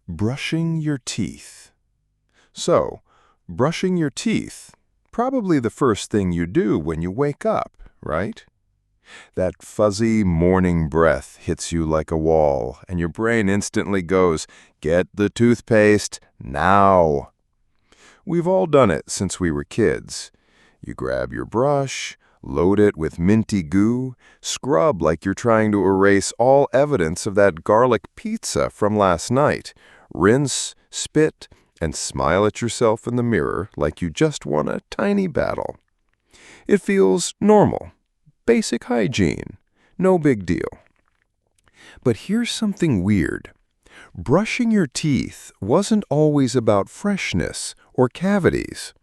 Brushing your teeth. So, brushing your teeth, probably the first thing you do when you wake up, right? That fuzzy morning breath hits you like a wall, and your brain instantly goes, "Get the toothpaste, now!" We've all done it since we were kids. You grab your brush, load it with minty goo, scrub like you're trying to erase all evidence of that garlic pizza from last night, rinse, spit, and smile at yourself in the mirror like you just won a tiny battle. It feels normal, basic hygiene, no big deal. But here's something weird. Brushing your teeth wasn't always about freshness or cavities.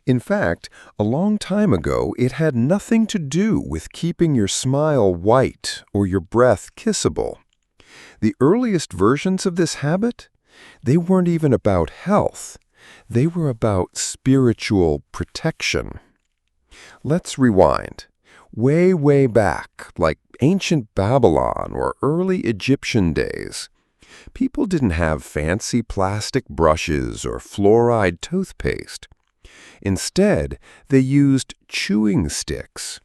In fact, a long time ago, it had nothing to do with keeping your smile white or your breath kissable. The earliest versions of this habit, they weren't even about health. They were about spiritual protection. Let's rewind. Way, way back, like ancient Babylon or early Egyptian days, people didn't have fancy plastic brushes or fluoride toothpaste. Instead, they used chewing sticks,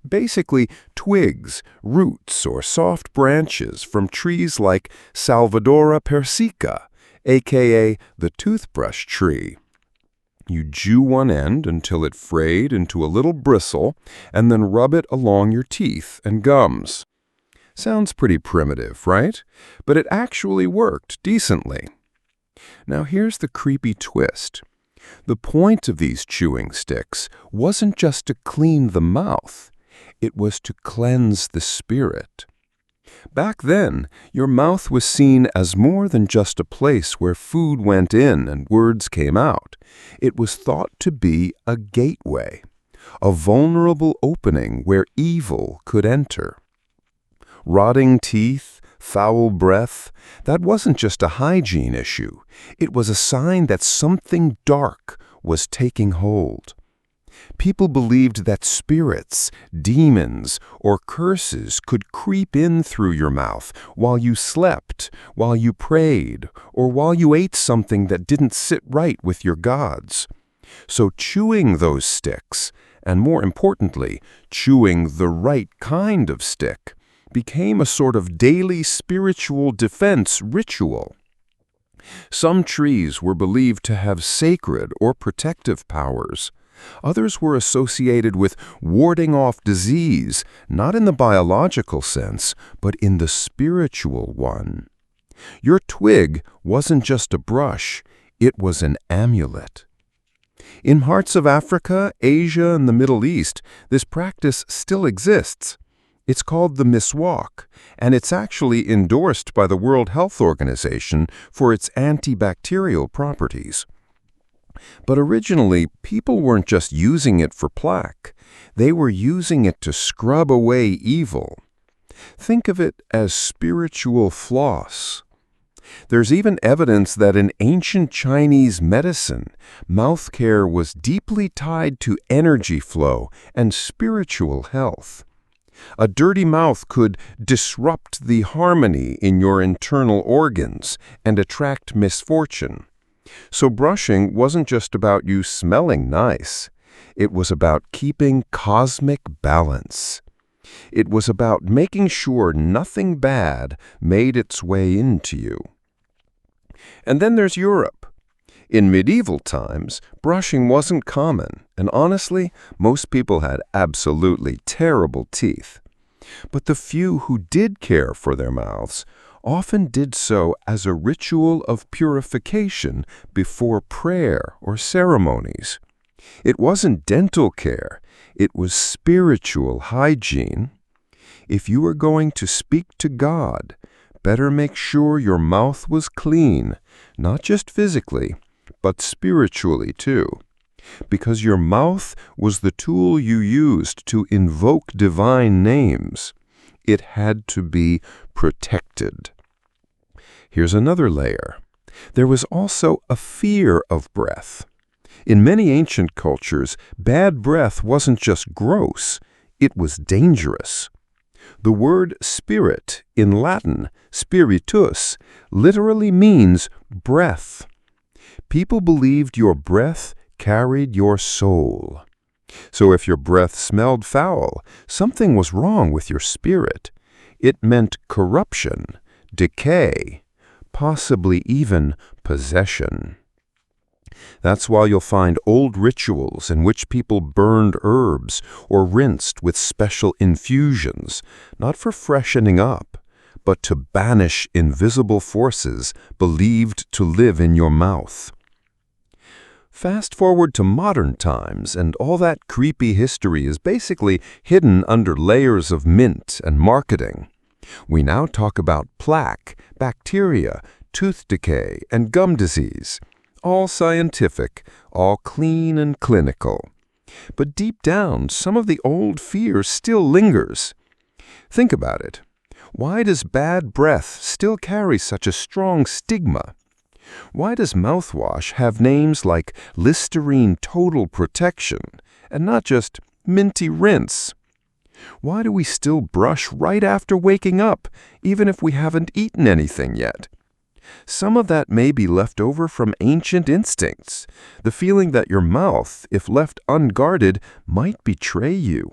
basically twigs, roots, or soft branches from trees like Salvadora persica, aka the toothbrush tree. You chew one end until it frayed into a little bristle, and then rub it along your teeth and gums. Sounds pretty primitive, right? But it actually worked decently. Now here's the creepy twist. The point of these chewing sticks wasn't just to clean the mouth, it was to cleanse the spirit. Back then, your mouth was seen as more than just a place where food went in and words came out. It was thought to be a gateway, a vulnerable opening where evil could enter. Rotting teeth, foul breath, that wasn't just a hygiene issue. It was a sign that something dark was taking hold. People believed that spirits, demons, or curses could creep in through your mouth while you slept, while you prayed, or while you ate something that didn't sit right with your gods. So chewing those sticks, and more importantly, chewing the right kind of stick, became a sort of daily spiritual defense ritual. Some trees were believed to have sacred or protective powers. Others were associated with warding off disease, not in the biological sense, but in the spiritual one. Your twig wasn't just a brush, it was an amulet. In parts of Africa, Asia, and the Middle East, this practice still exists. It's called the miswak, and it's actually endorsed by the World Health Organization for its antibacterial properties. But originally, people weren't just using it for plaque. They were using it to scrub away evil. Think of it as spiritual floss. There's even evidence that in ancient Chinese medicine, mouth care was deeply tied to energy flow and spiritual health. A dirty mouth could disrupt the harmony in your internal organs and attract misfortune. So brushing wasn't just about you smelling nice. It was about keeping cosmic balance. It was about making sure nothing bad made its way into you. And then there's Europe. In medieval times, brushing wasn't common, and honestly, most people had absolutely terrible teeth. But the few who did care for their mouths often did so as a ritual of purification before prayer or ceremonies. It wasn't dental care, it was spiritual hygiene. If you were going to speak to God, better make sure your mouth was clean, not just physically, but spiritually too. Because your mouth was the tool you used to invoke divine names. It had to be protected. Here's another layer. There was also a fear of breath. In many ancient cultures, bad breath wasn't just gross, it was dangerous. The word spirit in Latin, spiritus, literally means breath. People believed your breath carried your soul. So if your breath smelled foul, something was wrong with your spirit. It meant corruption, decay, possibly even possession. That's why you'll find old rituals in which people burned herbs or rinsed with special infusions, not for freshening up, but to banish invisible forces believed to live in your mouth. Fast forward to modern times, and all that creepy history is basically hidden under layers of mint and marketing. We now talk about plaque, bacteria, tooth decay, and gum disease. All scientific, all clean and clinical. But deep down, some of the old fear still lingers. Think about it. Why does bad breath still carry such a strong stigma? Why does mouthwash have names like Listerine Total Protection and not just Minty Rinse? Why do we still brush right after waking up, even if we haven't eaten anything yet? Some of that may be left over from ancient instincts, the feeling that your mouth, if left unguarded, might betray you.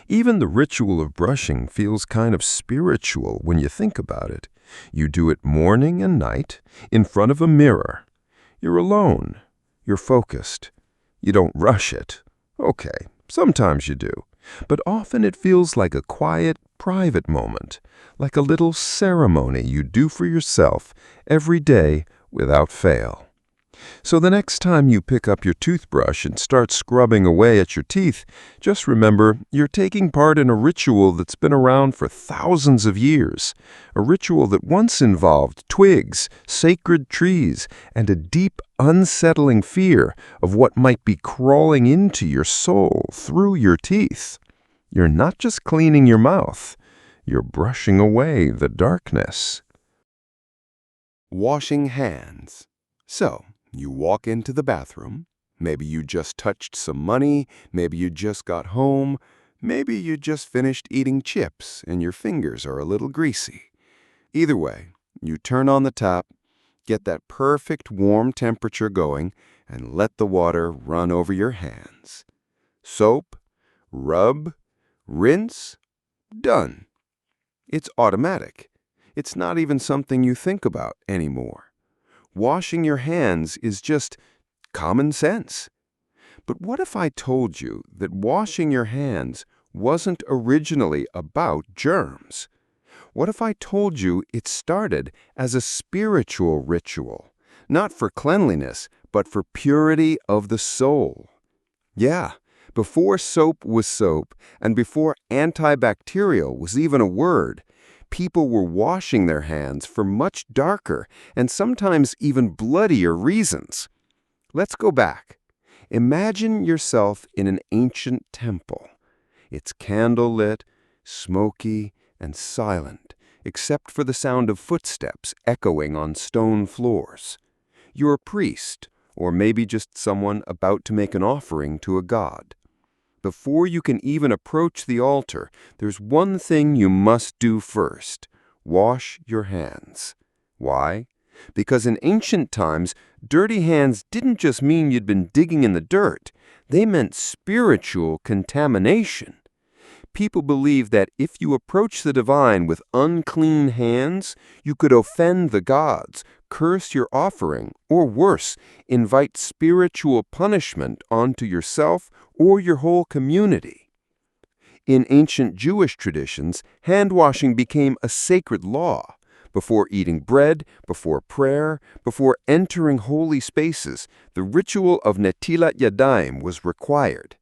Even the ritual of brushing feels kind of spiritual when you think about it. You do it morning and night, in front of a mirror. You're alone. You're focused. You don't rush it. Okay, sometimes you do. But often it feels like a quiet, private moment, like a little ceremony you do for yourself every day without fail. So the next time you pick up your toothbrush and start scrubbing away at your teeth, just remember you're taking part in a ritual that's been around for thousands of years, a ritual that once involved twigs, sacred trees, and a deep, unsettling fear of what might be crawling into your soul through your teeth. You're not just cleaning your mouth, you're brushing away the darkness. Washing hands. So, you walk into the bathroom. Maybe you just touched some money. Maybe you just got home. Maybe you just finished eating chips and your fingers are a little greasy. Either way, you turn on the tap, get that perfect warm temperature going, and let the water run over your hands. Soap, rub, rinse, done. It's automatic. It's not even something you think about anymore. Washing your hands is just common sense. But what if I told you that washing your hands wasn't originally about germs? What if I told you it started as a spiritual ritual, not for cleanliness, but for purity of the soul? Yeah, before soap was soap, and before antibacterial was even a word, people were washing their hands for much darker and sometimes even bloodier reasons. Let's go back. Imagine yourself in an ancient temple. It's candlelit, smoky, and silent, except for the sound of footsteps echoing on stone floors. You're a priest, or maybe just someone about to make an offering to a god. Before you can even approach the altar, there's one thing you must do first: wash your hands. Why? Because in ancient times, dirty hands didn't just mean you'd been digging in the dirt. They meant spiritual contamination. People believed that if you approach the divine with unclean hands, you could offend the gods, curse your offering, or worse, invite spiritual punishment onto yourself or your whole community. In ancient Jewish traditions, hand-washing became a sacred law. Before eating bread, before prayer, before entering holy spaces, the ritual of Netilat Yadayim was required.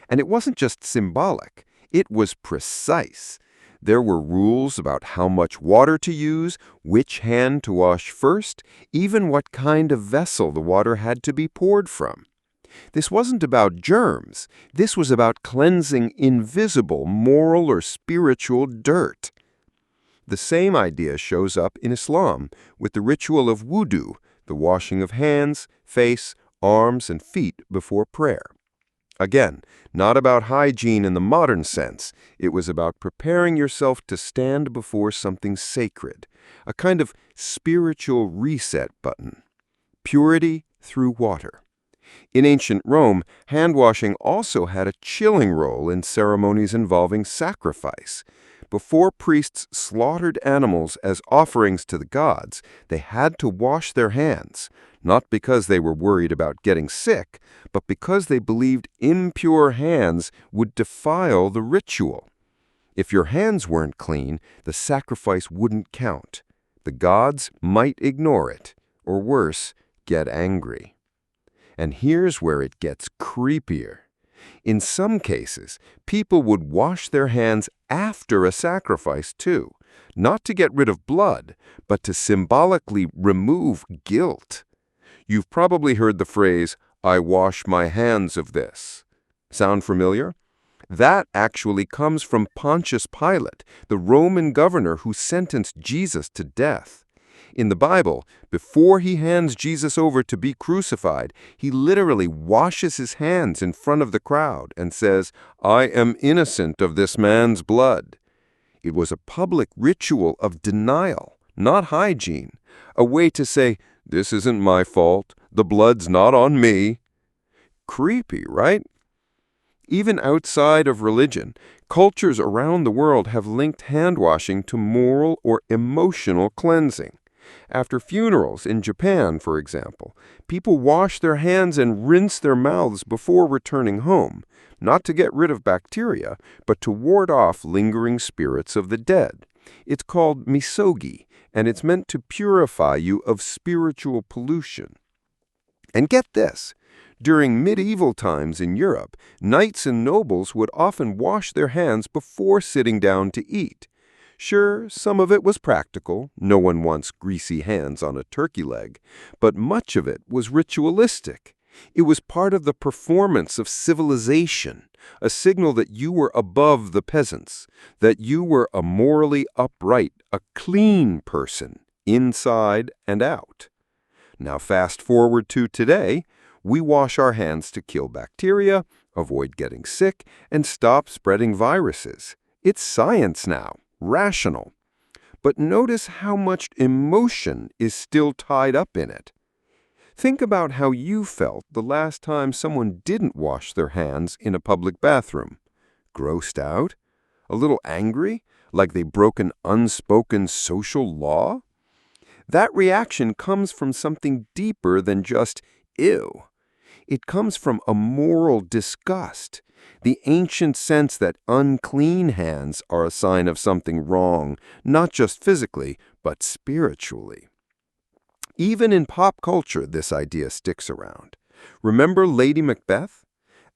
And it wasn't just symbolic, it was precise. There were rules about how much water to use, which hand to wash first, even what kind of vessel the water had to be poured from. This wasn't about germs. This was about cleansing invisible moral or spiritual dirt. The same idea shows up in Islam with the ritual of wudu, the washing of hands, face, arms, and feet before prayer. Again, not about hygiene in the modern sense. It was about preparing yourself to stand before something sacred, a kind of spiritual reset button. Purity through water. In ancient Rome, hand-washing also had a chilling role in ceremonies involving sacrifice. Before priests slaughtered animals as offerings to the gods, they had to wash their hands, not because they were worried about getting sick, but because they believed impure hands would defile the ritual. If your hands weren't clean, the sacrifice wouldn't count. The gods might ignore it, or worse, get angry. And here's where it gets creepier. In some cases, people would wash their hands after a sacrifice too, not to get rid of blood, but to symbolically remove guilt. You've probably heard the phrase, "I wash my hands of this." Sound familiar? That actually comes from Pontius Pilate, the Roman governor who sentenced Jesus to death. In the Bible, before he hands Jesus over to be crucified, he literally washes his hands in front of the crowd and says, "I am innocent of this man's blood." It was a public ritual of denial, not hygiene, a way to say, "This isn't my fault, the blood's not on me." Creepy, right? Even outside of religion, cultures around the world have linked hand-washing to moral or emotional cleansing. After funerals in Japan, for example, people wash their hands and rinse their mouths before returning home, not to get rid of bacteria, but to ward off lingering spirits of the dead. It's called misogi, and it's meant to purify you of spiritual pollution. And get this, during medieval times in Europe, knights and nobles would often wash their hands before sitting down to eat. Sure, some of it was practical, no one wants greasy hands on a turkey leg, but much of it was ritualistic. It was part of the performance of civilization, a signal that you were above the peasants, that you were a morally upright, a clean person, inside and out. Now fast forward to today, we wash our hands to kill bacteria, avoid getting sick, and stop spreading viruses. It's science now. Rational. But notice how much emotion is still tied up in it. Think about how you felt the last time someone didn't wash their hands in a public bathroom. Grossed out? A little angry? Like they broke an unspoken social law? That reaction comes from something deeper than just ew. It comes from a moral disgust. The ancient sense that unclean hands are a sign of something wrong, not just physically, but spiritually. Even in pop culture, this idea sticks around. Remember Lady Macbeth?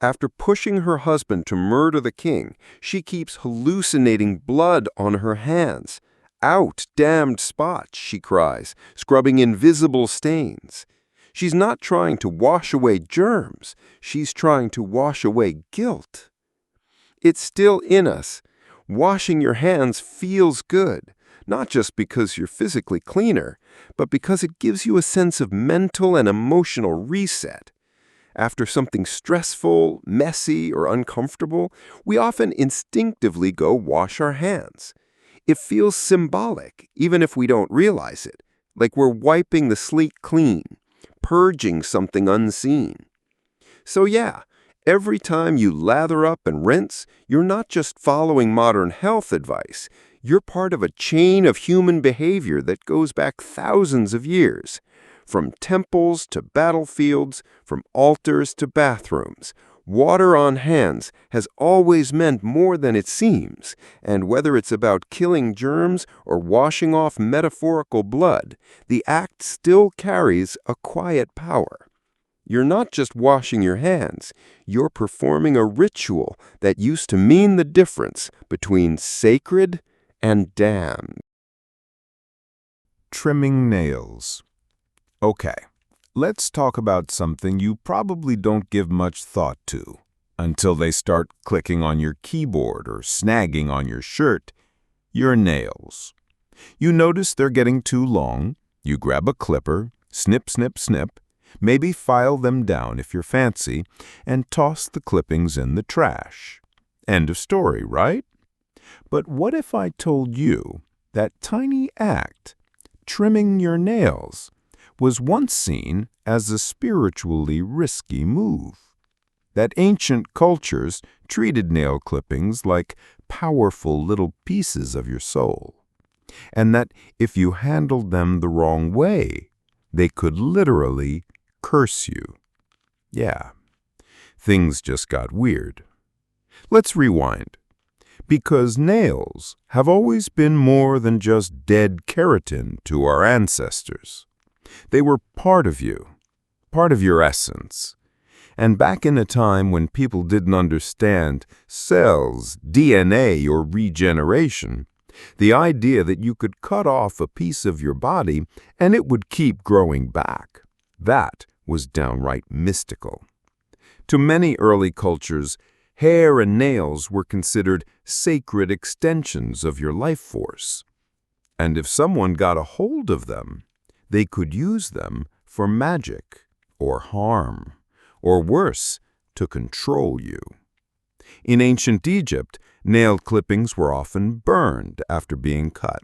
After pushing her husband to murder the king, she keeps hallucinating blood on her hands. "Out, damned spots," she cries, scrubbing invisible stains. She's not trying to wash away germs. She's trying to wash away guilt. It's still in us. Washing your hands feels good, not just because you're physically cleaner, but because it gives you a sense of mental and emotional reset. After something stressful, messy, or uncomfortable, we often instinctively go wash our hands. It feels symbolic, even if we don't realize it, like we're wiping the slate clean, purging something unseen. So yeah, every time you lather up and rinse, you're not just following modern health advice. You're part of a chain of human behavior that goes back thousands of years. From temples to battlefields, from altars to bathrooms, water on hands has always meant more than it seems, and whether it's about killing germs or washing off metaphorical blood, the act still carries a quiet power. You're not just washing your hands, you're performing a ritual that used to mean the difference between sacred and damned. Trimming nails. Okay. Let's talk about something you probably don't give much thought to until they start clicking on your keyboard or snagging on your shirt. Your nails. You notice they're getting too long. You grab a clipper, snip, snip, snip. Maybe file them down if you're fancy, and toss the clippings in the trash. End of story, right? But what if I told you that tiny act, trimming your nails, was once seen as a spiritually risky move? That ancient cultures treated nail clippings like powerful little pieces of your soul, and that if you handled them the wrong way, they could literally curse you. Yeah, things just got weird. Let's rewind. Because nails have always been more than just dead keratin to our ancestors. They were part of you, part of your essence. And back in a time when people didn't understand cells, DNA, or regeneration, the idea that you could cut off a piece of your body and it would keep growing back, that was downright mystical. To many early cultures, hair and nails were considered sacred extensions of your life force. And if someone got a hold of them, they could use them for magic or harm, or worse, to control you. In ancient Egypt, nail clippings were often burned after being cut.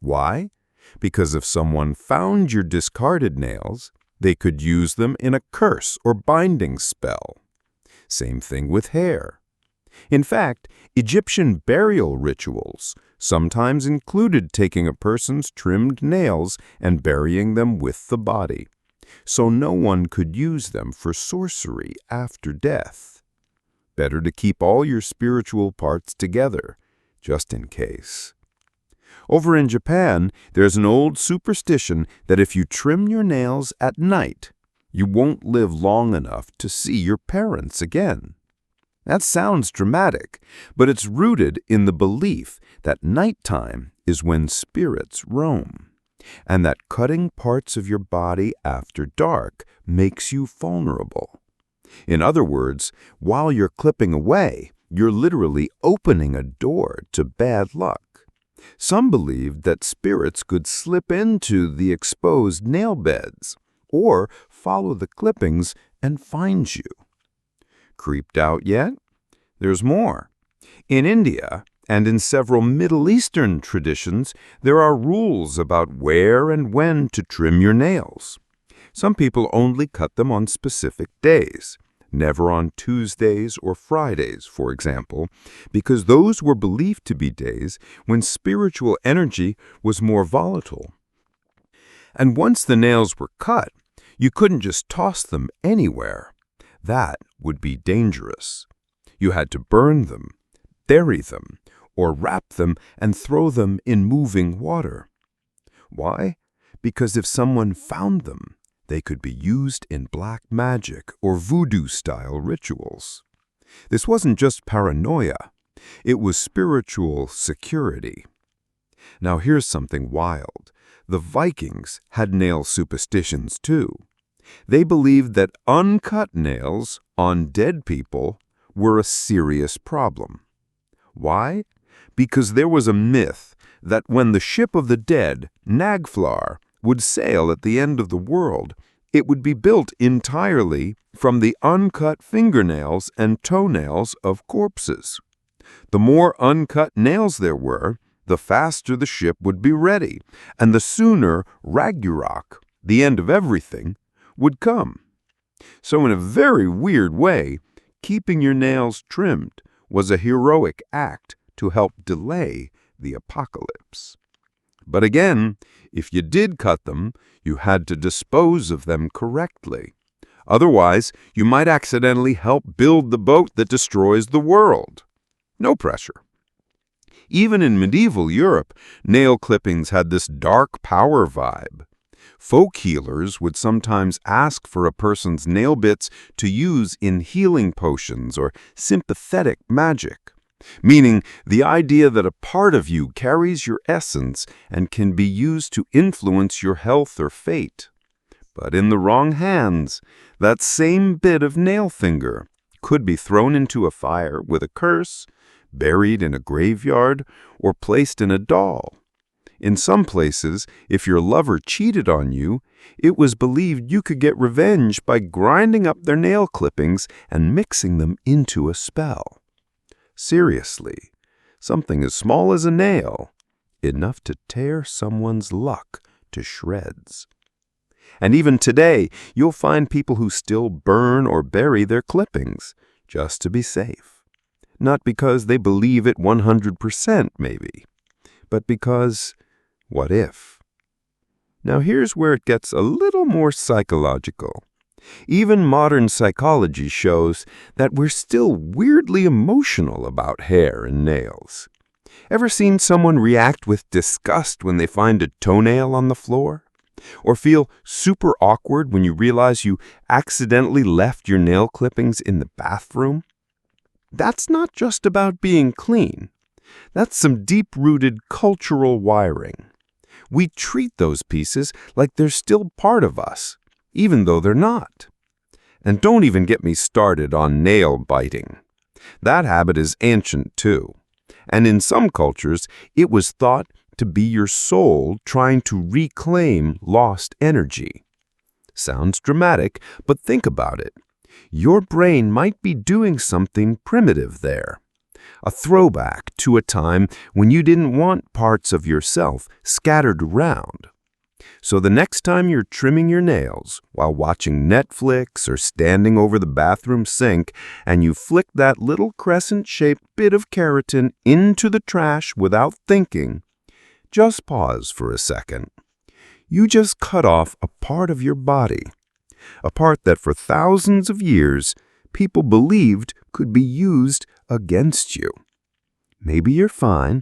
Why? Because if someone found your discarded nails, they could use them in a curse or binding spell. Same thing with hair. In fact, Egyptian burial rituals sometimes included taking a person's trimmed nails and burying them with the body, so no one could use them for sorcery after death. Better to keep all your spiritual parts together, just in case. Over in Japan, there's an old superstition that if you trim your nails at night, you won't live long enough to see your parents again. That sounds dramatic, but it's rooted in the belief that nighttime is when spirits roam, and that cutting parts of your body after dark makes you vulnerable. In other words, while you're clipping away, you're literally opening a door to bad luck. Some believed that spirits could slip into the exposed nail beds or follow the clippings and find you. Creeped out yet? There's more. In India and in several Middle Eastern traditions, there are rules about where and when to trim your nails. Some people only cut them on specific days, never on Tuesdays or Fridays, for example, because those were believed to be days when spiritual energy was more volatile. And once the nails were cut, you couldn't just toss them anywhere. That would be dangerous. You had to burn them, bury them, or wrap them and throw them in moving water. Why? Because if someone found them, they could be used in black magic or voodoo-style rituals. This wasn't just paranoia. It was spiritual security. Now here's something wild. The Vikings had nail superstitions too. They believed that uncut nails on dead people were a serious problem. Why? Because there was a myth that when the ship of the dead, Nagflar, would sail at the end of the world, it would be built entirely from the uncut fingernails and toenails of corpses. The more uncut nails there were, the faster the ship would be ready, and the sooner Ragnarok, the end of everything, would come. So in a very weird way, keeping your nails trimmed was a heroic act to help delay the apocalypse. But again, if you did cut them, you had to dispose of them correctly. Otherwise, you might accidentally help build the boat that destroys the world. No pressure. Even in medieval Europe, nail clippings had this dark power vibe. Folk healers would sometimes ask for a person's nail bits to use in healing potions or sympathetic magic, meaning the idea that a part of you carries your essence and can be used to influence your health or fate. But in the wrong hands, that same bit of nail finger could be thrown into a fire with a curse, buried in a graveyard, or placed in a doll. In some places, if your lover cheated on you, it was believed you could get revenge by grinding up their nail clippings and mixing them into a spell. Seriously, something as small as a nail, enough to tear someone's luck to shreds. And even today, you'll find people who still burn or bury their clippings, just to be safe. Not because they believe it 100% maybe, but because, what if? Now here's where it gets a little more psychological. Even modern psychology shows that we're still weirdly emotional about hair and nails. Ever seen someone react with disgust when they find a toenail on the floor? Or feel super awkward when you realize you accidentally left your nail clippings in the bathroom? That's not just about being clean. That's some deep-rooted cultural wiring. We treat those pieces like they're still part of us, even though they're not. And don't even get me started on nail biting. That habit is ancient too. And in some cultures, it was thought to be your soul trying to reclaim lost energy. Sounds dramatic, but think about it. Your brain might be doing something primitive there. A throwback to a time when you didn't want parts of yourself scattered around. So the next time you're trimming your nails while watching Netflix or standing over the bathroom sink and you flick that little crescent-shaped bit of keratin into the trash without thinking, just pause for a second. You just cut off a part of your body, a part that for thousands of years people believed could be used against you. Maybe you're fine,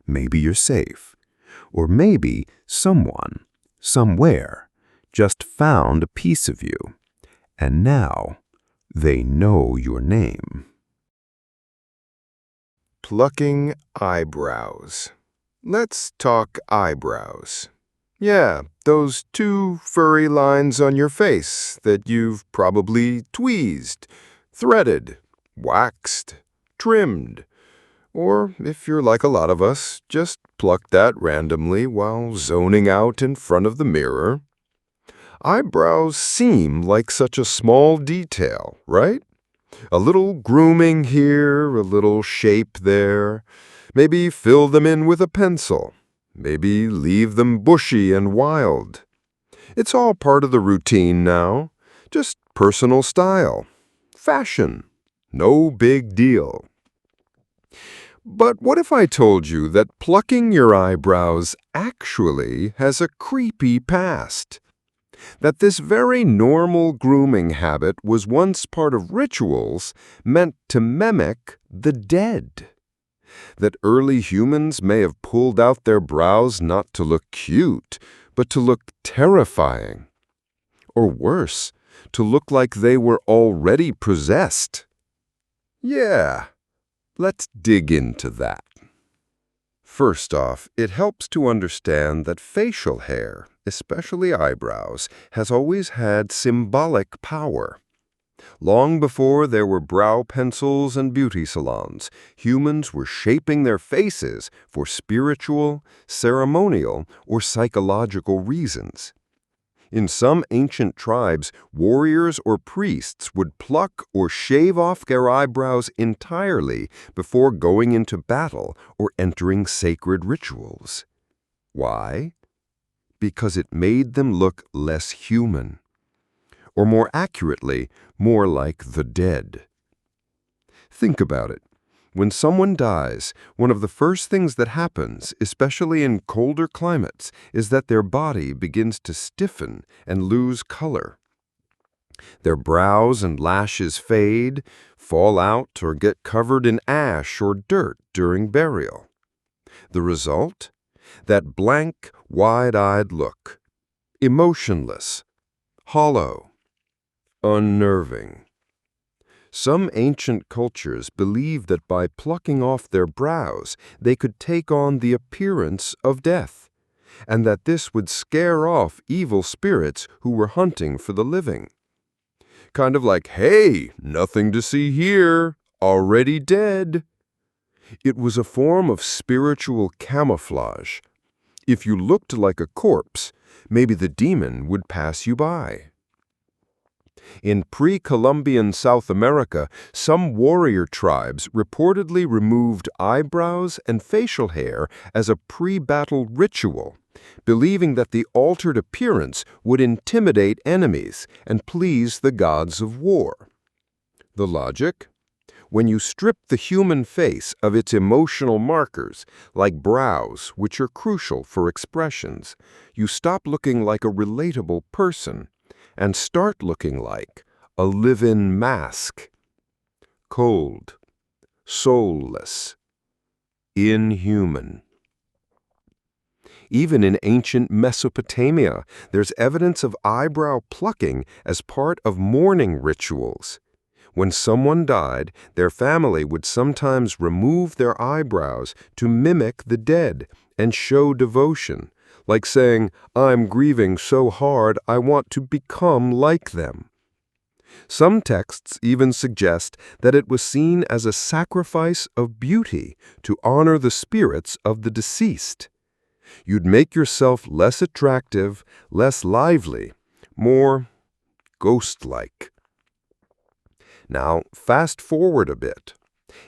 maybe you're safe, or maybe someone, somewhere, just found a piece of you, and now they know your name. Plucking eyebrows. Let's talk eyebrows. Yeah, those two furry lines on your face that you've probably tweezed, threaded, waxed, trimmed, or if you're like a lot of us, just plucked that randomly while zoning out in front of the mirror. Eyebrows seem like such a small detail, right? A little grooming here, a little shape there. Maybe fill them in with a pencil. Maybe leave them bushy and wild. It's all part of the routine now. Just personal style. Fashion. No big deal. But what if I told you that plucking your eyebrows actually has a creepy past? That this very normal grooming habit was once part of rituals meant to mimic the dead? That early humans may have pulled out their brows not to look cute, but to look terrifying? Or worse, to look like they were already possessed? Yeah. Let's dig into that. First off, it helps to understand that facial hair, especially eyebrows, has always had symbolic power. Long before there were brow pencils and beauty salons, humans were shaping their faces for spiritual, ceremonial, or psychological reasons. In some ancient tribes, warriors or priests would pluck or shave off their eyebrows entirely before going into battle or entering sacred rituals. Why? Because it made them look less human, or more accurately, more like the dead. Think about it. When someone dies, one of the first things that happens, especially in colder climates, is that their body begins to stiffen and lose color. Their brows and lashes fade, fall out, or get covered in ash or dirt during burial. The result? That blank, wide-eyed look. Emotionless, hollow, unnerving. Some ancient cultures believed that by plucking off their brows, they could take on the appearance of death, and that this would scare off evil spirits who were hunting for the living. Kind of like, hey, nothing to see here, already dead. It was a form of spiritual camouflage. If you looked like a corpse, maybe the demon would pass you by. In pre-Columbian South America, some warrior tribes reportedly removed eyebrows and facial hair as a pre-battle ritual, believing that the altered appearance would intimidate enemies and please the gods of war. The logic? When you strip the human face of its emotional markers, like brows, which are crucial for expressions, you stop looking like a relatable person and start looking like a live-in mask. Cold, soulless, inhuman. Even in ancient Mesopotamia, there's evidence of eyebrow plucking as part of mourning rituals. When someone died, their family would sometimes remove their eyebrows to mimic the dead and show devotion, like saying, "I'm grieving so hard I want to become like them." Some texts even suggest that it was seen as a sacrifice of beauty to honor the spirits of the deceased. You'd make yourself less attractive, less lively, more ghost-like. Now, fast forward a bit.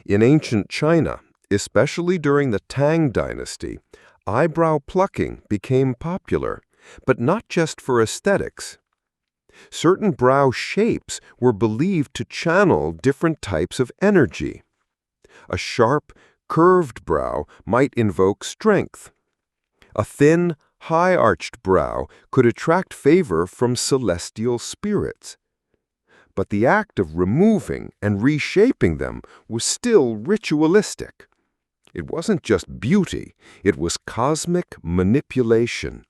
In ancient China, especially during the Tang Dynasty, eyebrow plucking became popular, but not just for aesthetics. Certain brow shapes were believed to channel different types of energy. A sharp, curved brow might invoke strength. A thin, high-arched brow could attract favor from celestial spirits. But the act of removing and reshaping them was still ritualistic. It wasn't just beauty, it was cosmic manipulation.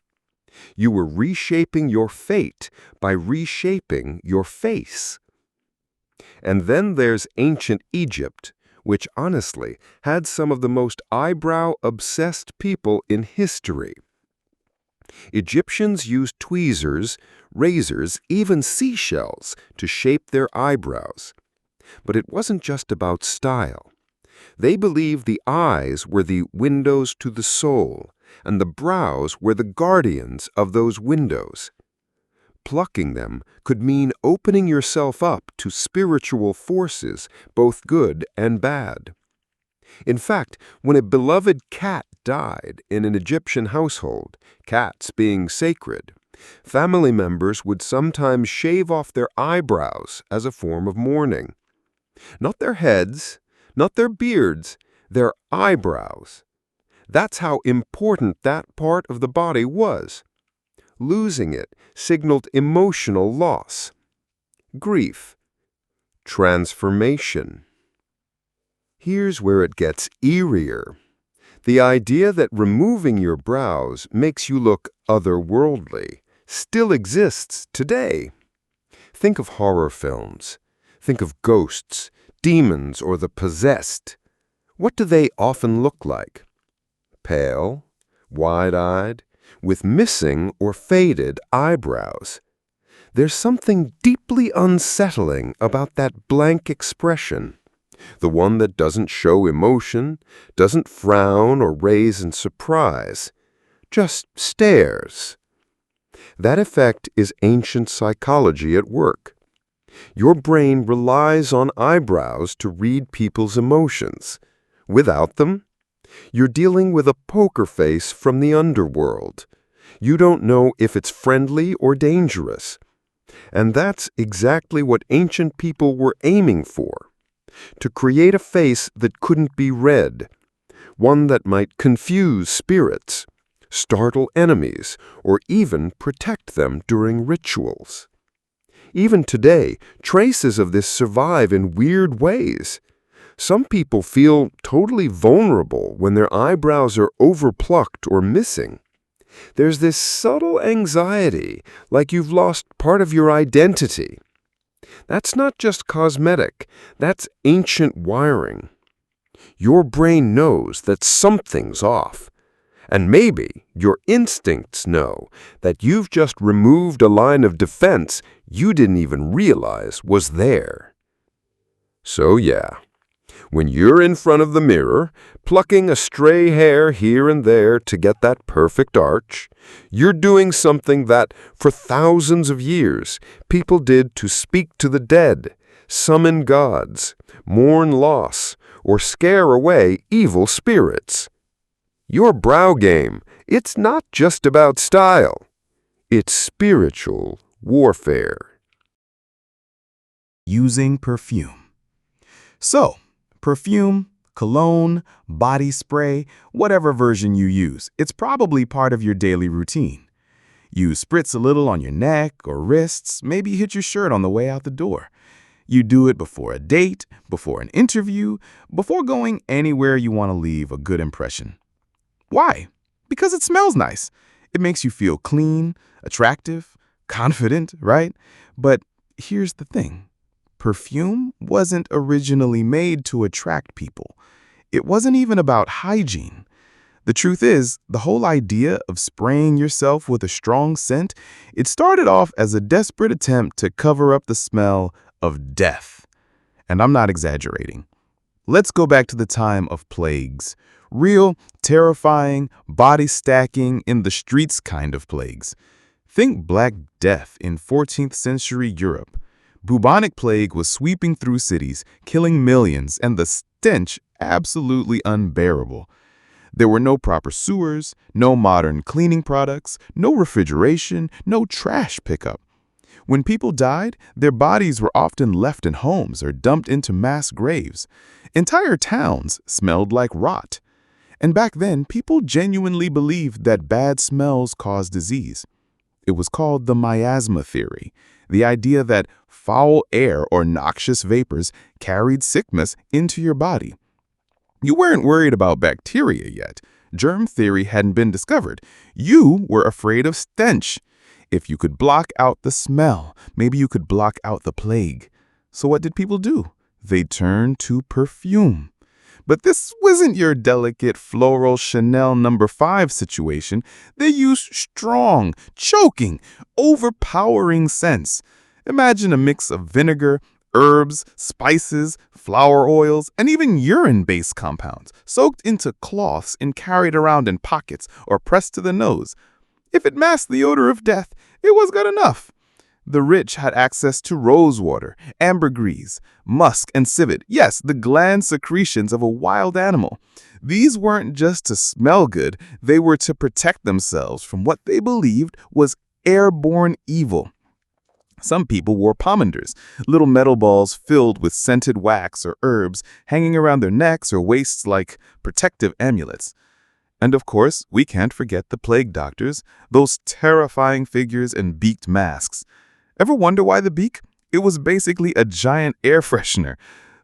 You were reshaping your fate by reshaping your face. And then there's ancient Egypt, which honestly had some of the most eyebrow-obsessed people in history. Egyptians used tweezers, razors, even seashells to shape their eyebrows. But it wasn't just about style. They believed the eyes were the windows to the soul, and the brows were the guardians of those windows. Plucking them could mean opening yourself up to spiritual forces, both good and bad. In fact, when a beloved cat died in an Egyptian household, cats being sacred, family members would sometimes shave off their eyebrows as a form of mourning. Not their heads, not their beards, their eyebrows. That's how important that part of the body was. Losing it signaled emotional loss, grief, transformation. Here's where it gets eerier. The idea that removing your brows makes you look otherworldly still exists today. Think of horror films. Think of ghosts, demons, or the possessed. What do they often look like? Pale, wide-eyed, with missing or faded eyebrows. There's something deeply unsettling about that blank expression. The one that doesn't show emotion, doesn't frown or raise in surprise, just stares. That effect is ancient psychology at work. Your brain relies on eyebrows to read people's emotions. Without them, you're dealing with a poker face from the underworld. You don't know if it's friendly or dangerous. And that's exactly what ancient people were aiming for. To create a face that couldn't be read, one that might confuse spirits, startle enemies, or even protect them during rituals. Even today, traces of this survive in weird ways. Some people feel totally vulnerable when their eyebrows are overplucked or missing. There's this subtle anxiety, like you've lost part of your identity. That's not just cosmetic, that's ancient wiring. Your brain knows that something's off, and maybe your instincts know that you've just removed a line of defense you didn't even realize was there. So yeah, When you're in front of the mirror, plucking a stray hair here and there to get that perfect arch, you're doing something that, for thousands of years, people did to speak to the dead, summon gods, mourn loss, or scare away evil spirits. Your brow game, it's not just about style. It's spiritual warfare. Using perfume. So, perfume, cologne, body spray, whatever version you use, it's probably part of your daily routine. You spritz a little on your neck or wrists, maybe hit your shirt on the way out the door. You do it before a date, before an interview, before going anywhere you want to leave a good impression. Why? Because it smells nice. It makes you feel clean, attractive, confident, right? But here's the thing. Perfume wasn't originally made to attract people. It wasn't even about hygiene. The truth is, the whole idea of spraying yourself with a strong scent, it started off as a desperate attempt to cover up the smell of death. And I'm not exaggerating. Let's go back to the time of plagues. Real, terrifying, body-stacking, in the streets kind of plagues. Think Black Death in 14th century Europe. Bubonic plague was sweeping through cities, killing millions, and the stench absolutely unbearable. There were no proper sewers, no modern cleaning products, no refrigeration, no trash pickup. When people died, their bodies were often left in homes or dumped into mass graves. Entire towns smelled like rot. And back then, people genuinely believed that bad smells caused disease. It was called the miasma theory, the idea that foul air or noxious vapors carried sickness into your body. You weren't worried about bacteria yet. Germ theory hadn't been discovered. You were afraid of stench. If you could block out the smell, maybe you could block out the plague. So what did people do? They turned to perfume. But this wasn't your delicate floral Chanel No. 5 situation. They used strong, choking, overpowering scents. Imagine a mix of vinegar, herbs, spices, flower oils, and even urine-based compounds, soaked into cloths and carried around in pockets or pressed to the nose. If it masked the odor of death, it was good enough. The rich had access to rosewater, ambergris, musk, and civet. Yes, the gland secretions of a wild animal. These weren't just to smell good, they were to protect themselves from what they believed was airborne evil. Some people wore pomanders, little metal balls filled with scented wax or herbs hanging around their necks or waists like protective amulets. And of course, we can't forget the plague doctors, those terrifying figures in beaked masks. Ever wonder why the beak? It was basically a giant air freshener.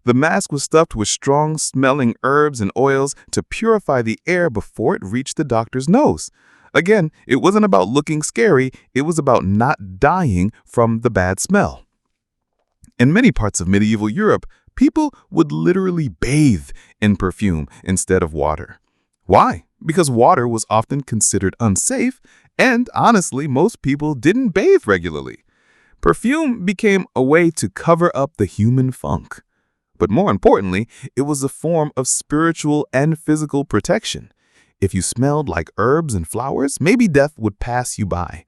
The mask was stuffed with strong-smelling herbs and oils to purify the air before it reached the doctor's nose. Again, it wasn't about looking scary, it was about not dying from the bad smell. In many parts of medieval Europe, people would literally bathe in perfume instead of water. Why? Because water was often considered unsafe, and honestly, most people didn't bathe regularly. Perfume became a way to cover up the human funk. But more importantly, it was a form of spiritual and physical protection. If you smelled like herbs and flowers, maybe death would pass you by.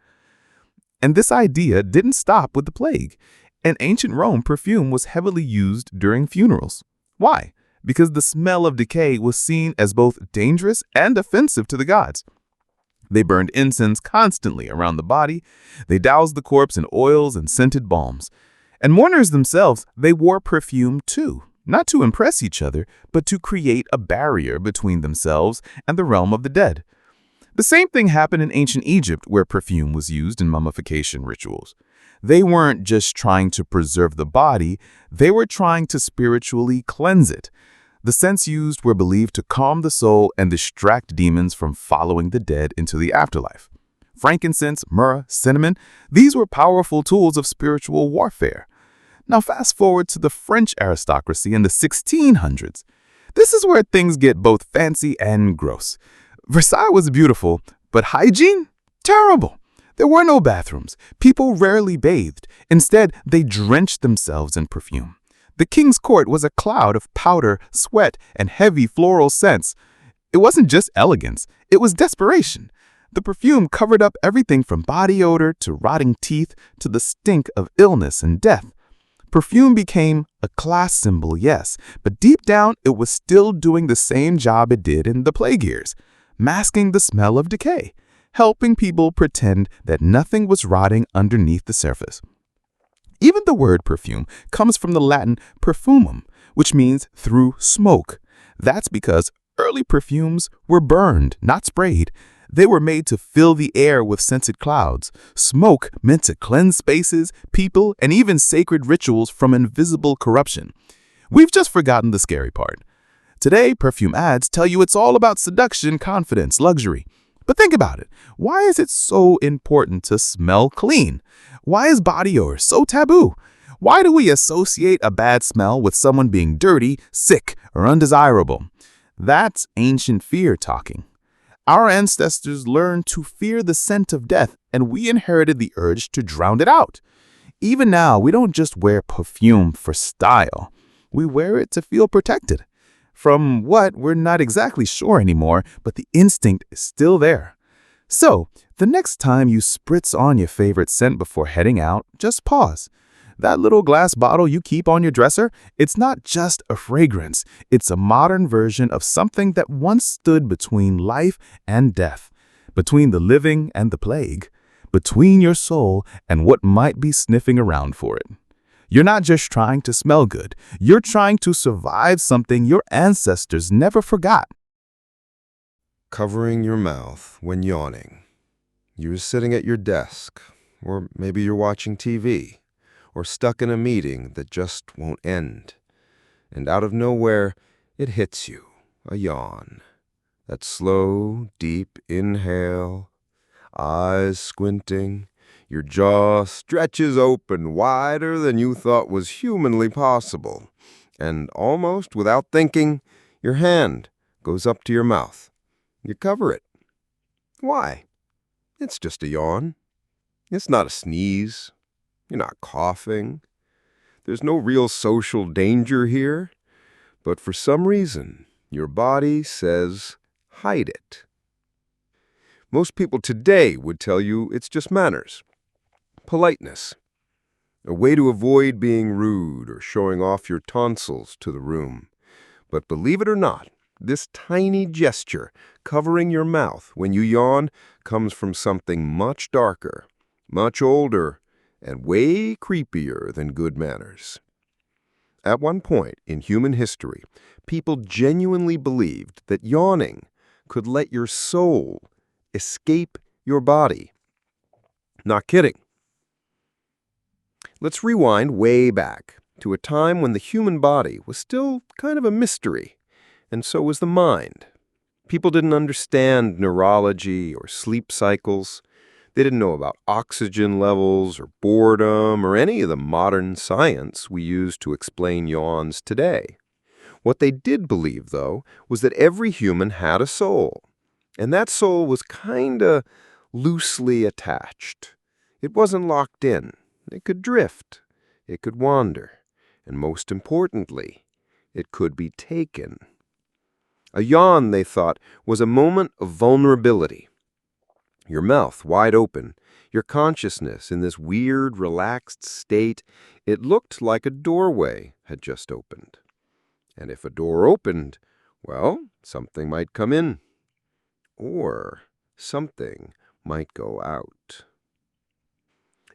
And this idea didn't stop with the plague. In ancient Rome, perfume was heavily used during funerals. Why? Because the smell of decay was seen as both dangerous and offensive to the gods. They burned incense constantly around the body. They doused the corpse in oils and scented balms. And mourners themselves, they wore perfume too, not to impress each other, but to create a barrier between themselves and the realm of the dead. The same thing happened in ancient Egypt, where perfume was used in mummification rituals. They weren't just trying to preserve the body, they were trying to spiritually cleanse it. The scents used were believed to calm the soul and distract demons from following the dead into the afterlife. Frankincense, myrrh, cinnamon, these were powerful tools of spiritual warfare. Now fast forward to the French aristocracy in the 1600s. This is where things get both fancy and gross. Versailles was beautiful, but hygiene? Terrible. There were no bathrooms. People rarely bathed. Instead, they drenched themselves in perfume. The king's court was a cloud of powder, sweat, and heavy floral scents. It wasn't just elegance, it was desperation. The perfume covered up everything from body odor to rotting teeth to the stink of illness and death. Perfume became a class symbol, yes, but deep down it was still doing the same job it did in the plague years, masking the smell of decay, helping people pretend that nothing was rotting underneath the surface. Even the word perfume comes from the Latin perfumum, which means through smoke. That's because early perfumes were burned, not sprayed. They were made to fill the air with scented clouds. Smoke meant to cleanse spaces, people, and even sacred rituals from invisible corruption. We've just forgotten the scary part. Today, perfume ads tell you it's all about seduction, confidence, luxury. But think about it. Why is it so important to smell clean? Why is body odor so taboo? Why do we associate a bad smell with someone being dirty, sick, or undesirable? That's ancient fear talking. Our ancestors learned to fear the scent of death, and we inherited the urge to drown it out. Even now, we don't just wear perfume for style. We wear it to feel protected. From what, we're not exactly sure anymore, but the instinct is still there. So, the next time you spritz on your favorite scent before heading out, just pause. That little glass bottle you keep on your dresser, it's not just a fragrance. It's a modern version of something that once stood between life and death, between the living and the plague, between your soul and what might be sniffing around for it. You're not just trying to smell good. You're trying to survive something your ancestors never forgot. Covering your mouth when yawning. You're sitting at your desk, or maybe you're watching TV, or stuck in a meeting that just won't end. And out of nowhere, it hits you, a yawn. That slow, deep inhale, eyes squinting, your jaw stretches open wider than you thought was humanly possible. And almost without thinking, your hand goes up to your mouth. You cover it. Why? It's just a yawn. It's not a sneeze. You're not coughing. There's no real social danger here. But for some reason, your body says, hide it. Most people today would tell you it's just manners, politeness, a way to avoid being rude or showing off your tonsils to the room. But believe it or not, this tiny gesture covering your mouth when you yawn comes from something much darker, much older, and way creepier than good manners. At one point in human history, people genuinely believed that yawning could let your soul escape your body. Not kidding. Let's rewind way back to a time when the human body was still kind of a mystery, and so was the mind. People didn't understand neurology or sleep cycles. They didn't know about oxygen levels or boredom or any of the modern science we use to explain yawns today. What they did believe, though, was that every human had a soul, and that soul was kinda loosely attached. It wasn't locked in. It could drift. It could wander. And most importantly, it could be taken. A yawn, they thought, was a moment of vulnerability. Your mouth wide open, your consciousness in this weird, relaxed state, it looked like a doorway had just opened. And if a door opened, well, something might come in. Or something might go out.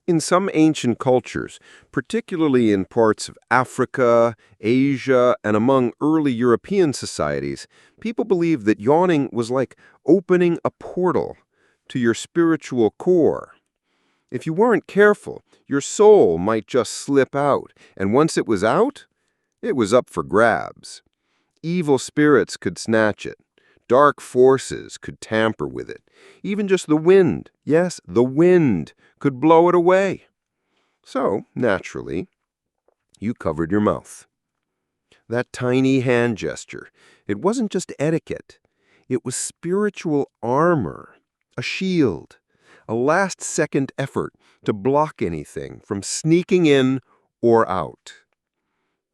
In some ancient cultures, particularly in parts of Africa, Asia, and among early European societies, people believed that yawning was like opening a portal to your spiritual core. If you weren't careful, your soul might just slip out, and once it was out, it was up for grabs. Evil spirits could snatch it. Dark forces could tamper with it. Even just the wind, yes, the wind, could blow it away. So, naturally, you covered your mouth. That tiny hand gesture, it wasn't just etiquette. It was spiritual armor, a shield, a last-second effort to block anything from sneaking in or out.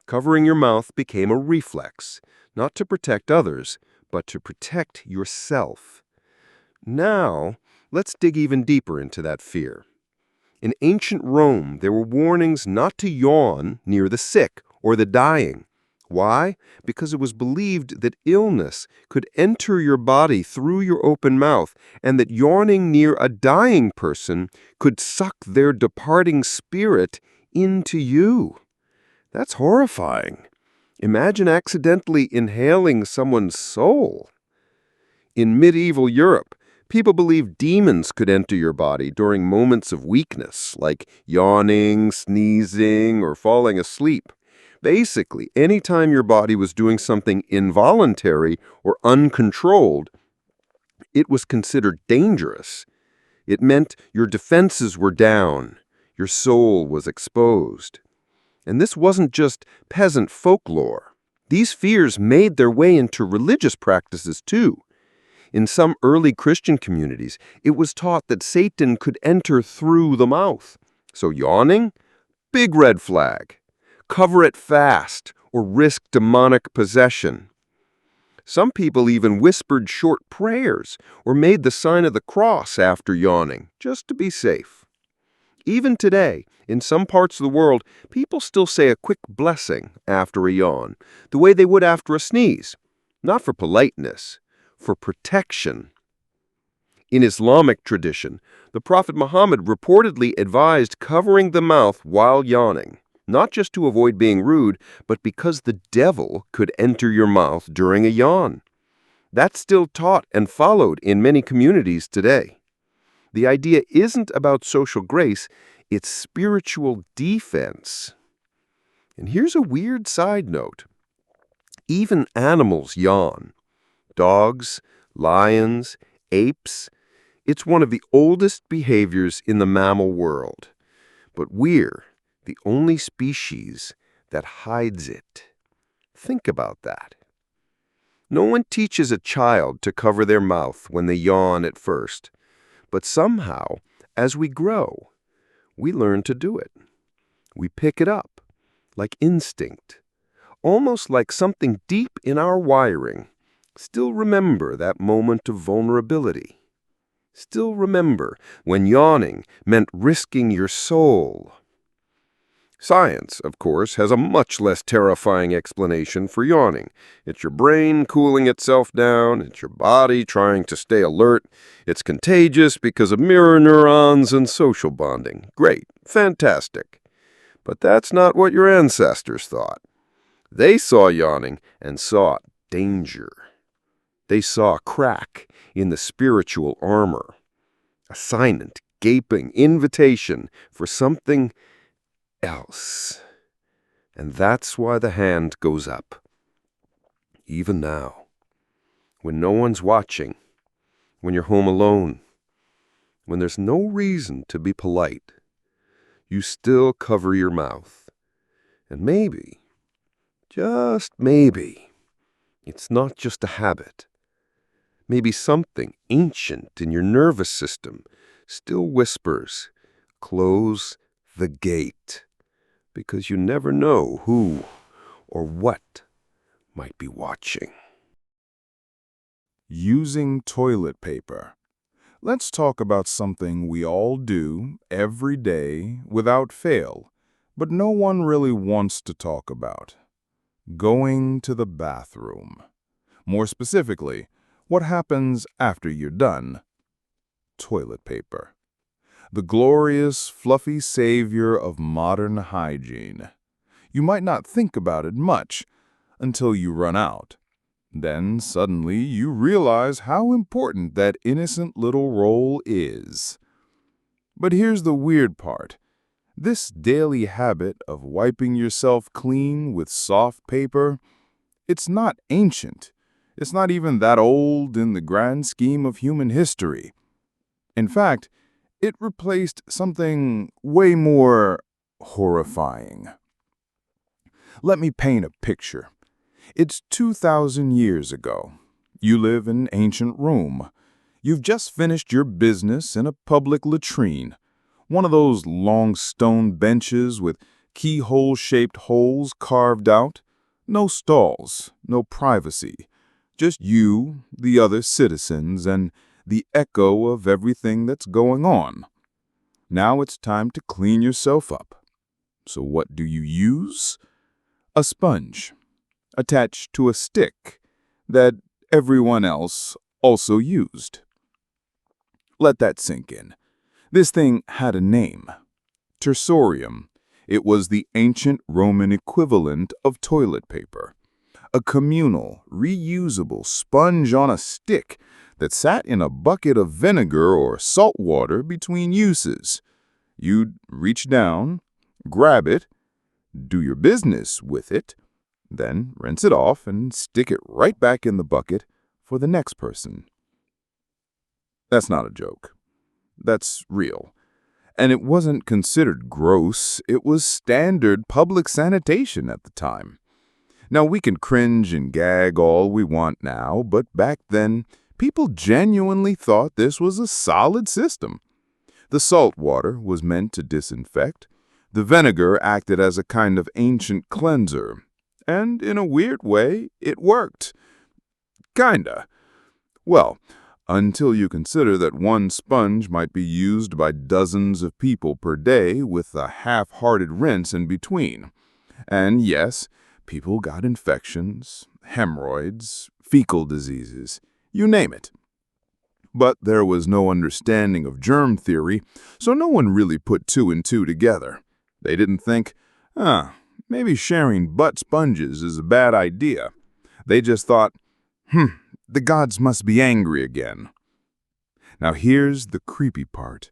Covering your mouth became a reflex, not to protect others, but to protect yourself. Now, let's dig even deeper into that fear. In ancient Rome, there were warnings not to yawn near the sick or the dying. Why? Because it was believed that illness could enter your body through your open mouth, and that yawning near a dying person could suck their departing spirit into you. That's horrifying. Imagine accidentally inhaling someone's soul. In medieval Europe, people believed demons could enter your body during moments of weakness, like yawning, sneezing, or falling asleep. Basically, anytime your body was doing something involuntary or uncontrolled, it was considered dangerous. It meant your defenses were down, your soul was exposed. And this wasn't just peasant folklore. These fears made their way into religious practices too. In some early Christian communities, it was taught that Satan could enter through the mouth. So yawning? Big red flag. Cover it fast or risk demonic possession. Some people even whispered short prayers or made the sign of the cross after yawning, just to be safe. Even today, in some parts of the world, people still say a quick blessing after a yawn, the way they would after a sneeze. Not for politeness, for protection. In Islamic tradition, the Prophet Muhammad reportedly advised covering the mouth while yawning, not just to avoid being rude, but because the devil could enter your mouth during a yawn. That's still taught and followed in many communities today. The idea isn't about social grace, it's spiritual defense. And here's a weird side note. Even animals yawn. Dogs, lions, apes. It's one of the oldest behaviors in the mammal world. But we're the only species that hides it. Think about that. No one teaches a child to cover their mouth when they yawn at first. But somehow, as we grow, we learn to do it. We pick it up, like instinct, almost like something deep in our wiring. Still remember that moment of vulnerability. Still remember when yawning meant risking your soul. Science, of course, has a much less terrifying explanation for yawning. It's your brain cooling itself down. It's your body trying to stay alert. It's contagious because of mirror neurons and social bonding. Great. Fantastic. But that's not what your ancestors thought. They saw yawning and saw danger. They saw a crack in the spiritual armor. A silent, gaping invitation for something else. And that's why the hand goes up. Even now, when no one's watching, when you're home alone, when there's no reason to be polite, you still cover your mouth. And maybe, just maybe, it's not just a habit. Maybe something ancient in your nervous system still whispers, close the gate. Because you never know who or what might be watching. Using toilet paper. Let's talk about something we all do every day without fail, but no one really wants to talk about. Going to the bathroom. More specifically, what happens after you're done? Toilet paper. The glorious, fluffy savior of modern hygiene. You might not think about it much until you run out. Then suddenly you realize how important that innocent little roll is. But here's the weird part. This daily habit of wiping yourself clean with soft paper, it's not ancient. It's not even that old in the grand scheme of human history. In fact, it replaced something way more horrifying. Let me paint a picture. It's 2,000 years ago. You live in ancient Rome. You've just finished your business in a public latrine, one of those long stone benches with keyhole-shaped holes carved out. No stalls, no privacy. Just you, the other citizens, and the echo of everything that's going on. Now it's time to clean yourself up. So what do you use? A sponge, attached to a stick that everyone else also used. Let that sink in. This thing had a name. Tersorium. It was the ancient Roman equivalent of toilet paper. A communal, reusable sponge on a stick that sat in a bucket of vinegar or salt water between uses. You'd reach down, grab it, do your business with it, then rinse it off and stick it right back in the bucket for the next person. That's not a joke. That's real. And it wasn't considered gross. It was standard public sanitation at the time. Now, we can cringe and gag all we want now, but back then, people genuinely thought this was a solid system. The salt water was meant to disinfect. The vinegar acted as a kind of ancient cleanser. And in a weird way, it worked. Kinda. Well, until you consider that one sponge might be used by dozens of people per day with a half-hearted rinse in between. And yes, people got infections, hemorrhoids, fecal diseases, you name it. But there was no understanding of germ theory, so no one really put two and two together. They didn't think, maybe sharing butt sponges is a bad idea. They just thought, the gods must be angry again. Now here's the creepy part.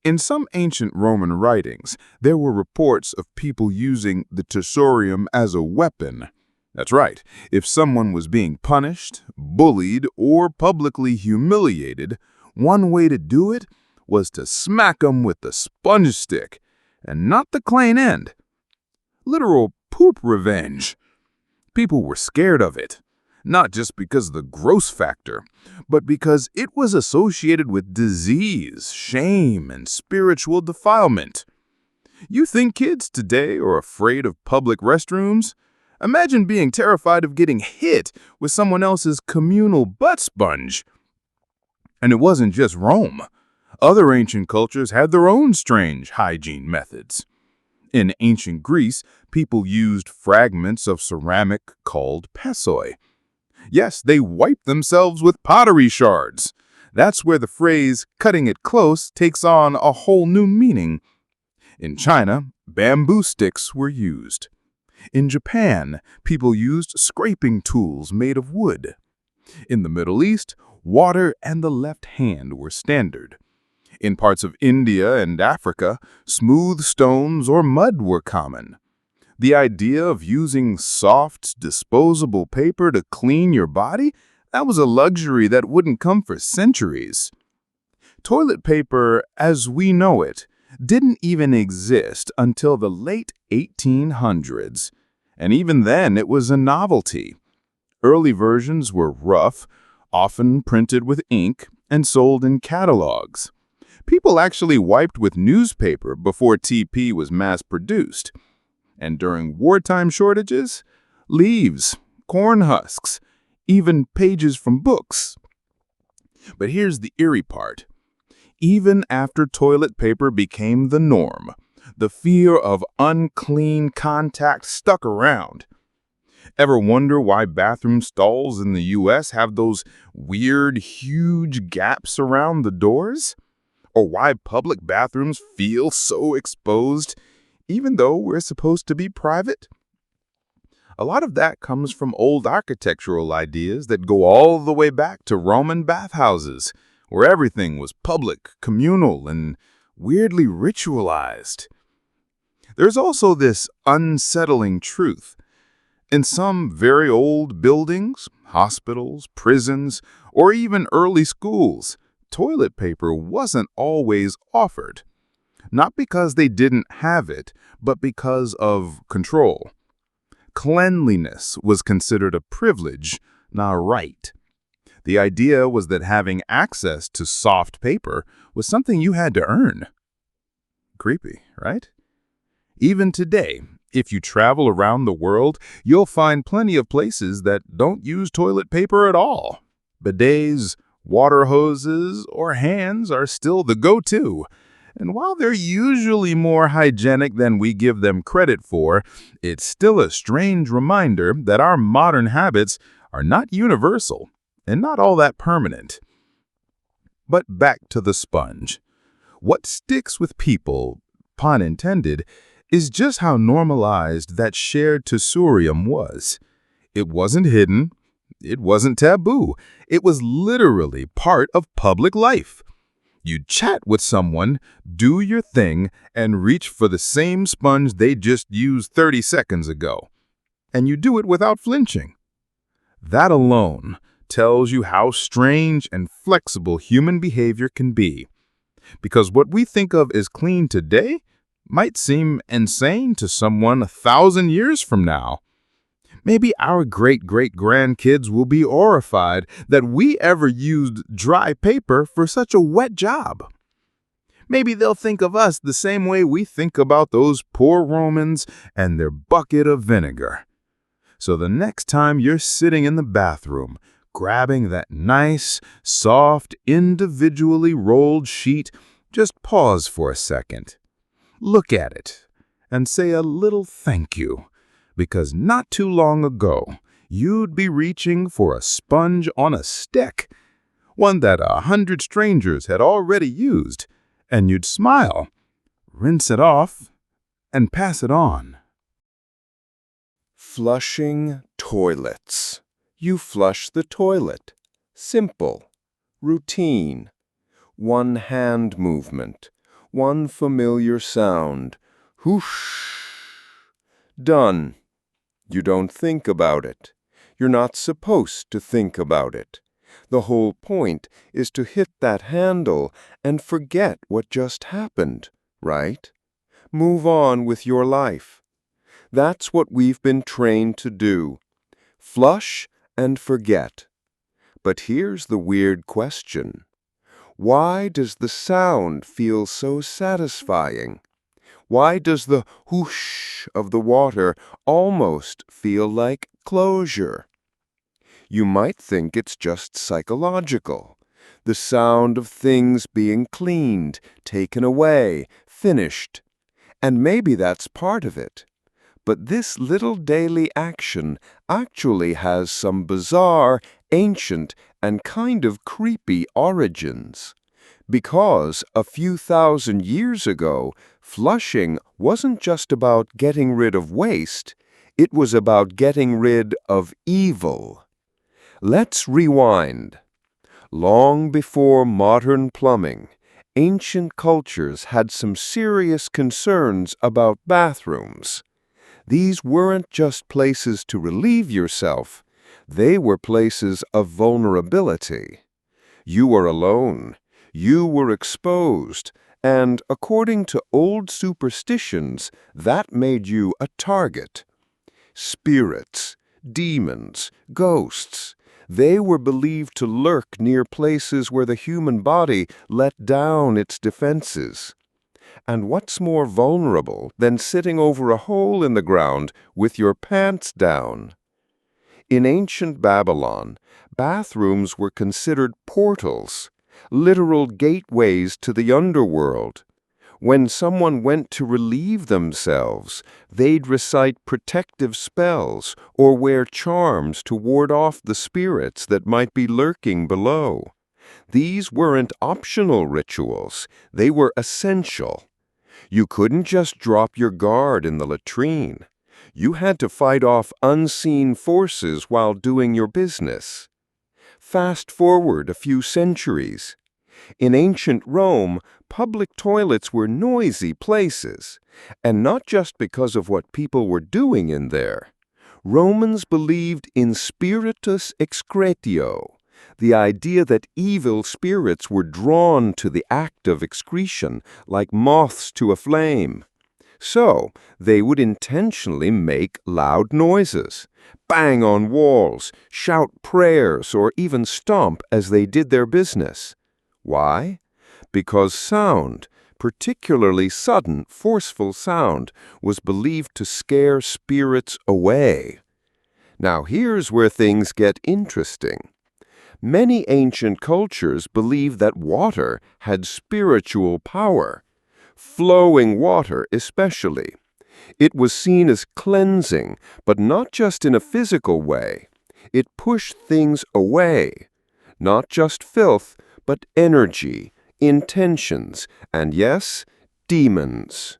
In some ancient Roman writings, there were reports of people using the tersorium as a weapon. That's right. If someone was being punished, bullied, or publicly humiliated, one way to do it was to smack them with the sponge stick, and not the clean end. Literal poop revenge. People were scared of it. Not just because of the gross factor, but because it was associated with disease, shame, and spiritual defilement. You think kids today are afraid of public restrooms? Imagine being terrified of getting hit with someone else's communal butt sponge. And it wasn't just Rome. Other ancient cultures had their own strange hygiene methods. In ancient Greece, people used fragments of ceramic called pessoi. Yes, they wiped themselves with pottery shards. That's where the phrase cutting it close takes on a whole new meaning. In China, bamboo sticks were used. In Japan, people used scraping tools made of wood. In the Middle East, water and the left hand were standard. In parts of India and Africa, smooth stones or mud were common. The idea of using soft, disposable paper to clean your body, that was a luxury that wouldn't come for centuries. Toilet paper, as we know it, didn't even exist until the late 1800s. And even then, it was a novelty. Early versions were rough, often printed with ink, and sold in catalogs. People actually wiped with newspaper before TP was mass-produced. And during wartime shortages, leaves, corn husks, even pages from books. But here's the eerie part. Even after toilet paper became the norm, the fear of unclean contact stuck around. Ever wonder why bathroom stalls in the US have those weird, huge gaps around the doors? Or why public bathrooms feel so exposed, even though we're supposed to be private? A lot of that comes from old architectural ideas that go all the way back to Roman bathhouses, where everything was public, communal, and weirdly ritualized. There's also this unsettling truth. In some very old buildings, hospitals, prisons, or even early schools, toilet paper wasn't always offered. Not because they didn't have it, but because of control. Cleanliness was considered a privilege, not a right. The idea was that having access to soft paper was something you had to earn. Creepy, right? Even today, if you travel around the world, you'll find plenty of places that don't use toilet paper at all. Bidets, water hoses, or hands are still the go-to. And while they're usually more hygienic than we give them credit for, it's still a strange reminder that our modern habits are not universal and not all that permanent. But back to the sponge. What sticks with people, pun intended, is just how normalized that shared tessurium was. It wasn't hidden. It wasn't taboo. It was literally part of public life. You'd chat with someone, do your thing, and reach for the same sponge they just used 30 seconds ago. And you do it without flinching. That alone tells you how strange and flexible human behavior can be. Because what we think of as clean today might seem insane to someone 1,000 years from now. Maybe our great-great-grandkids will be horrified that we ever used dry paper for such a wet job. Maybe they'll think of us the same way we think about those poor Romans and their bucket of vinegar. So the next time you're sitting in the bathroom, grabbing that nice, soft, individually rolled sheet, just pause for a second. Look at it and say a little thank you. Because not too long ago, you'd be reaching for a sponge on a stick, one that 100 strangers had already used, and you'd smile, rinse it off, and pass it on. Flushing toilets. You flush the toilet. Simple. Routine. One hand movement. One familiar sound. Whoosh. Done. You don't think about it. You're not supposed to think about it. The whole point is to hit that handle and forget what just happened, right? Move on with your life. That's what we've been trained to do. Flush and forget. But here's the weird question. Why does the sound feel so satisfying? Why does the whoosh of the water almost feel like closure? You might think it's just psychological. The sound of things being cleaned, taken away, finished. And maybe that's part of it. But this little daily action actually has some bizarre, ancient, and kind of creepy origins. Because a few thousand years ago, flushing wasn't just about getting rid of waste, it was about getting rid of evil. Let's rewind. Long before modern plumbing, ancient cultures had some serious concerns about bathrooms. These weren't just places to relieve yourself, they were places of vulnerability. You were alone. You were exposed, and according to old superstitions, that made you a target. Spirits, demons, ghosts, they were believed to lurk near places where the human body let down its defenses. And what's more vulnerable than sitting over a hole in the ground with your pants down? In ancient Babylon, bathrooms were considered portals, literal gateways to the underworld. When someone went to relieve themselves, they'd recite protective spells or wear charms to ward off the spirits that might be lurking below. These weren't optional rituals, they were essential. You couldn't just drop your guard in the latrine. You had to fight off unseen forces while doing your business. Fast forward a few centuries. In ancient Rome, public toilets were noisy places, and not just because of what people were doing in there. Romans believed in spiritus excretio, the idea that evil spirits were drawn to the act of excretion like moths to a flame. So, they would intentionally make loud noises, bang on walls, shout prayers, or even stomp as they did their business. Why? Because sound, particularly sudden, forceful sound was believed to scare spirits away. Now here's where things get interesting. Many ancient cultures believed that water had spiritual power, flowing water especially. It was seen as cleansing, but not just in a physical way. It pushed things away, not just filth, but energy, intentions, and yes, demons.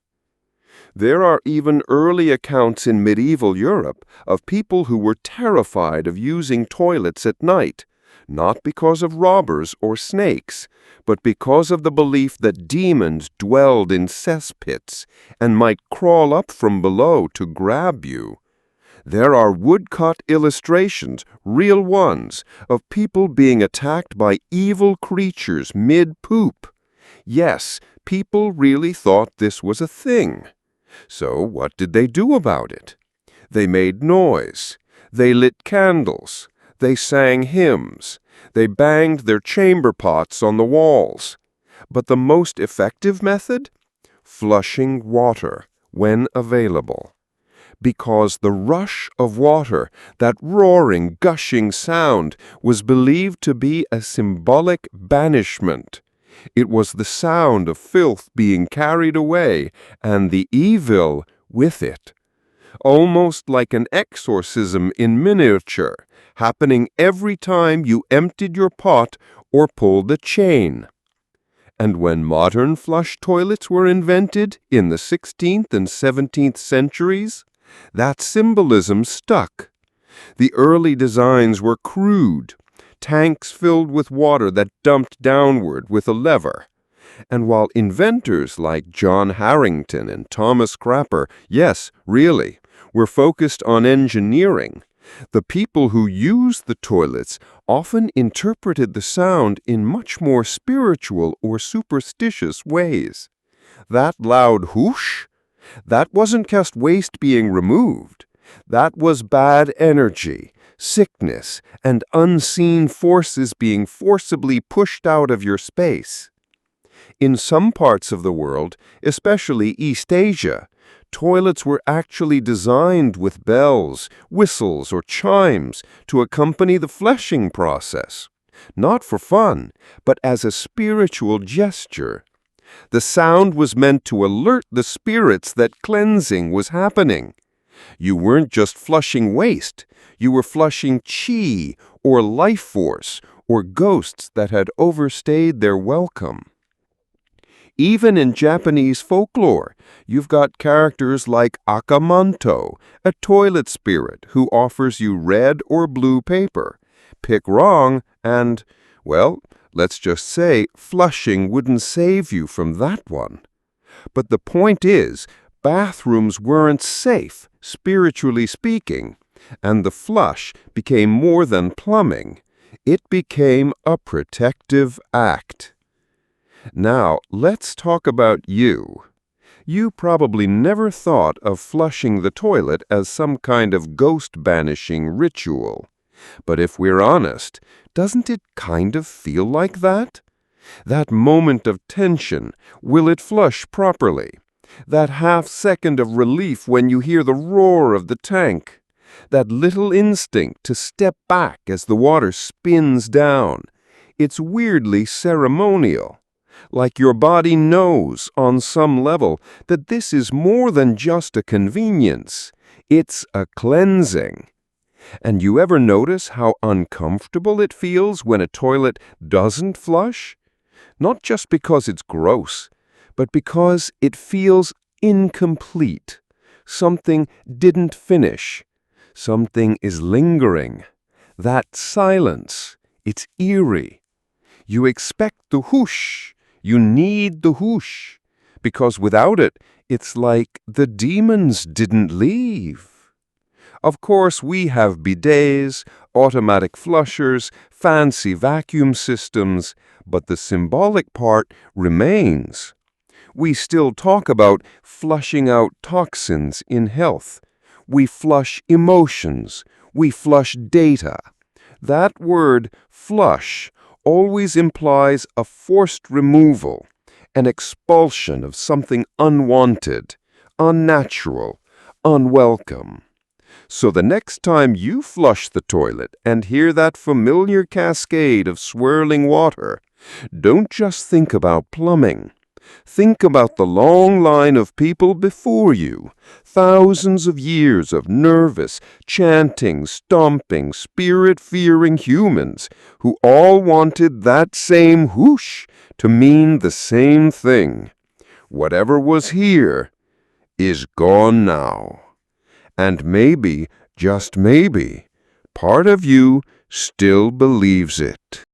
There are even early accounts in medieval Europe of people who were terrified of using toilets at night, not because of robbers or snakes, but because of the belief that demons dwelled in cesspits and might crawl up from below to grab you. There are woodcut illustrations, real ones, of people being attacked by evil creatures mid-poop. Yes, people really thought this was a thing. So what did they do about it? They made noise. They lit candles. They sang hymns. They banged their chamber pots on the walls. But the most effective method? Flushing water when available. Because the rush of water, that roaring, gushing sound, was believed to be a symbolic banishment. It was the sound of filth being carried away, and the evil with it. Almost like an exorcism in miniature, happening every time you emptied your pot or pulled the chain. And when modern flush toilets were invented in the 16th and 17th centuries, that symbolism stuck. The early designs were crude, tanks filled with water that dumped downward with a lever. And while inventors like John Harrington and Thomas Crapper, yes, really, were focused on engineering, the people who used the toilets often interpreted the sound in much more spiritual or superstitious ways. That loud whoosh, that wasn't just waste being removed. That was bad energy, sickness, and unseen forces being forcibly pushed out of your space. In some parts of the world, especially East Asia, toilets were actually designed with bells, whistles, or chimes to accompany the flushing process, not for fun, but as a spiritual gesture. The sound was meant to alert the spirits that cleansing was happening. You weren't just flushing waste, you were flushing chi, or life force, or ghosts that had overstayed their welcome. Even in Japanese folklore, you've got characters like Akamanto, a toilet spirit who offers you red or blue paper. Pick wrong and, well, let's just say flushing wouldn't save you from that one. But the point is, bathrooms weren't safe, spiritually speaking, and the flush became more than plumbing. It became a protective act. Now, let's talk about you. You probably never thought of flushing the toilet as some kind of ghost-banishing ritual. But if we're honest, doesn't it kind of feel like that? That moment of tension, will it flush properly? That half-second of relief when you hear the roar of the tank? That little instinct to step back as the water spins down? It's weirdly ceremonial. Like your body knows, on some level, that this is more than just a convenience. It's a cleansing. And you ever notice how uncomfortable it feels when a toilet doesn't flush? Not just because it's gross, but because it feels incomplete. Something didn't finish. Something is lingering. That silence, it's eerie. You expect the whoosh. You need the whoosh, because without it, it's like the demons didn't leave. Of course, we have bidets, automatic flushers, fancy vacuum systems, but the symbolic part remains. We still talk about flushing out toxins in health. We flush emotions. We flush data. That word, flush, always implies a forced removal, an expulsion of something unwanted, unnatural, unwelcome. So the next time you flush the toilet and hear that familiar cascade of swirling water, don't just think about plumbing. Think about the long line of people before you, thousands of years of nervous, chanting, stomping, spirit-fearing humans who all wanted that same whoosh to mean the same thing. Whatever was here is gone now. And maybe, just maybe, part of you still believes it.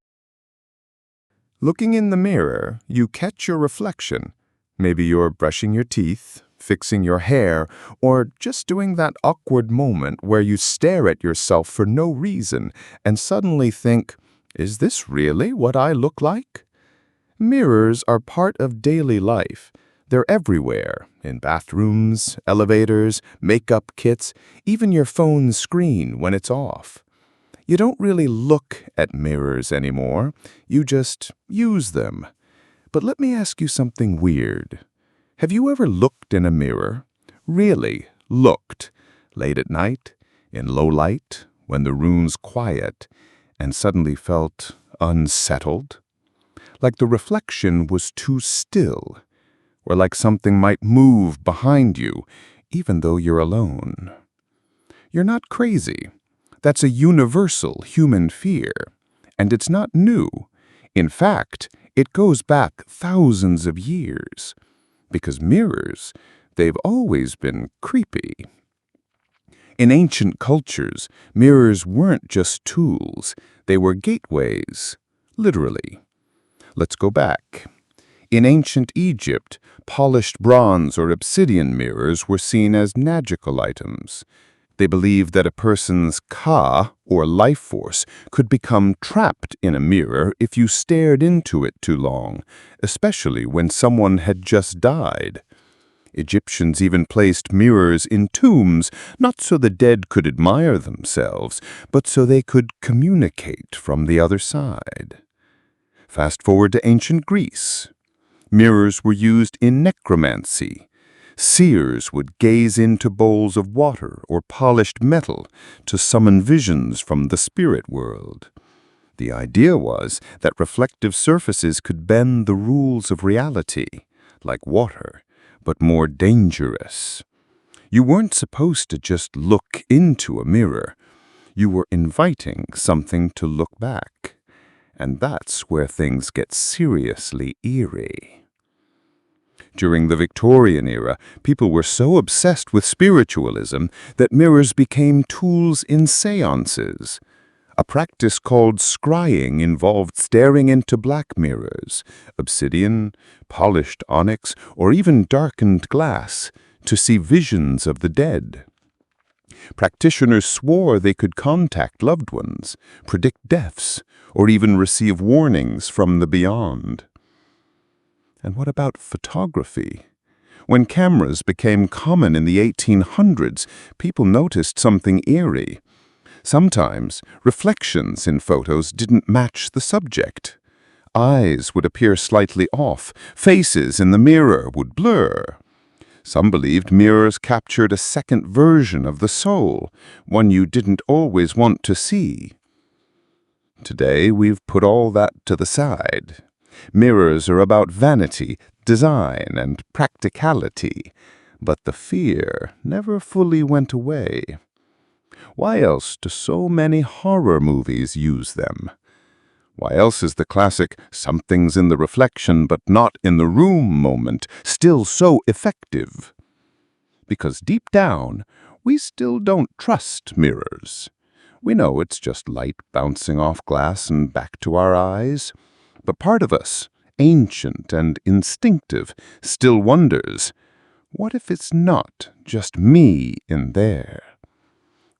Looking in the mirror, you catch your reflection. Maybe you're brushing your teeth, fixing your hair, or just doing that awkward moment where you stare at yourself for no reason and suddenly think, is this really what I look like? Mirrors are part of daily life. They're everywhere, in bathrooms, elevators, makeup kits, even your phone's screen when it's off. You don't really look at mirrors anymore, you just use them. But let me ask you something weird. Have you ever looked in a mirror? Really looked, late at night, in low light, when the room's quiet, and suddenly felt unsettled? Like the reflection was too still, or like something might move behind you, even though you're alone. You're not crazy. That's a universal human fear, and it's not new. In fact, it goes back thousands of years, because mirrors, they've always been creepy. In ancient cultures, mirrors weren't just tools, they were gateways, literally. Let's go back. In ancient Egypt, polished bronze or obsidian mirrors were seen as magical items. They believed that a person's ka, or life force, could become trapped in a mirror if you stared into it too long, especially when someone had just died. Egyptians even placed mirrors in tombs, not so the dead could admire themselves, but so they could communicate from the other side. Fast forward to ancient Greece. Mirrors were used in necromancy. Seers would gaze into bowls of water or polished metal to summon visions from the spirit world. The idea was that reflective surfaces could bend the rules of reality, like water, but more dangerous. You weren't supposed to just look into a mirror. You were inviting something to look back. And that's where things get seriously eerie. During the Victorian era, people were so obsessed with spiritualism that mirrors became tools in seances. A practice called scrying involved staring into black mirrors, obsidian, polished onyx, or even darkened glass, to see visions of the dead. Practitioners swore they could contact loved ones, predict deaths, or even receive warnings from the beyond. And what about photography? When cameras became common in the 1800s, people noticed something eerie. Sometimes, reflections in photos didn't match the subject. Eyes would appear slightly off, faces in the mirror would blur. Some believed mirrors captured a second version of the soul, one you didn't always want to see. Today, we've put all that to the side. Mirrors are about vanity, design, and practicality, but the fear never fully went away. Why else do so many horror movies use them? Why else is the classic "something's in the reflection but not in the room" moment still so effective? Because deep down, we still don't trust mirrors. We know it's just light bouncing off glass and back to our eyes. But part of us, ancient and instinctive, still wonders, what if it's not just me in there?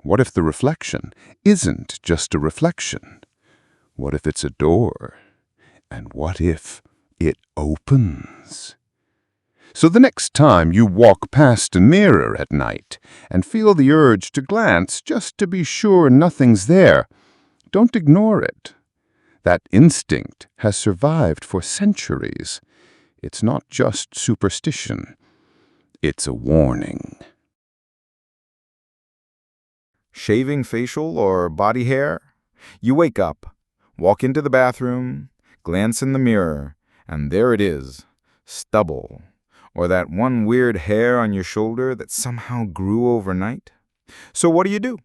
What if the reflection isn't just a reflection? What if it's a door? And what if it opens? So the next time you walk past a mirror at night and feel the urge to glance just to be sure nothing's there, don't ignore it. That instinct has survived for centuries. It's not just superstition. It's a warning. Shaving facial or body hair? You wake up, walk into the bathroom, glance in the mirror, and there it is, stubble, or that one weird hair on your shoulder that somehow grew overnight. So what do?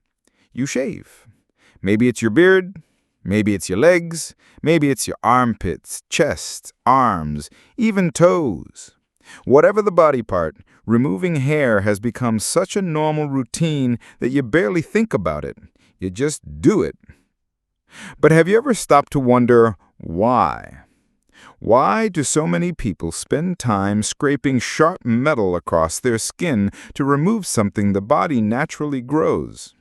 You shave. Maybe it's your beard, maybe it's your legs, maybe it's your armpits, chest, arms, even toes. Whatever the body part, removing hair has become such a normal routine that you barely think about it. You just do it. But have you ever stopped to wonder why? Why do so many people spend time scraping sharp metal across their skin to remove something the body naturally grows?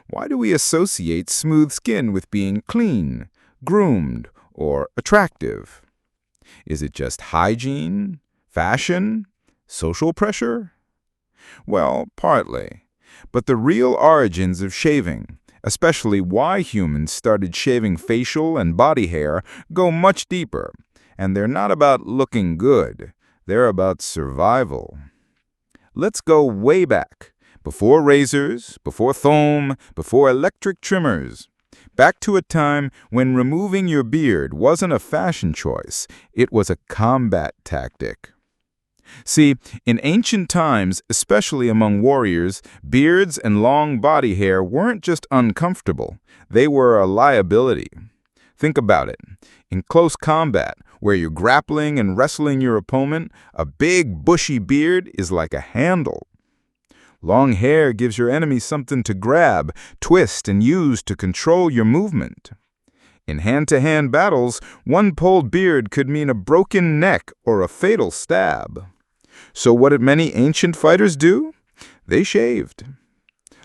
Why do we associate smooth skin with being clean, groomed, or attractive? Is it just hygiene, fashion, social pressure? Well, partly. But the real origins of shaving, especially why humans started shaving facial and body hair, go much deeper. And they're not about looking good. They're about survival. Let's go way back. Before razors, before foam, before electric trimmers. Back to a time when removing your beard wasn't a fashion choice. It was a combat tactic. See, in ancient times, especially among warriors, beards and long body hair weren't just uncomfortable. They were a liability. Think about it. In close combat, where you're grappling and wrestling your opponent, a big, bushy beard is like a handle. Long hair gives your enemy something to grab, twist, and use to control your movement. In hand-to-hand battles, one pulled beard could mean a broken neck or a fatal stab. So what did many ancient fighters do? They shaved.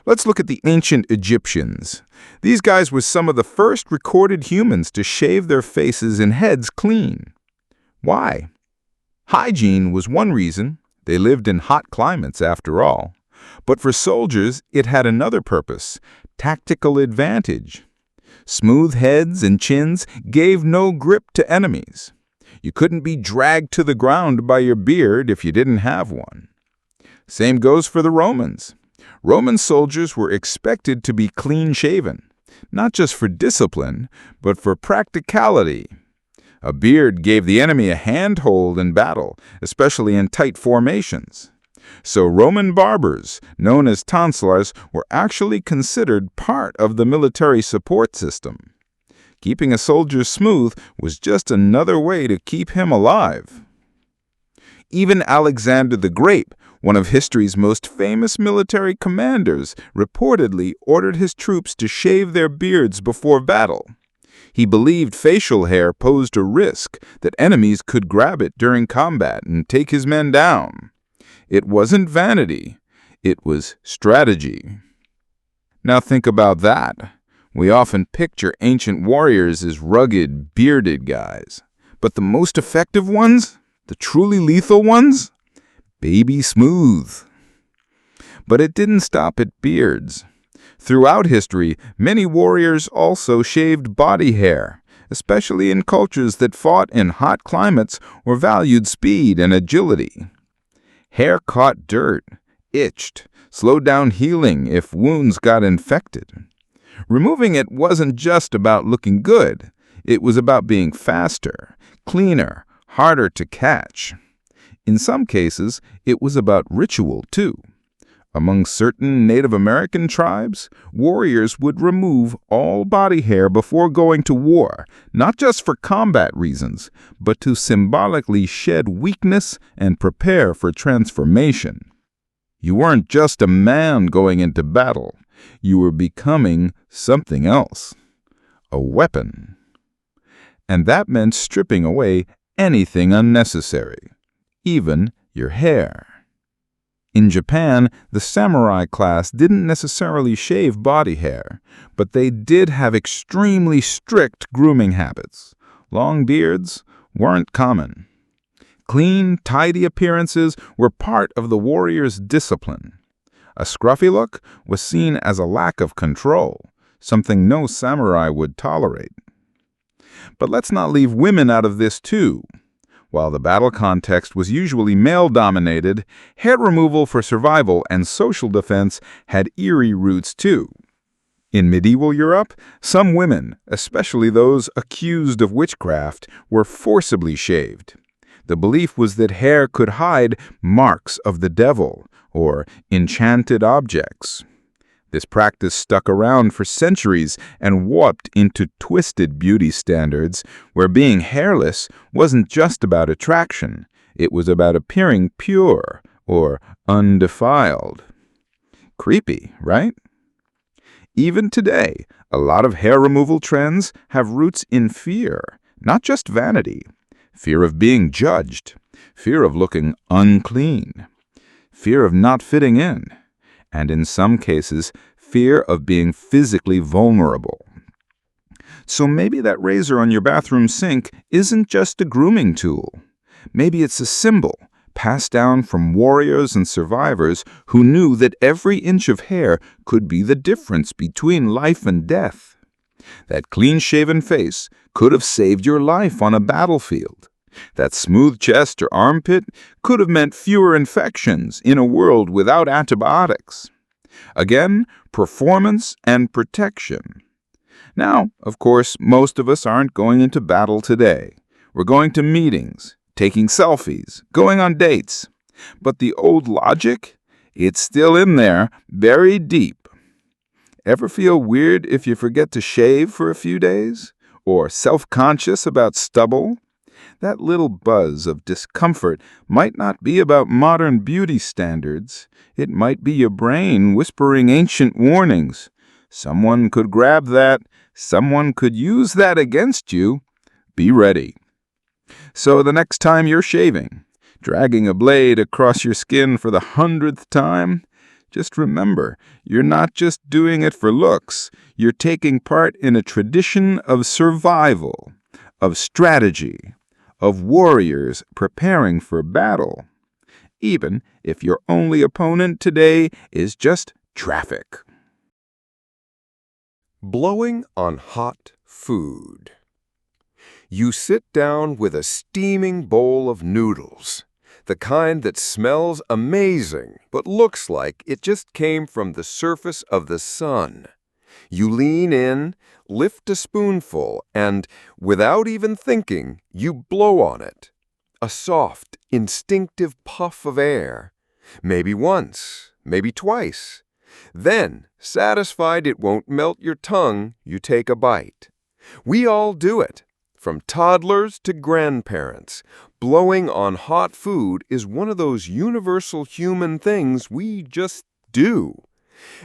Let's look at the ancient Egyptians. These guys were some of the first recorded humans to shave their faces and heads clean. Why? Hygiene was one reason. They lived in hot climates after all. But for soldiers, it had another purpose, tactical advantage. Smooth heads and chins gave no grip to enemies. You couldn't be dragged to the ground by your beard if you didn't have one. Same goes for the Romans. Roman soldiers were expected to be clean-shaven, not just for discipline, but for practicality. A beard gave the enemy a handhold in battle, especially in tight formations. So Roman barbers, known as tonsillars, were actually considered part of the military support system. Keeping a soldier smooth was just another way to keep him alive. Even Alexander the Great, one of history's most famous military commanders, reportedly ordered his troops to shave their beards before battle. He believed facial hair posed a risk that enemies could grab it during combat and take his men down. It wasn't vanity, it was strategy. Now think about that. We often picture ancient warriors as rugged, bearded guys. But the most effective ones? The truly lethal ones? Baby smooth. But it didn't stop at beards. Throughout history, many warriors also shaved body hair, especially in cultures that fought in hot climates or valued speed and agility. Hair caught dirt, itched, slowed down healing if wounds got infected. Removing it wasn't just about looking good. It was about being faster, cleaner, harder to catch. In some cases, it was about ritual, too. Among certain Native American tribes, warriors would remove all body hair before going to war, not just for combat reasons, but to symbolically shed weakness and prepare for transformation. You weren't just a man going into battle. You were becoming something else, a weapon. And that meant stripping away anything unnecessary, even your hair. In Japan, the samurai class didn't necessarily shave body hair, but they did have extremely strict grooming habits. Long beards weren't common. Clean, tidy appearances were part of the warrior's discipline. A scruffy look was seen as a lack of control, something no samurai would tolerate. But let's not leave women out of this too. While the battle context was usually male-dominated, hair removal for survival and social defense had eerie roots too. In medieval Europe, some women, especially those accused of witchcraft, were forcibly shaved. The belief was that hair could hide marks of the devil or enchanted objects. This practice stuck around for centuries and warped into twisted beauty standards, where being hairless wasn't just about attraction, it was about appearing pure or undefiled. Creepy, right? Even today, a lot of hair removal trends have roots in fear, not just vanity. Fear of being judged, fear of looking unclean, fear of not fitting in, and in some cases, fear of being physically vulnerable. So maybe that razor on your bathroom sink isn't just a grooming tool. Maybe it's a symbol passed down from warriors and survivors who knew that every inch of hair could be the difference between life and death. That clean-shaven face could have saved your life on a battlefield. That smooth chest or armpit could have meant fewer infections in a world without antibiotics. Again, performance and protection. Now, of course, most of us aren't going into battle today. We're going to meetings, taking selfies, going on dates. But the old logic, it's still in there, buried deep. Ever feel weird if you forget to shave for a few days? Or self-conscious about stubble? That little buzz of discomfort might not be about modern beauty standards. It might be your brain whispering ancient warnings. Someone could grab that. Someone could use that against you. Be ready. So the next time you're shaving, dragging a blade across your skin for the 100th time, just remember, you're not just doing it for looks. You're taking part in a tradition of survival, of strategy, of warriors preparing for battle, even if your only opponent today is just traffic. Blowing on hot food. You sit down with a steaming bowl of noodles, the kind that smells amazing but looks like it just came from the surface of the sun. You lean in, lift a spoonful, and, without even thinking, you blow on it. A soft, instinctive puff of air. Maybe once, maybe twice. Then, satisfied it won't melt your tongue, you take a bite. We all do it. From toddlers to grandparents, blowing on hot food is one of those universal human things we just do.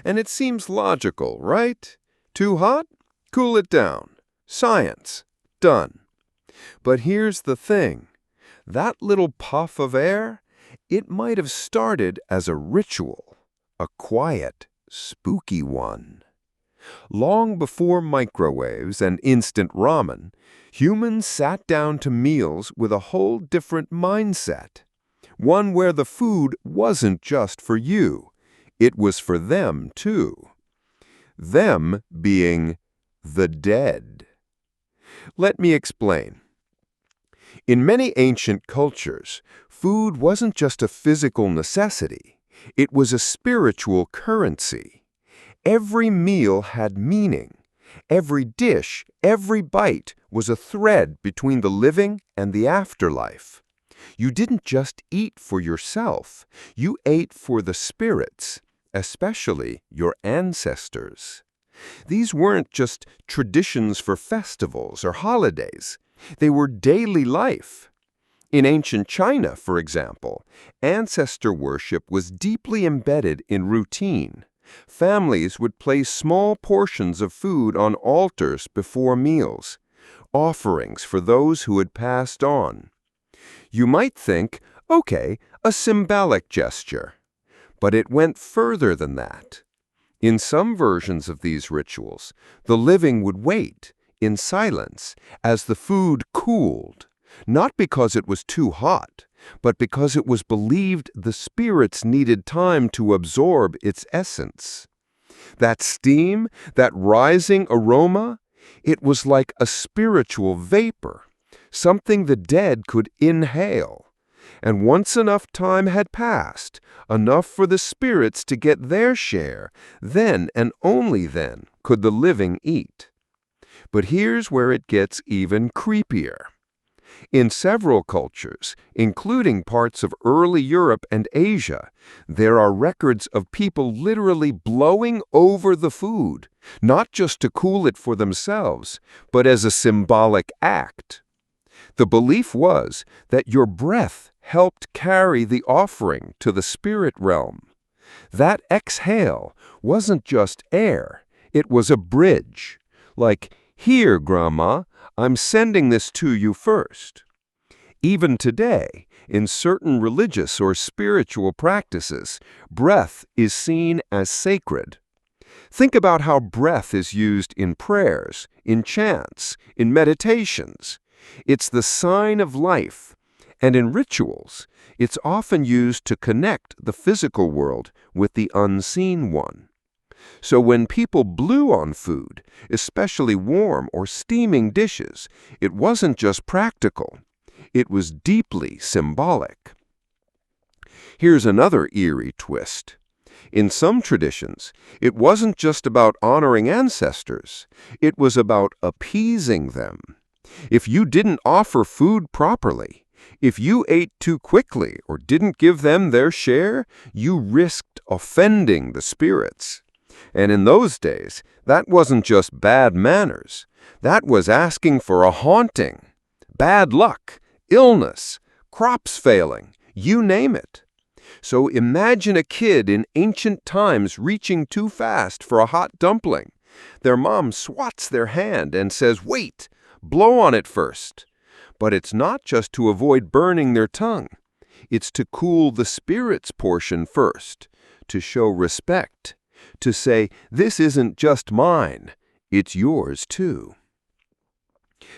And it seems logical, right? Too hot? Cool it down. Science. Done. But here's the thing. That little puff of air, it might have started as a ritual, a quiet, spooky one. Long before microwaves and instant ramen, humans sat down to meals with a whole different mindset. One where the food wasn't just for you. It was for them, too. Them being the dead. Let me explain. In many ancient cultures, food wasn't just a physical necessity. It was a spiritual currency. Every meal had meaning. Every dish, every bite was a thread between the living and the afterlife. You didn't just eat for yourself. You ate for the spirits, especially your ancestors. These weren't just traditions for festivals or holidays. They were daily life. In ancient China, for example, ancestor worship was deeply embedded in routine. Families would place small portions of food on altars before meals, offerings for those who had passed on. You might think, okay, a symbolic gesture. But it went further than that. In some versions of these rituals, the living would wait, in silence, as the food cooled, not because it was too hot, but because it was believed the spirits needed time to absorb its essence. That steam, that rising aroma, it was like a spiritual vapor, something the dead could inhale. And once enough time had passed, enough for the spirits to get their share, then and only then could the living eat. But here's where it gets even creepier. In several cultures, including parts of early Europe and Asia, there are records of people literally blowing over the food, not just to cool it for themselves, but as a symbolic act. The belief was that your breath helped carry the offering to the spirit realm. That exhale wasn't just air, it was a bridge. Like, "Here, Grandma, I'm sending this to you first." Even today, in certain religious or spiritual practices, breath is seen as sacred. Think about how breath is used in prayers, in chants, in meditations. It's the sign of life, and in rituals, it's often used to connect the physical world with the unseen one. So when people blew on food, especially warm or steaming dishes, it wasn't just practical. It was deeply symbolic. Here's another eerie twist. In some traditions, it wasn't just about honoring ancestors. It was about appeasing them. If you didn't offer food properly, if you ate too quickly or didn't give them their share, you risked offending the spirits. And in those days, that wasn't just bad manners. That was asking for a haunting. Bad luck, illness, crops failing, you name it. So imagine a kid in ancient times reaching too fast for a hot dumpling. Their mom swats their hand and says, "Wait, blow on it first." But it's not just to avoid burning their tongue. It's to cool the spirit's portion first, to show respect, to say, "This isn't just mine, it's yours too."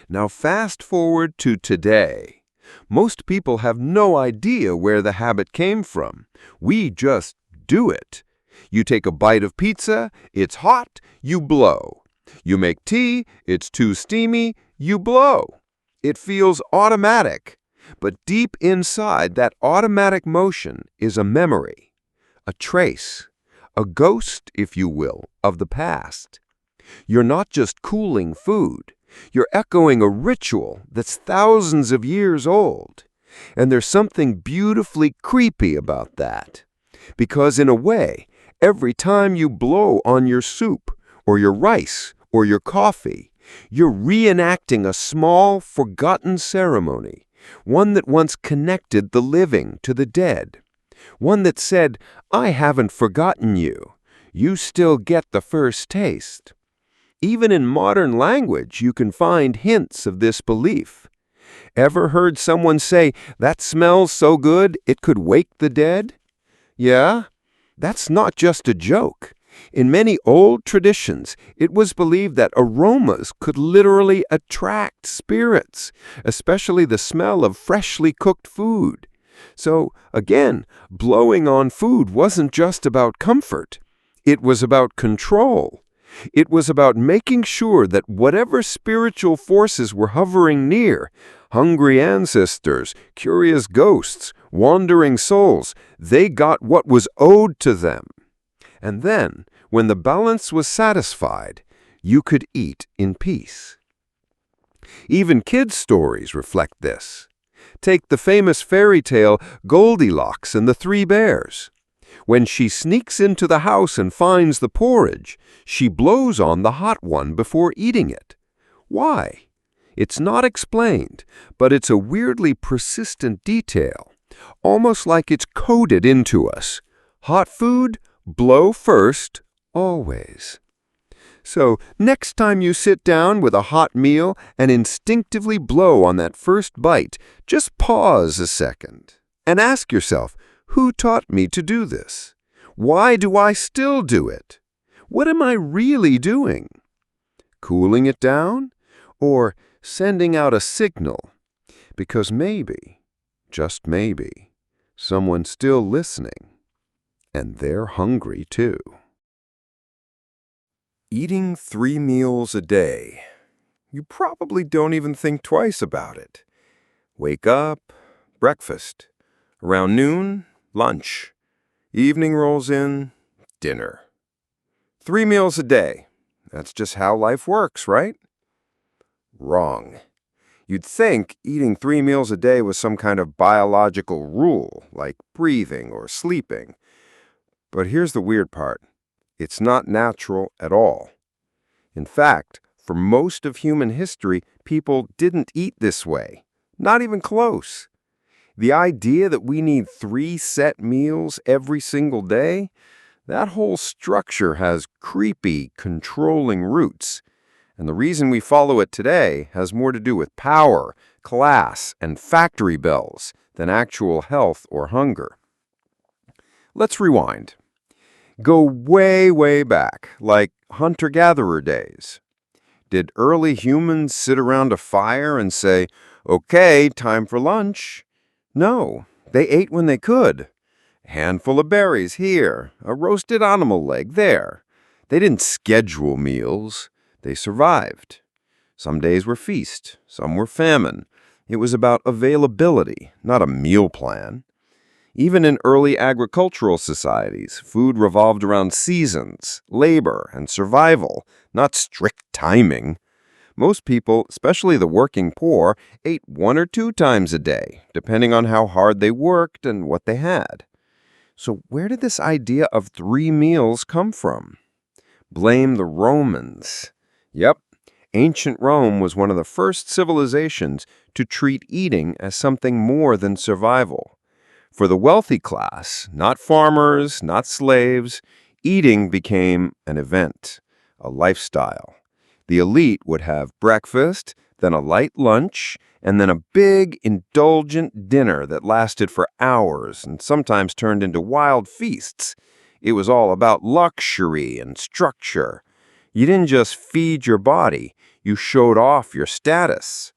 Now fast forward to today. Most people have no idea where the habit came from. We just do it. You take a bite of pizza, it's hot, you blow. You make tea, it's too steamy, you blow. It feels automatic. But deep inside that automatic motion is a memory, a trace, a ghost, if you will, of the past. You're not just cooling food. You're echoing a ritual that's thousands of years old. And there's something beautifully creepy about that. Because in a way, every time you blow on your soup, or your rice, or your coffee, you're reenacting a small, forgotten ceremony, one that once connected the living to the dead. One that said, "I haven't forgotten you. You still get the first taste." Even in modern language, you can find hints of this belief. Ever heard someone say, "That smells so good, it could wake the dead"? Yeah, that's not just a joke. In many old traditions, it was believed that aromas could literally attract spirits, especially the smell of freshly cooked food. So, again, blowing on food wasn't just about comfort. It was about control. It was about making sure that whatever spiritual forces were hovering near, hungry ancestors, curious ghosts, wandering souls, they got what was owed to them. And then, when the balance was satisfied, you could eat in peace. Even kids' stories reflect this. Take the famous fairy tale Goldilocks and the Three Bears. When she sneaks into the house and finds the porridge, she blows on the hot one before eating it. Why? It's not explained, but it's a weirdly persistent detail, almost like it's coded into us. Hot food, blow first, always. So, next time you sit down with a hot meal and instinctively blow on that first bite, just pause a second and ask yourself, who taught me to do this? Why do I still do it? What am I really doing? Cooling it down? Or sending out a signal? Because maybe, just maybe, someone's still listening, and they're hungry too. Eating 3 meals a day. You probably don't even think twice about it. Wake up, breakfast. Around noon, lunch. Evening rolls in, dinner. 3 meals a day. That's just how life works, right? Wrong. You'd think eating 3 meals a day was some kind of biological rule, like breathing or sleeping. But here's the weird part. It's not natural at all. In fact, for most of human history, people didn't eat this way. Not even close. The idea that we need 3 set meals every single day, that whole structure has creepy, controlling roots. And the reason we follow it today has more to do with power, class, and factory bells than actual health or hunger. Let's rewind. Go way, way back, like hunter-gatherer days. Did early humans sit around a fire and say, "Okay, time for lunch"? No, they ate when they could. A handful of berries here, a roasted animal leg there. They didn't schedule meals. They survived. Some days were feast, some were famine. It was about availability, not a meal plan. Even in early agricultural societies, food revolved around seasons, labor, and survival, not strict timing. Most people, especially the working poor, ate 1 or 2 times a day, depending on how hard they worked and what they had. So where did this idea of 3 meals come from? Blame the Romans. Yep, ancient Rome was one of the first civilizations to treat eating as something more than survival. For the wealthy class, not farmers, not slaves, eating became an event, a lifestyle. The elite would have breakfast, then a light lunch, and then a big, indulgent dinner that lasted for hours and sometimes turned into wild feasts. It was all about luxury and structure. You didn't just feed your body, you showed off your status.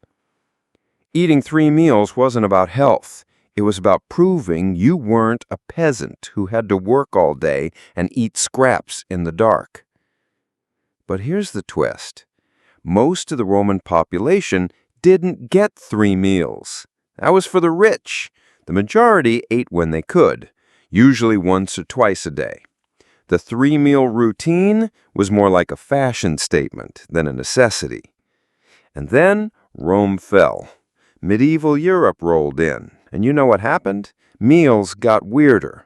Eating 3 meals wasn't about health. It was about proving you weren't a peasant who had to work all day and eat scraps in the dark. But here's the twist. Most of the Roman population didn't get 3 meals. That was for the rich. The majority ate when they could, usually once or twice a day. The 3-meal routine was more like a fashion statement than a necessity. And then Rome fell. Medieval Europe rolled in, and you know what happened? Meals got weirder.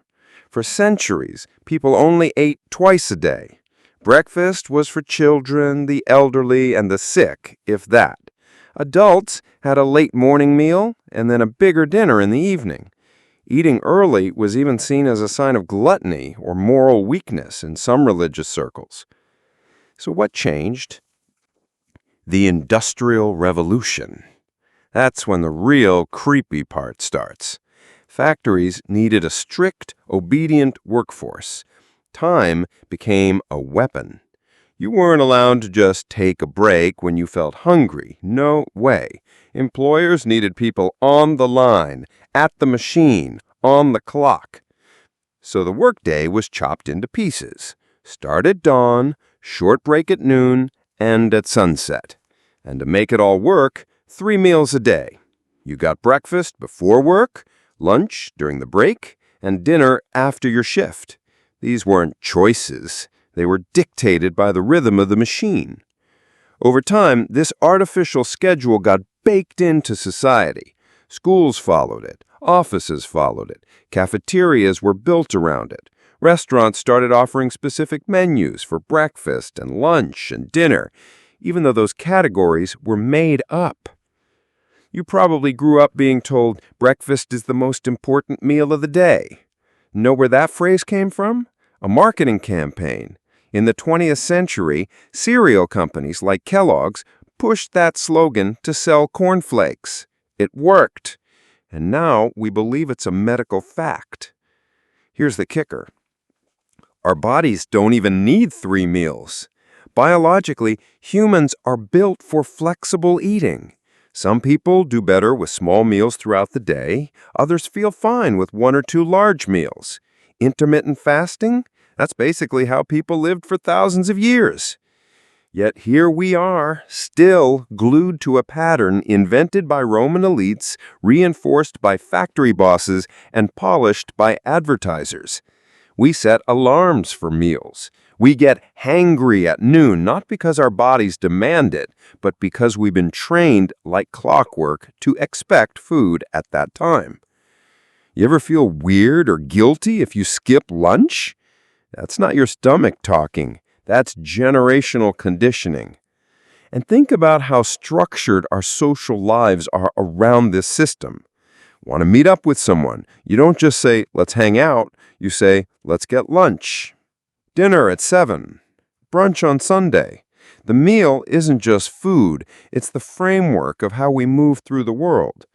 For centuries, people only ate twice a day. Breakfast was for children, the elderly, and the sick, if that. Adults had a late morning meal and then a bigger dinner in the evening. Eating early was even seen as a sign of gluttony or moral weakness in some religious circles. So what changed? The Industrial Revolution. That's when the real creepy part starts. Factories needed a strict, obedient workforce. Time became a weapon. You weren't allowed to just take a break when you felt hungry. No way. Employers needed people on the line, at the machine, on the clock. So the workday was chopped into pieces. Start at dawn, short break at noon, end at sunset. And to make it all work, 3 meals a day. You got breakfast before work, lunch during the break, and dinner after your shift. These weren't choices. They were dictated by the rhythm of the machine. Over time, this artificial schedule got baked into society. Schools followed it. Offices followed it. Cafeterias were built around it. Restaurants started offering specific menus for breakfast and lunch and dinner, even though those categories were made up. You probably grew up being told breakfast is the most important meal of the day. Know where that phrase came from? A marketing campaign. In the 20th century, cereal companies like Kellogg's pushed that slogan to sell cornflakes. It worked. And now we believe it's a medical fact. Here's the kicker. Our bodies don't even need 3 meals. Biologically, humans are built for flexible eating. Some people do better with small meals throughout the day. Others feel fine with 1 or 2 large meals. Intermittent fasting? That's basically how people lived for thousands of years. Yet here we are, still glued to a pattern invented by Roman elites, reinforced by factory bosses, and polished by advertisers. We set alarms for meals. We get hangry at noon, not because our bodies demand it, but because we've been trained like clockwork to expect food at that time. You ever feel weird or guilty if you skip lunch? That's not your stomach talking. That's generational conditioning. And think about how structured our social lives are around this system. Want to meet up with someone? You don't just say, let's hang out. You say, let's get lunch. Dinner at 7. Brunch on Sunday. The meal isn't just food. It's the framework of how we move through the world.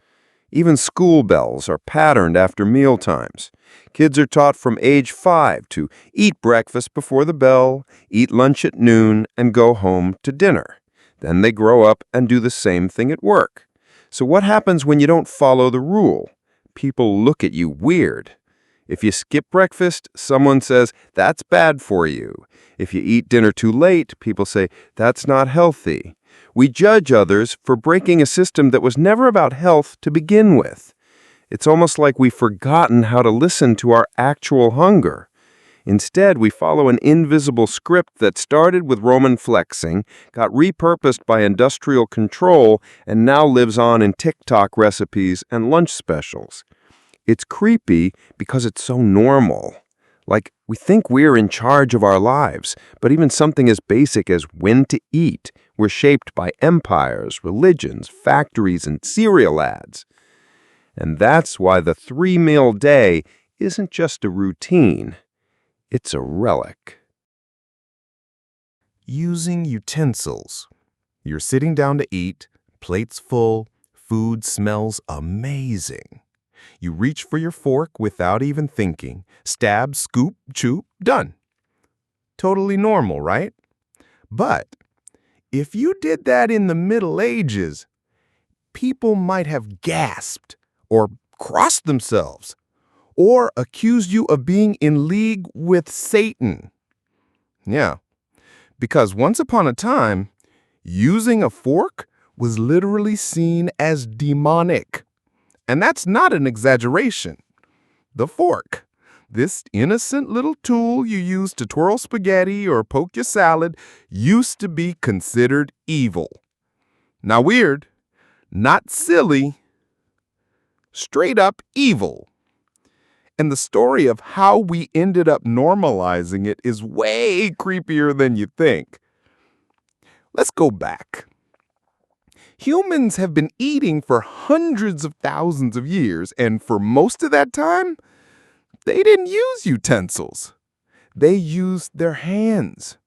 Even school bells are patterned after meal times. Kids are taught from age 5 to eat breakfast before the bell, eat lunch at noon, and go home to dinner. Then they grow up and do the same thing at work. So what happens when you don't follow the rule? People look at you weird. If you skip breakfast, someone says, that's bad for you. If you eat dinner too late, people say, that's not healthy. We judge others for breaking a system that was never about health to begin with. It's almost like we've forgotten how to listen to our actual hunger. Instead, we follow an invisible script that started with Roman flexing, got repurposed by industrial control, and now lives on in TikTok recipes and lunch specials. It's creepy because it's so normal. Like, we think we're in charge of our lives, but even something as basic as when to eat, we're shaped by empires, religions, factories, and cereal ads. And that's why the 3-meal day isn't just a routine. It's a relic. Using utensils. You're sitting down to eat, plate's full, food smells amazing. You reach for your fork without even thinking. Stab, scoop, chew, done. Totally normal, right? But if you did that in the Middle Ages, people might have gasped or crossed themselves or accused you of being in league with Satan. Yeah, because once upon a time, using a fork was literally seen as demonic. And that's not an exaggeration. The fork, this innocent little tool you use to twirl spaghetti or poke your salad, used to be considered evil. Not weird, not silly, straight up evil. And the story of how we ended up normalizing it is way creepier than you think. Let's go back. Humans have been eating for hundreds of thousands of years, and for most of that time, they didn't use utensils. They used their hands.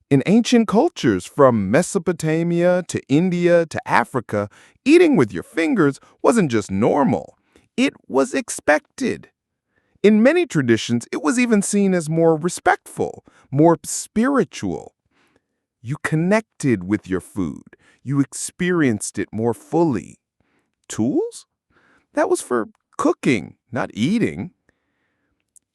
In ancient cultures, from Mesopotamia to India to Africa, eating with your fingers wasn't just normal. It was expected. In many traditions, it was even seen as more respectful, more spiritual. You connected with your food. You experienced it more fully. Tools? That was for cooking, not eating.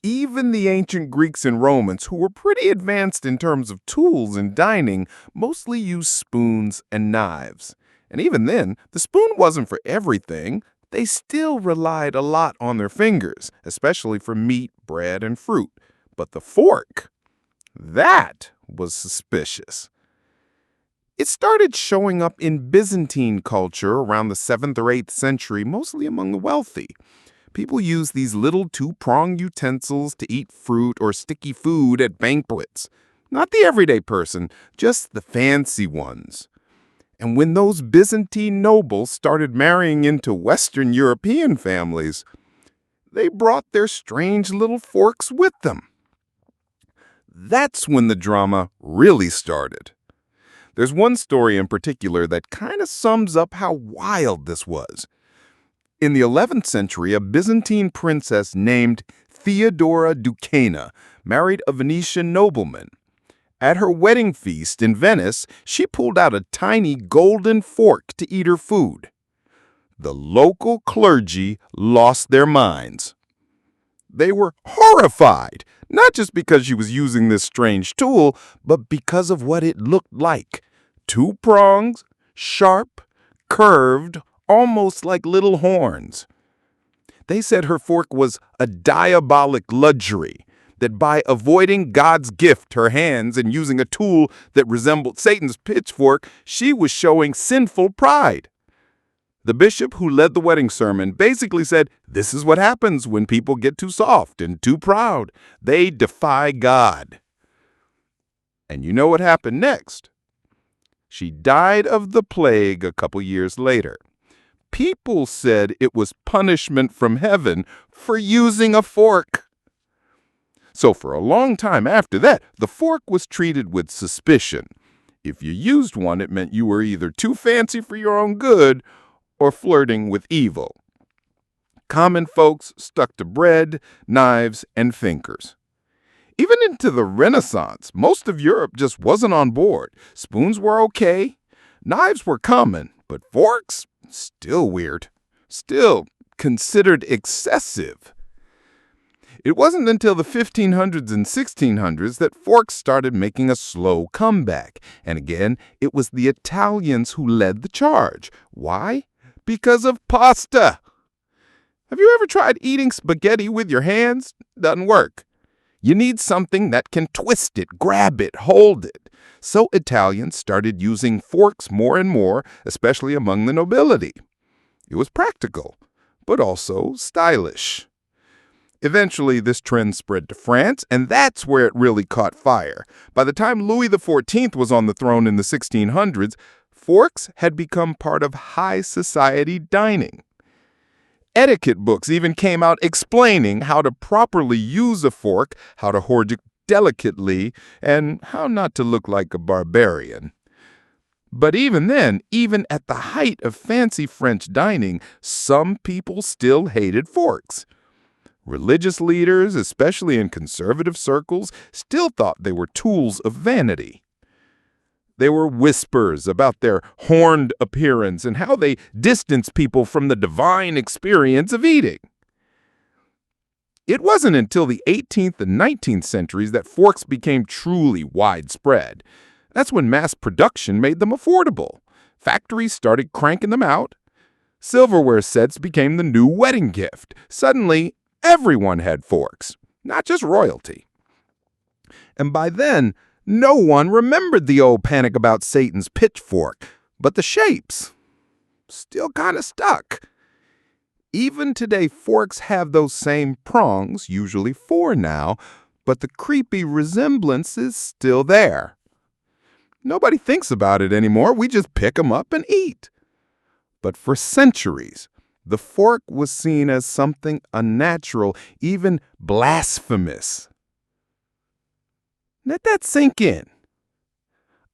Even the ancient Greeks and Romans, who were pretty advanced in terms of tools and dining, mostly used spoons and knives. And even then, the spoon wasn't for everything. They still relied a lot on their fingers, especially for meat, bread, and fruit. But the fork, that was suspicious. It started showing up in Byzantine culture around the 7th or 8th century, mostly among the wealthy. People used these little 2-pronged utensils to eat fruit or sticky food at banquets. Not the everyday person, just the fancy ones. And when those Byzantine nobles started marrying into Western European families, they brought their strange little forks with them. That's when the drama really started. There's one story in particular that kind of sums up how wild this was. In the 11th century, a Byzantine princess named Theodora Ducana married a Venetian nobleman. At her wedding feast in Venice, she pulled out a tiny golden fork to eat her food. The local clergy lost their minds. They were horrified, not just because she was using this strange tool, but because of what it looked like. 2 prongs, sharp, curved, almost like little horns. They said her fork was a diabolic luxury, that by avoiding God's gift, her hands, and using a tool that resembled Satan's pitchfork, she was showing sinful pride. The bishop who led the wedding sermon basically said, this is what happens when people get too soft and too proud. They defy God. And you know what happened next? She died of the plague a couple years later. People said it was punishment from heaven for using a fork. So for a long time after that, the fork was treated with suspicion. If you used one, it meant you were either too fancy for your own good or flirting with evil. Common folks stuck to bread, knives, and thinkers. Even into the Renaissance, most of Europe just wasn't on board. Spoons were okay, knives were common, but forks? Still weird. Still considered excessive. It wasn't until the 1500s and 1600s that forks started making a slow comeback. And again, it was the Italians who led the charge. Why? Because of pasta. Have you ever tried eating spaghetti with your hands? Doesn't work. You need something that can twist it, grab it, hold it. So Italians started using forks more and more, especially among the nobility. It was practical, but also stylish. Eventually, this trend spread to France, and that's where it really caught fire. By the time Louis XIV was on the throne in the 1600s, forks had become part of high society dining. Etiquette books even came out explaining how to properly use a fork, how to hoard it delicately, and how not to look like a barbarian. But even then, even at the height of fancy French dining, some people still hated forks. Religious leaders, especially in conservative circles, still thought they were tools of vanity. There were whispers about their horned appearance and how they distanced people from the divine experience of eating. It wasn't until the 18th and 19th centuries that forks became truly widespread. That's when mass production made them affordable. Factories started cranking them out. Silverware sets became the new wedding gift. Suddenly, everyone had forks, not just royalty. And by then, no one remembered the old panic about Satan's pitchfork, but the shapes still kind of stuck. Even today, forks have those same prongs, usually 4 now, but the creepy resemblance is still there. Nobody thinks about it anymore. We just pick them up and eat. But for centuries, the fork was seen as something unnatural, even blasphemous. Let that sink in.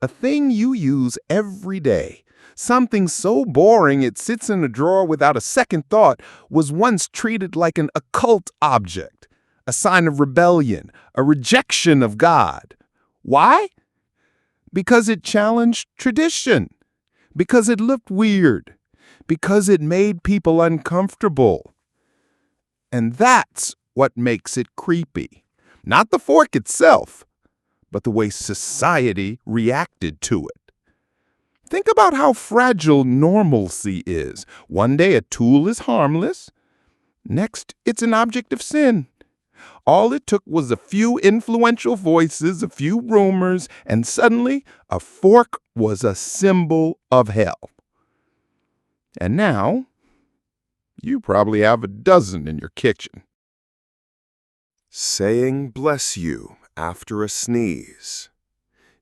A thing you use every day, something so boring it sits in a drawer without a second thought, was once treated like an occult object, a sign of rebellion, a rejection of God. Why? Because it challenged tradition, because it looked weird, because it made people uncomfortable. And that's what makes it creepy. Not the fork itself, but the way society reacted to it. Think about how fragile normalcy is. One day a tool is harmless. Next, it's an object of sin. All it took was a few influential voices, a few rumors, and suddenly a fork was a symbol of hell. And now, you probably have a dozen in your kitchen. Saying bless you after a sneeze.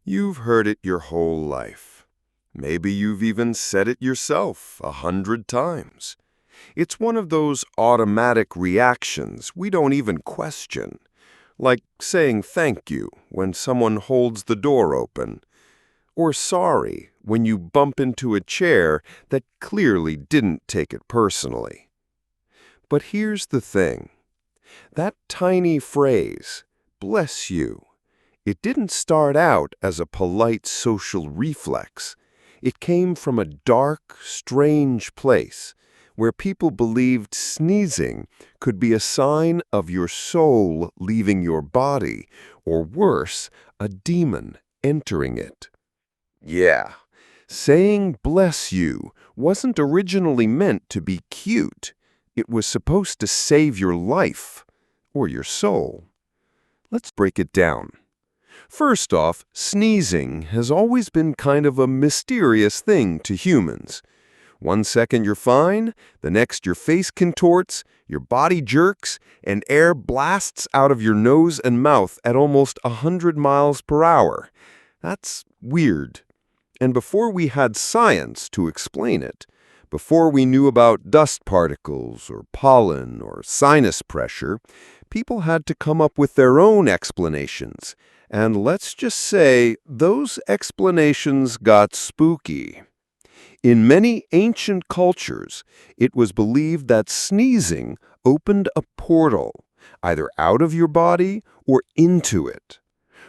You've heard it your whole life. Maybe you've even said it yourself 100 times. It's one of those automatic reactions we don't even question, like saying thank you when someone holds the door open, or sorry when you bump into a chair that clearly didn't take it personally. But here's the thing. That tiny phrase, bless you, it didn't start out as a polite social reflex. It came from a dark, strange place where people believed sneezing could be a sign of your soul leaving your body, or worse, a demon entering it. Yeah, saying bless you wasn't originally meant to be cute. It was supposed to save your life, or your soul. Let's break it down. First off, sneezing has always been kind of a mysterious thing to humans. One second you're fine, the next your face contorts, your body jerks, and air blasts out of your nose and mouth at almost 100 miles per hour. That's weird. And before we had science to explain it, before we knew about dust particles or pollen or sinus pressure, people had to come up with their own explanations. And let's just say those explanations got spooky. In many ancient cultures, it was believed that sneezing opened a portal, either out of your body or into it.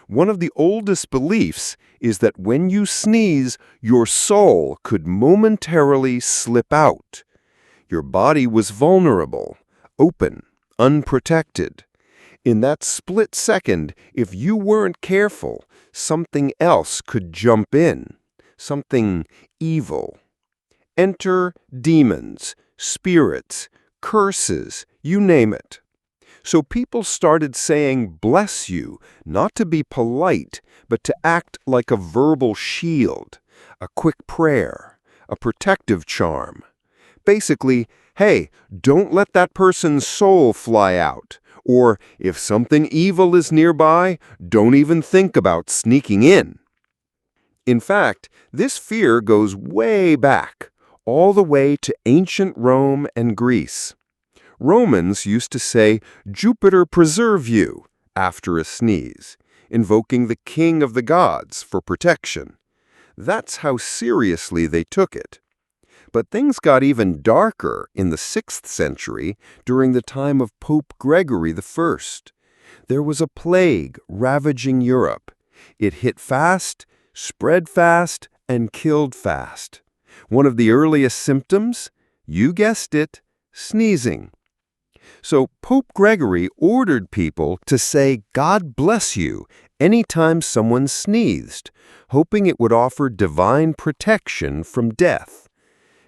One of the oldest beliefs is that when you sneeze, your soul could momentarily slip out. Your body was vulnerable, open, unprotected. In that split second, if you weren't careful, something else could jump in, something evil. Enter demons, spirits, curses, you name it. So people started saying bless you, not to be polite, but to act like a verbal shield, a quick prayer, a protective charm. Basically, hey, don't let that person's soul fly out. Or, if something evil is nearby, don't even think about sneaking in. In fact, this fear goes way back, all the way to ancient Rome and Greece. Romans used to say, "Jupiter preserve you," after a sneeze, invoking the king of the gods for protection. That's how seriously they took it. But things got even darker in the 6th century during the time of Pope Gregory I. There was a plague ravaging Europe. It hit fast, spread fast, and killed fast. One of the earliest symptoms? You guessed it, sneezing. So Pope Gregory ordered people to say "God bless you" anytime someone sneezed, hoping it would offer divine protection from death.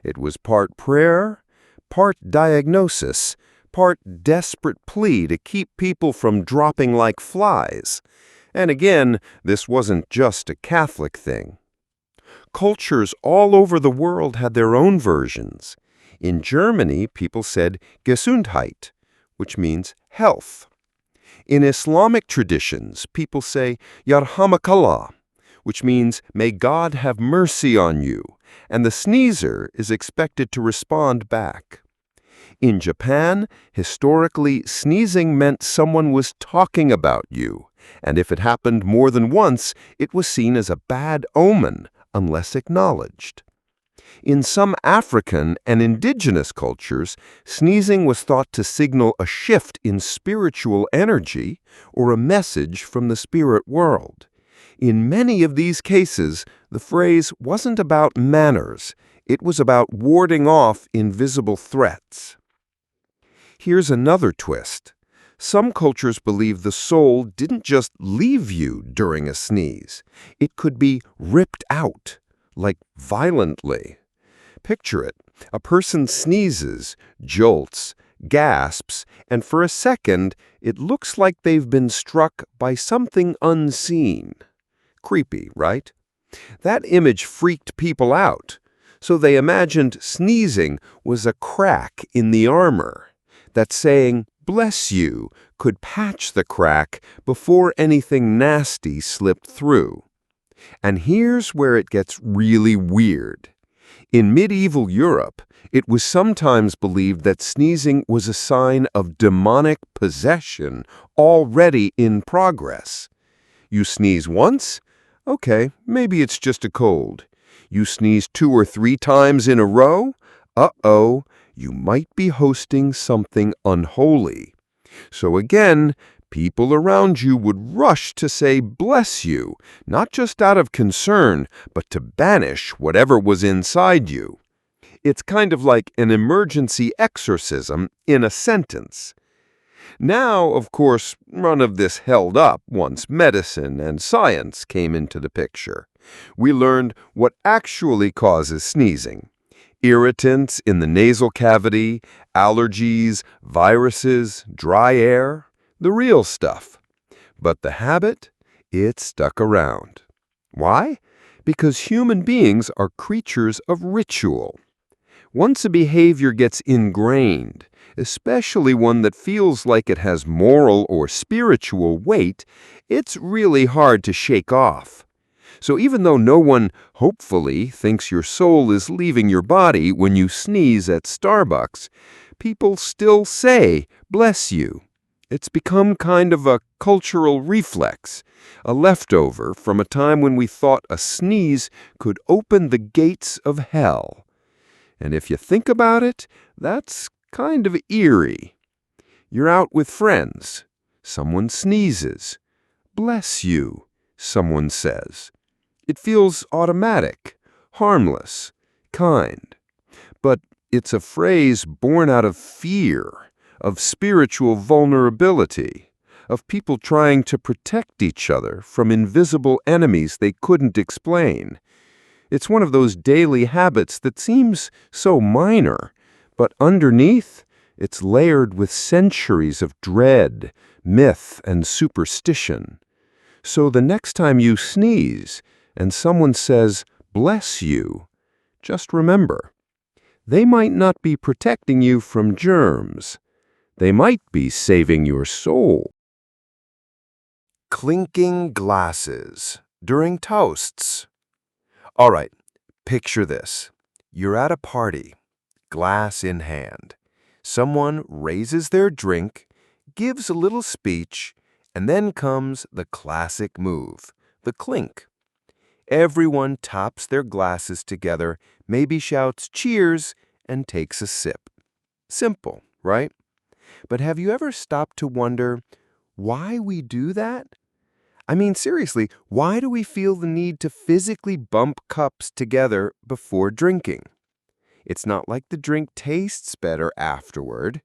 It was part prayer, part diagnosis, part desperate plea to keep people from dropping like flies. And again, this wasn't just a Catholic thing. Cultures all over the world had their own versions. In Germany, people said Gesundheit, which means health. In Islamic traditions, people say Yarhamakallah, which means may God have mercy on you, and the sneezer is expected to respond back. In Japan, historically, sneezing meant someone was talking about you, and if it happened more than once, it was seen as a bad omen, unless acknowledged. In some African and indigenous cultures, sneezing was thought to signal a shift in spiritual energy or a message from the spirit world. In many of these cases, the phrase wasn't about manners. It was about warding off invisible threats. Here's another twist. Some cultures believe the soul didn't just leave you during a sneeze. It could be ripped out, like violently. Picture it. A person sneezes, jolts, gasps, and for a second, it looks like they've been struck by something unseen. Creepy, right? That image freaked people out, so they imagined sneezing was a crack in the armor, that saying, "bless you," could patch the crack before anything nasty slipped through. And here's where it gets really weird. In medieval Europe, it was sometimes believed that sneezing was a sign of demonic possession already in progress. You sneeze once? Okay, maybe it's just a cold. You sneeze 2 or 3 times in a row? Uh-oh, you might be hosting something unholy. So again, people around you would rush to say bless you, not just out of concern, but to banish whatever was inside you. It's kind of like an emergency exorcism in a sentence. Now, of course, none of this held up once medicine and science came into the picture. We learned what actually causes sneezing. Irritants in the nasal cavity, allergies, viruses, dry air, the real stuff. But the habit, it stuck around. Why? Because human beings are creatures of ritual. Once a behavior gets ingrained, especially one that feels like it has moral or spiritual weight, it's really hard to shake off. So even though no one, hopefully, thinks your soul is leaving your body when you sneeze at Starbucks, people still say, "Bless you." It's become kind of a cultural reflex, a leftover from a time when we thought a sneeze could open the gates of hell. And if you think about it, that's kind of eerie. You're out with friends. Someone sneezes. "Bless you," someone says. It feels automatic, harmless, kind. But it's a phrase born out of fear, of spiritual vulnerability, of people trying to protect each other from invisible enemies they couldn't explain. It's one of those daily habits that seems so minor, but underneath, it's layered with centuries of dread, myth, and superstition. So the next time you sneeze and someone says, "Bless you," just remember, they might not be protecting you from germs. They might be saving your soul. Clinking glasses during toasts. All right, picture this. You're at a party, glass in hand. Someone raises their drink, gives a little speech, and then comes the classic move, the clink. Everyone taps their glasses together, maybe shouts cheers, and takes a sip. Simple, right? But have you ever stopped to wonder why we do that? I mean, seriously, why do we feel the need to physically bump cups together before drinking? It's not like the drink tastes better afterward.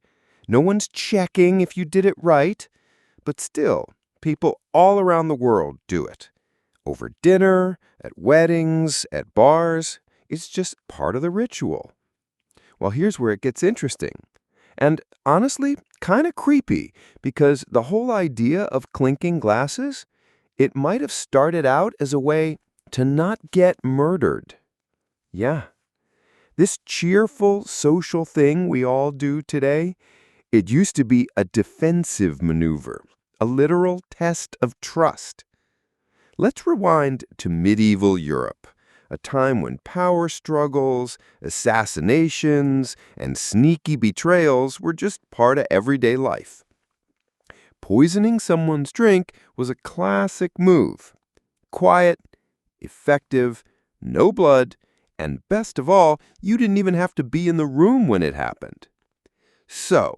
No one's checking if you did it right. But still, people all around the world do it. Over dinner, at weddings, at bars. It's just part of the ritual. Well, here's where it gets interesting. And honestly, kind of creepy, because the whole idea of clinking glasses, it might have started out as a way to not get murdered. Yeah. This cheerful social thing we all do today, it used to be a defensive maneuver, a literal test of trust. Let's rewind to medieval Europe, a time when power struggles, assassinations, and sneaky betrayals were just part of everyday life. Poisoning someone's drink was a classic move. Quiet, effective, no blood, and best of all, you didn't even have to be in the room when it happened. So,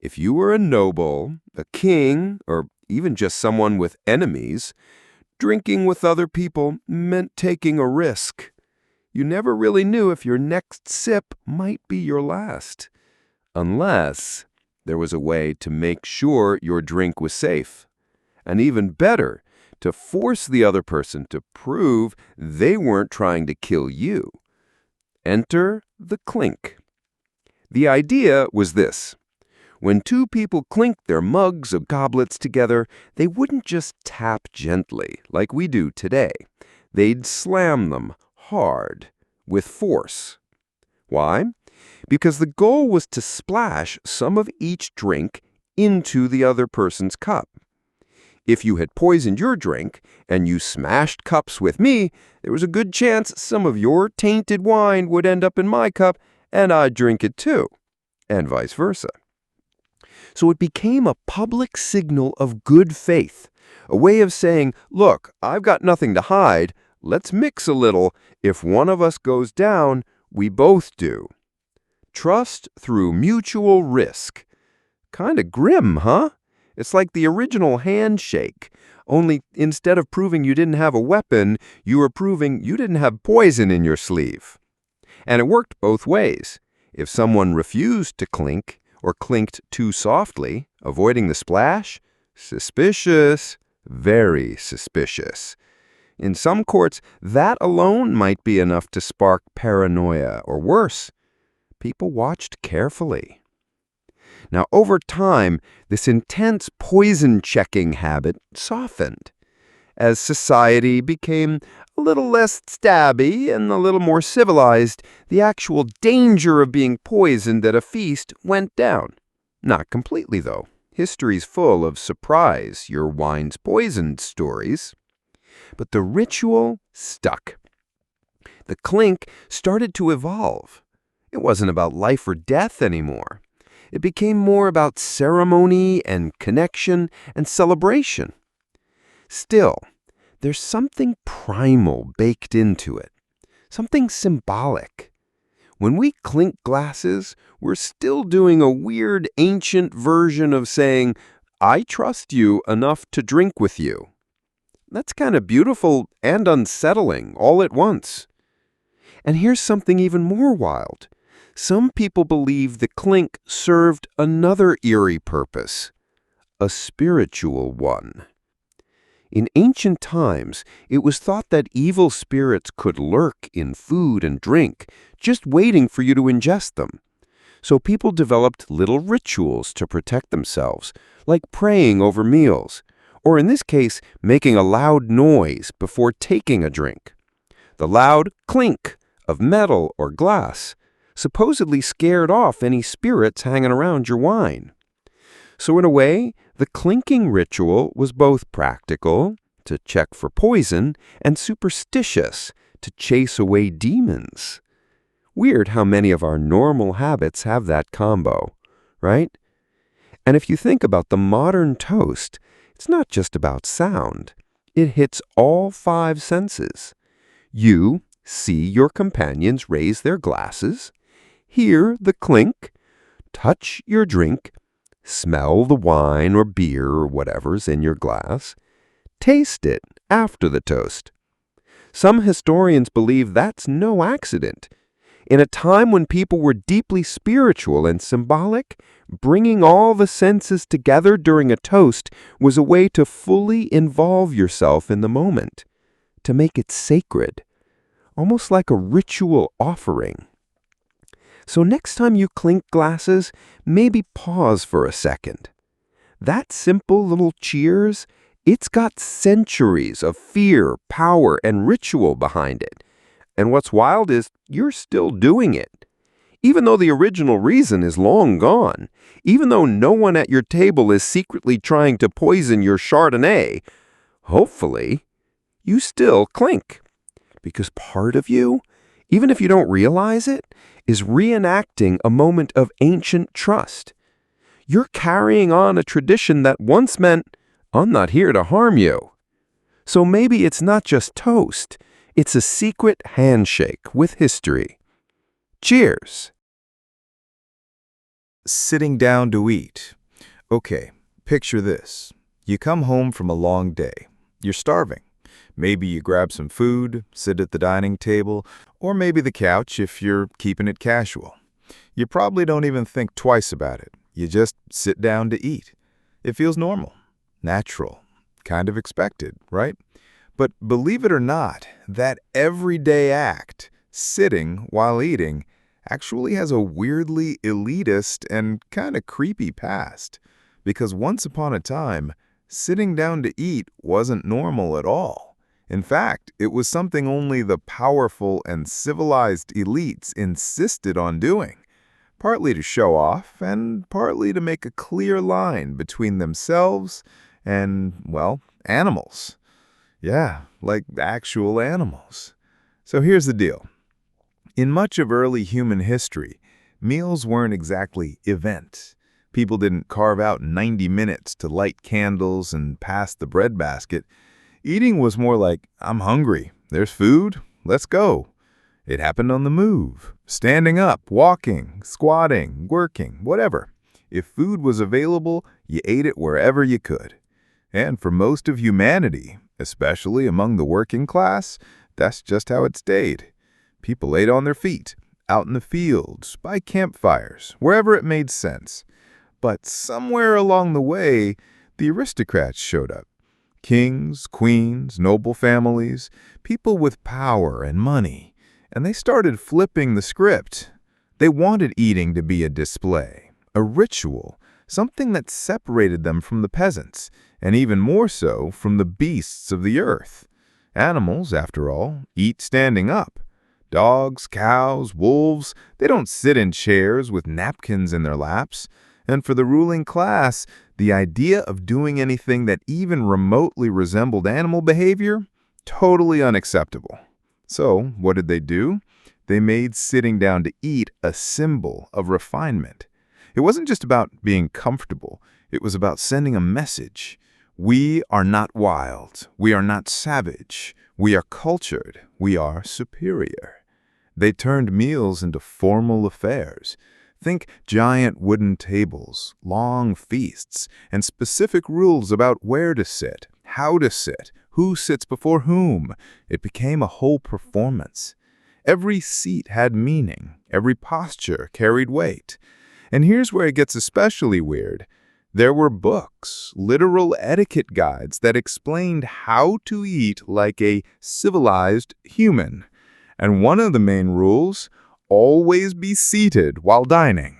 if you were a noble, a king, or even just someone with enemies, drinking with other people meant taking a risk. You never really knew if your next sip might be your last. Unless there was a way to make sure your drink was safe. And even better, to force the other person to prove they weren't trying to kill you. Enter the clink. The idea was this. When two people clinked their mugs or goblets together, they wouldn't just tap gently like we do today. They'd slam them hard, with force. Why? Because the goal was to splash some of each drink into the other person's cup. If you had poisoned your drink and you smashed cups with me, there was a good chance some of your tainted wine would end up in my cup and I'd drink it too, and vice versa. So it became a public signal of good faith, a way of saying, look, I've got nothing to hide, let's mix a little. If one of us goes down, we both do. Trust through mutual risk. Kind of grim, huh? It's like the original handshake, only instead of proving you didn't have a weapon, you were proving you didn't have poison in your sleeve. And it worked both ways. If someone refused to clink or clinked too softly, avoiding the splash, suspicious, very suspicious. In some courts, that alone might be enough to spark paranoia, or worse. People watched carefully. Now, over time, this intense poison-checking habit softened. As society became a little less stabby and a little more civilized, the actual danger of being poisoned at a feast went down. Not completely, though. History's full of surprise, your wine's poisoned stories. But the ritual stuck. The clink started to evolve. It wasn't about life or death anymore. It became more about ceremony and connection and celebration. Still, there's something primal baked into it, something symbolic. When we clink glasses, we're still doing a weird ancient version of saying, "I trust you enough to drink with you." That's kind of beautiful and unsettling all at once. And here's something even more wild. Some people believe the clink served another eerie purpose, a spiritual one. In ancient times, it was thought that evil spirits could lurk in food and drink, just waiting for you to ingest them. So people developed little rituals to protect themselves, like praying over meals, or in this case, making a loud noise before taking a drink. The loud clink of metal or glass supposedly scared off any spirits hanging around your wine. So in a way, the clinking ritual was both practical, to check for poison, and superstitious, to chase away demons. Weird how many of our normal habits have that combo, right? And if you think about the modern toast, it's not just about sound. It hits all 5 senses. You see your companions raise their glasses, hear the clink, touch your drink, smell the wine or beer or whatever's in your glass, taste it after the toast. Some historians believe that's no accident. In a time when people were deeply spiritual and symbolic, bringing all the senses together during a toast was a way to fully involve yourself in the moment, to make it sacred, almost like a ritual offering. So next time you clink glasses, maybe pause for a second. That simple little cheers, it's got centuries of fear, power, and ritual behind it. And what's wild is you're still doing it. Even though the original reason is long gone, even though no one at your table is secretly trying to poison your Chardonnay, hopefully, you still clink. Because part of you, even if you don't realize it, is reenacting a moment of ancient trust. You're carrying on a tradition that once meant, "I'm not here to harm you." So maybe it's not just toast. It's a secret handshake with history. Cheers! Sitting down to eat. Okay, picture this. You come home from a long day. You're starving. Maybe you grab some food, sit at the dining table, or maybe the couch if you're keeping it casual. You probably don't even think twice about it. You just sit down to eat. It feels normal, natural, kind of expected, right? But believe it or not, that everyday act, sitting while eating, actually has a weirdly elitist and kind of creepy past. Because once upon a time, sitting down to eat wasn't normal at all. In fact, it was something only the powerful and civilized elites insisted on doing, partly to show off and partly to make a clear line between themselves and, well, animals. Yeah, like actual animals. So here's the deal. In much of early human history, meals weren't exactly events. People didn't carve out 90 minutes to light candles and pass the breadbasket. Eating was more like, "I'm hungry. There's food. Let's go." It happened on the move, standing up, walking, squatting, working, whatever. If food was available, you ate it wherever you could. And for most of humanity, especially among the working class, that's just how it stayed. People ate on their feet, out in the fields, by campfires, wherever it made sense. But somewhere along the way, the aristocrats showed up. Kings, queens, noble families, people with power and money. And they started flipping the script. They wanted eating to be a display, a ritual, something that separated them from the peasants, and even more so from the beasts of the earth. Animals, after all, eat standing up. Dogs, cows, wolves, they don't sit in chairs with napkins in their laps. And for the ruling class, the idea of doing anything that even remotely resembled animal behavior, totally unacceptable. So, what did they do? They made sitting down to eat a symbol of refinement. It wasn't just about being comfortable. It was about sending a message. We are not wild. We are not savage. We are cultured. We are superior. They turned meals into formal affairs. Think giant wooden tables, long feasts, and specific rules about where to sit, how to sit, who sits before whom. It became a whole performance. Every seat had meaning. Every posture carried weight. And here's where it gets especially weird. There were books, literal etiquette guides that explained how to eat like a civilized human. And one of the main rules, always be seated while dining.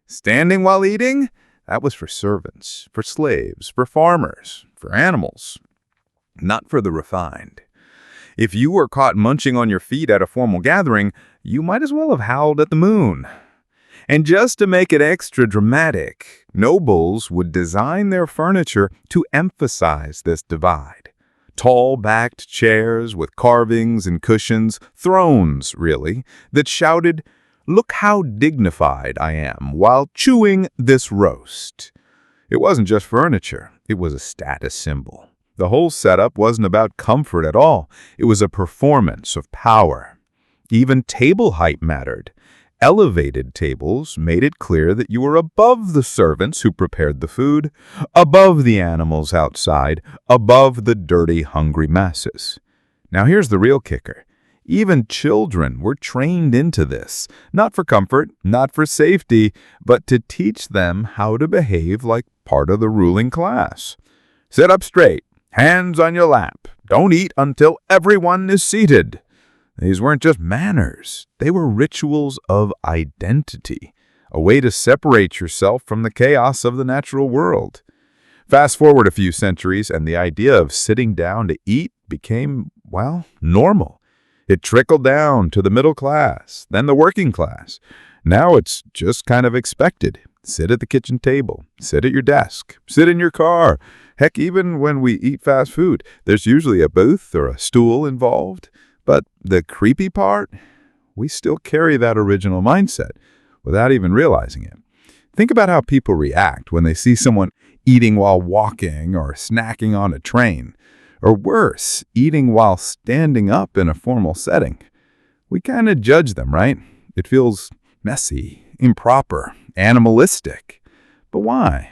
Standing while eating? That was for servants, for slaves, for farmers, for animals. Not for the refined. If you were caught munching on your feet at a formal gathering, you might as well have howled at the moon. And just to make it extra dramatic, nobles would design their furniture to emphasize this divide. Tall-backed chairs with carvings and cushions, thrones, really, that shouted, "Look how dignified I am while chewing this roast." It wasn't just furniture, it was a status symbol. The whole setup wasn't about comfort at all. It was a performance of power. Even table height mattered. Elevated tables made it clear that you were above the servants who prepared the food, above the animals outside, above the dirty, hungry masses. Now here's the real kicker. Even children were trained into this, not for comfort, not for safety, but to teach them how to behave like part of the ruling class. Sit up straight, hands on your lap. Don't eat until everyone is seated. These weren't just manners. They were rituals of identity, a way to separate yourself from the chaos of the natural world. Fast forward a few centuries, and the idea of sitting down to eat became, well, normal. It trickled down to the middle class, then the working class. Now it's just kind of expected. Sit at the kitchen table, sit at your desk, sit in your car. Heck, even when we eat fast food, there's usually a booth or a stool involved. But the creepy part, we still carry that original mindset without even realizing it. Think about how people react when they see someone eating while walking or snacking on a train, or worse, eating while standing up in a formal setting. We kind of judge them, right? It feels messy, improper, animalistic. But why?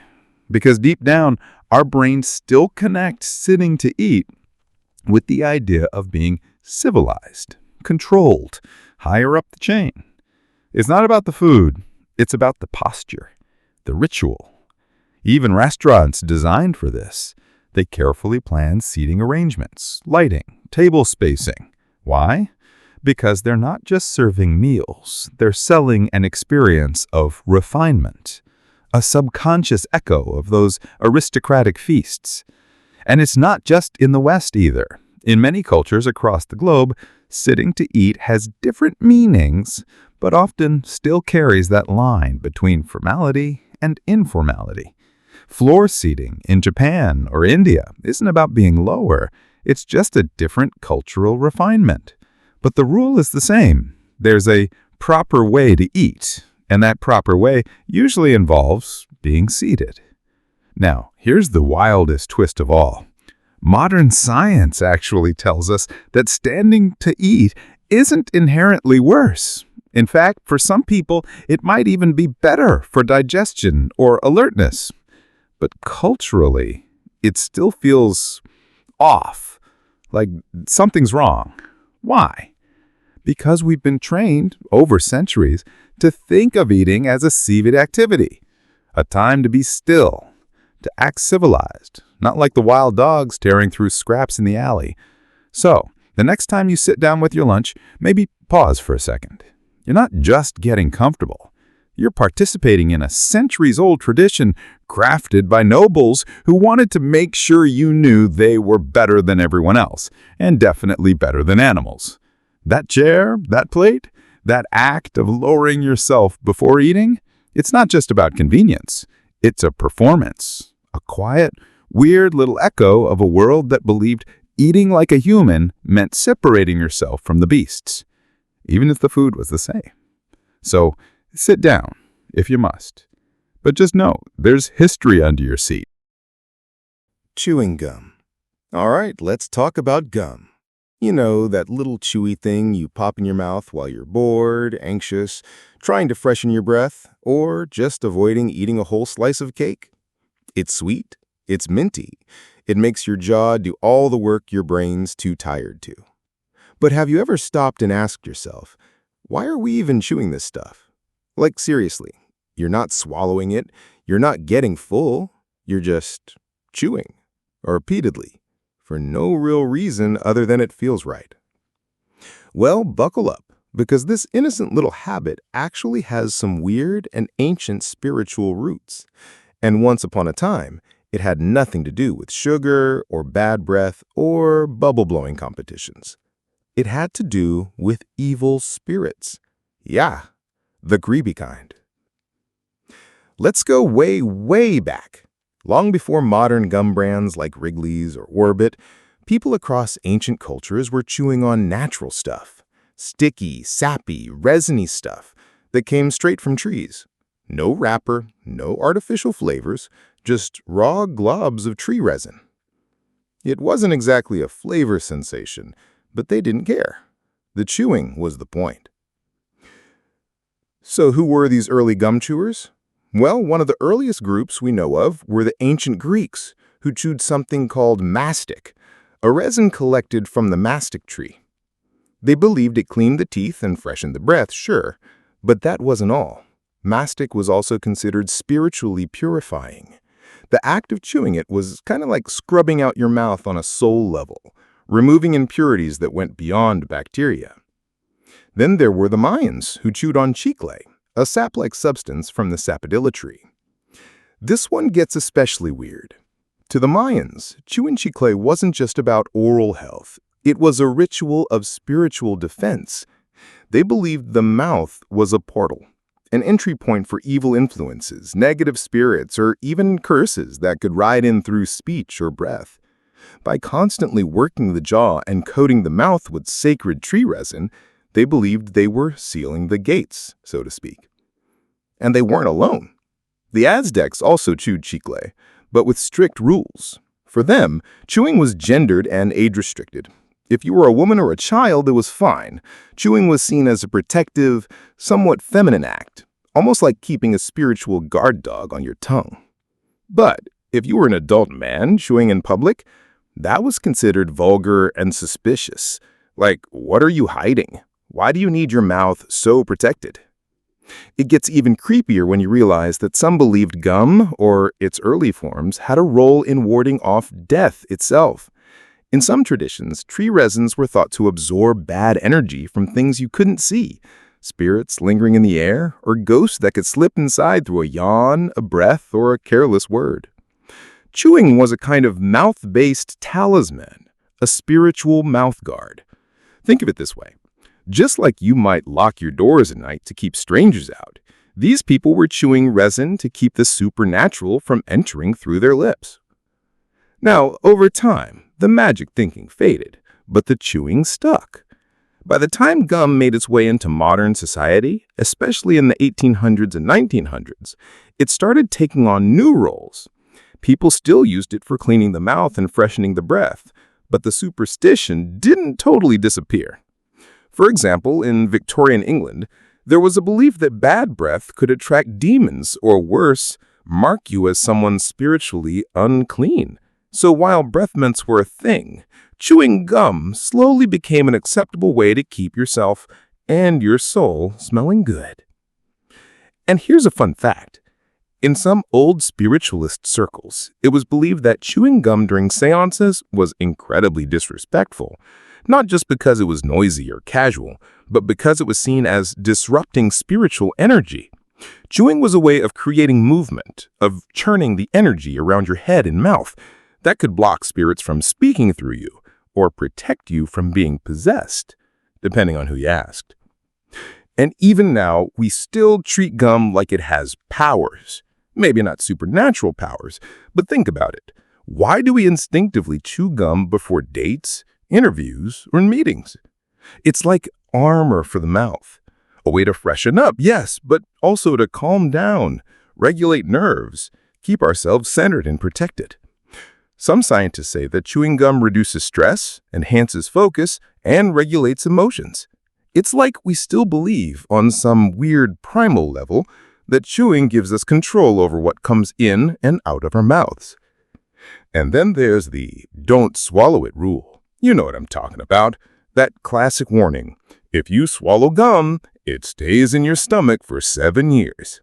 Because deep down, our brains still connect sitting to eat with the idea of being civilized, controlled, higher up the chain. It's not about the food, it's about the posture, the ritual. Even restaurants designed for this, they carefully plan seating arrangements, lighting, table spacing. Why? Because they're not just serving meals, they're selling an experience of refinement, a subconscious echo of those aristocratic feasts. And it's not just in the West either. In many cultures across the globe, sitting to eat has different meanings, but often still carries that line between formality and informality. Floor seating in Japan or India isn't about being lower, it's just a different cultural refinement. But the rule is the same. There's a proper way to eat, and that proper way usually involves being seated. Now, here's the wildest twist of all. Modern science actually tells us that standing to eat isn't inherently worse. In fact, for some people, it might even be better for digestion or alertness. But culturally, it still feels off, like something's wrong. Why? because we've been trained over centuries to think of eating as a civic activity, a time to be still, to act civilized, not like the wild dogs tearing through scraps in the alley. So, the next time you sit down with your lunch, maybe pause for a second. You're not just getting comfortable. You're participating in a centuries-old tradition crafted by nobles who wanted to make sure you knew they were better than everyone else, and definitely better than animals. That chair, that plate, that act of lowering yourself before eating, it's not just about convenience. It's a performance, a quiet, weird little echo of a world that believed eating like a human meant separating yourself from the beasts, even if the food was the same. So, sit down, if you must. But just know, there's history under your seat. Chewing gum. All right, let's talk about gum. You know, that little chewy thing you pop in your mouth while you're bored, anxious, trying to freshen your breath, or just avoiding eating a whole slice of cake. It's sweet, it's minty. It makes your jaw do all the work your brain's too tired to. But have you ever stopped and asked yourself, why are we even chewing this stuff? Like, seriously, you're not swallowing it, you're not getting full, you're just chewing, or repeatedly, for no real reason other than it feels right. Well, buckle up, because this innocent little habit actually has some weird and ancient spiritual roots. And once upon a time, it had nothing to do with sugar or bad breath or bubble-blowing competitions. It had to do with evil spirits. Yeah, the creepy kind. Let's go way, way back. Long before modern gum brands like Wrigley's or Orbit, people across ancient cultures were chewing on natural stuff. Sticky, sappy, resiny stuff that came straight from trees. No wrapper, no artificial flavors, just raw globs of tree resin. It wasn't exactly a flavor sensation, but they didn't care. The chewing was the point. So who were these early gum chewers? Well, one of the earliest groups we know of were the ancient Greeks, who chewed something called mastic, a resin collected from the mastic tree. They believed it cleaned the teeth and freshened the breath, sure, but that wasn't all. Mastic was also considered spiritually purifying. The act of chewing it was kind of like scrubbing out your mouth on a soul level, removing impurities that went beyond bacteria. Then there were the Mayans, who chewed on chicle, a sap-like substance from the sapodilla tree. This one gets especially weird. To the Mayans, chewing chicle wasn't just about oral health. It was a ritual of spiritual defense. They believed the mouth was a portal, an entry point for evil influences, negative spirits, or even curses that could ride in through speech or breath. By constantly working the jaw and coating the mouth with sacred tree resin, they believed they were sealing the gates, so to speak. And they weren't alone. The Aztecs also chewed chicle, but with strict rules. For them, chewing was gendered and age-restricted. If you were a woman or a child, it was fine. Chewing was seen as a protective, somewhat feminine act, almost like keeping a spiritual guard dog on your tongue. But if you were an adult man chewing in public, that was considered vulgar and suspicious. Like, what are you hiding? Why do you need your mouth so protected? It gets even creepier when you realize that some believed gum, or its early forms, had a role in warding off death itself. In some traditions, tree resins were thought to absorb bad energy from things you couldn't see, spirits lingering in the air, or ghosts that could slip inside through a yawn, a breath, or a careless word. Chewing was a kind of mouth-based talisman, a spiritual mouth guard. Think of it this way. Just like you might lock your doors at night to keep strangers out, these people were chewing resin to keep the supernatural from entering through their lips. Now, over time, the magic thinking faded, but the chewing stuck. By the time gum made its way into modern society, especially in the 1800s and 1900s, it started taking on new roles. People still used it for cleaning the mouth and freshening the breath, but the superstition didn't totally disappear. For example, in Victorian England, there was a belief that bad breath could attract demons or worse, mark you as someone spiritually unclean. So while breath mints were a thing, chewing gum slowly became an acceptable way to keep yourself and your soul smelling good. And here's a fun fact. In some old spiritualist circles, it was believed that chewing gum during seances was incredibly disrespectful, not just because it was noisy or casual, but because it was seen as disrupting spiritual energy. Chewing was a way of creating movement, of churning the energy around your head and mouth that could block spirits from speaking through you or protect you from being possessed, depending on who you asked. And even now, we still treat gum like it has powers. Maybe not supernatural powers, but think about it. Why do we instinctively chew gum before dates, interviews, or meetings? It's like armor for the mouth. A way to freshen up, yes, but also to calm down, regulate nerves, keep ourselves centered and protected. Some scientists say that chewing gum reduces stress, enhances focus, and regulates emotions. It's like we still believe, on some weird primal level, that chewing gives us control over what comes in and out of our mouths. And then there's the don't swallow it rule. You know what I'm talking about. That classic warning. If you swallow gum, it stays in your stomach for 7 years.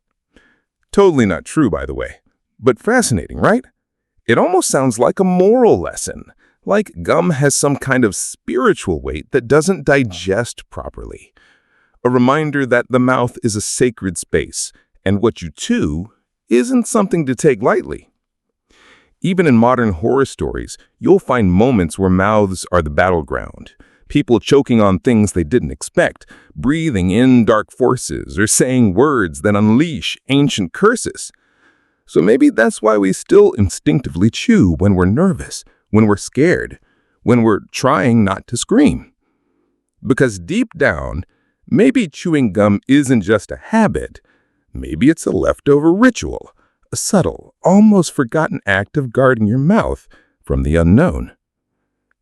Totally not true, by the way. But fascinating, right? It almost sounds like a moral lesson, like gum has some kind of spiritual weight that doesn't digest properly. A reminder that the mouth is a sacred space, and what you chew isn't something to take lightly. Even in modern horror stories, you'll find moments where mouths are the battleground. People choking on things they didn't expect, breathing in dark forces, or saying words that unleash ancient curses. So maybe that's why we still instinctively chew when we're nervous, when we're scared, when we're trying not to scream. Because deep down, maybe chewing gum isn't just a habit. Maybe it's a leftover ritual, a subtle, almost forgotten act of guarding your mouth from the unknown.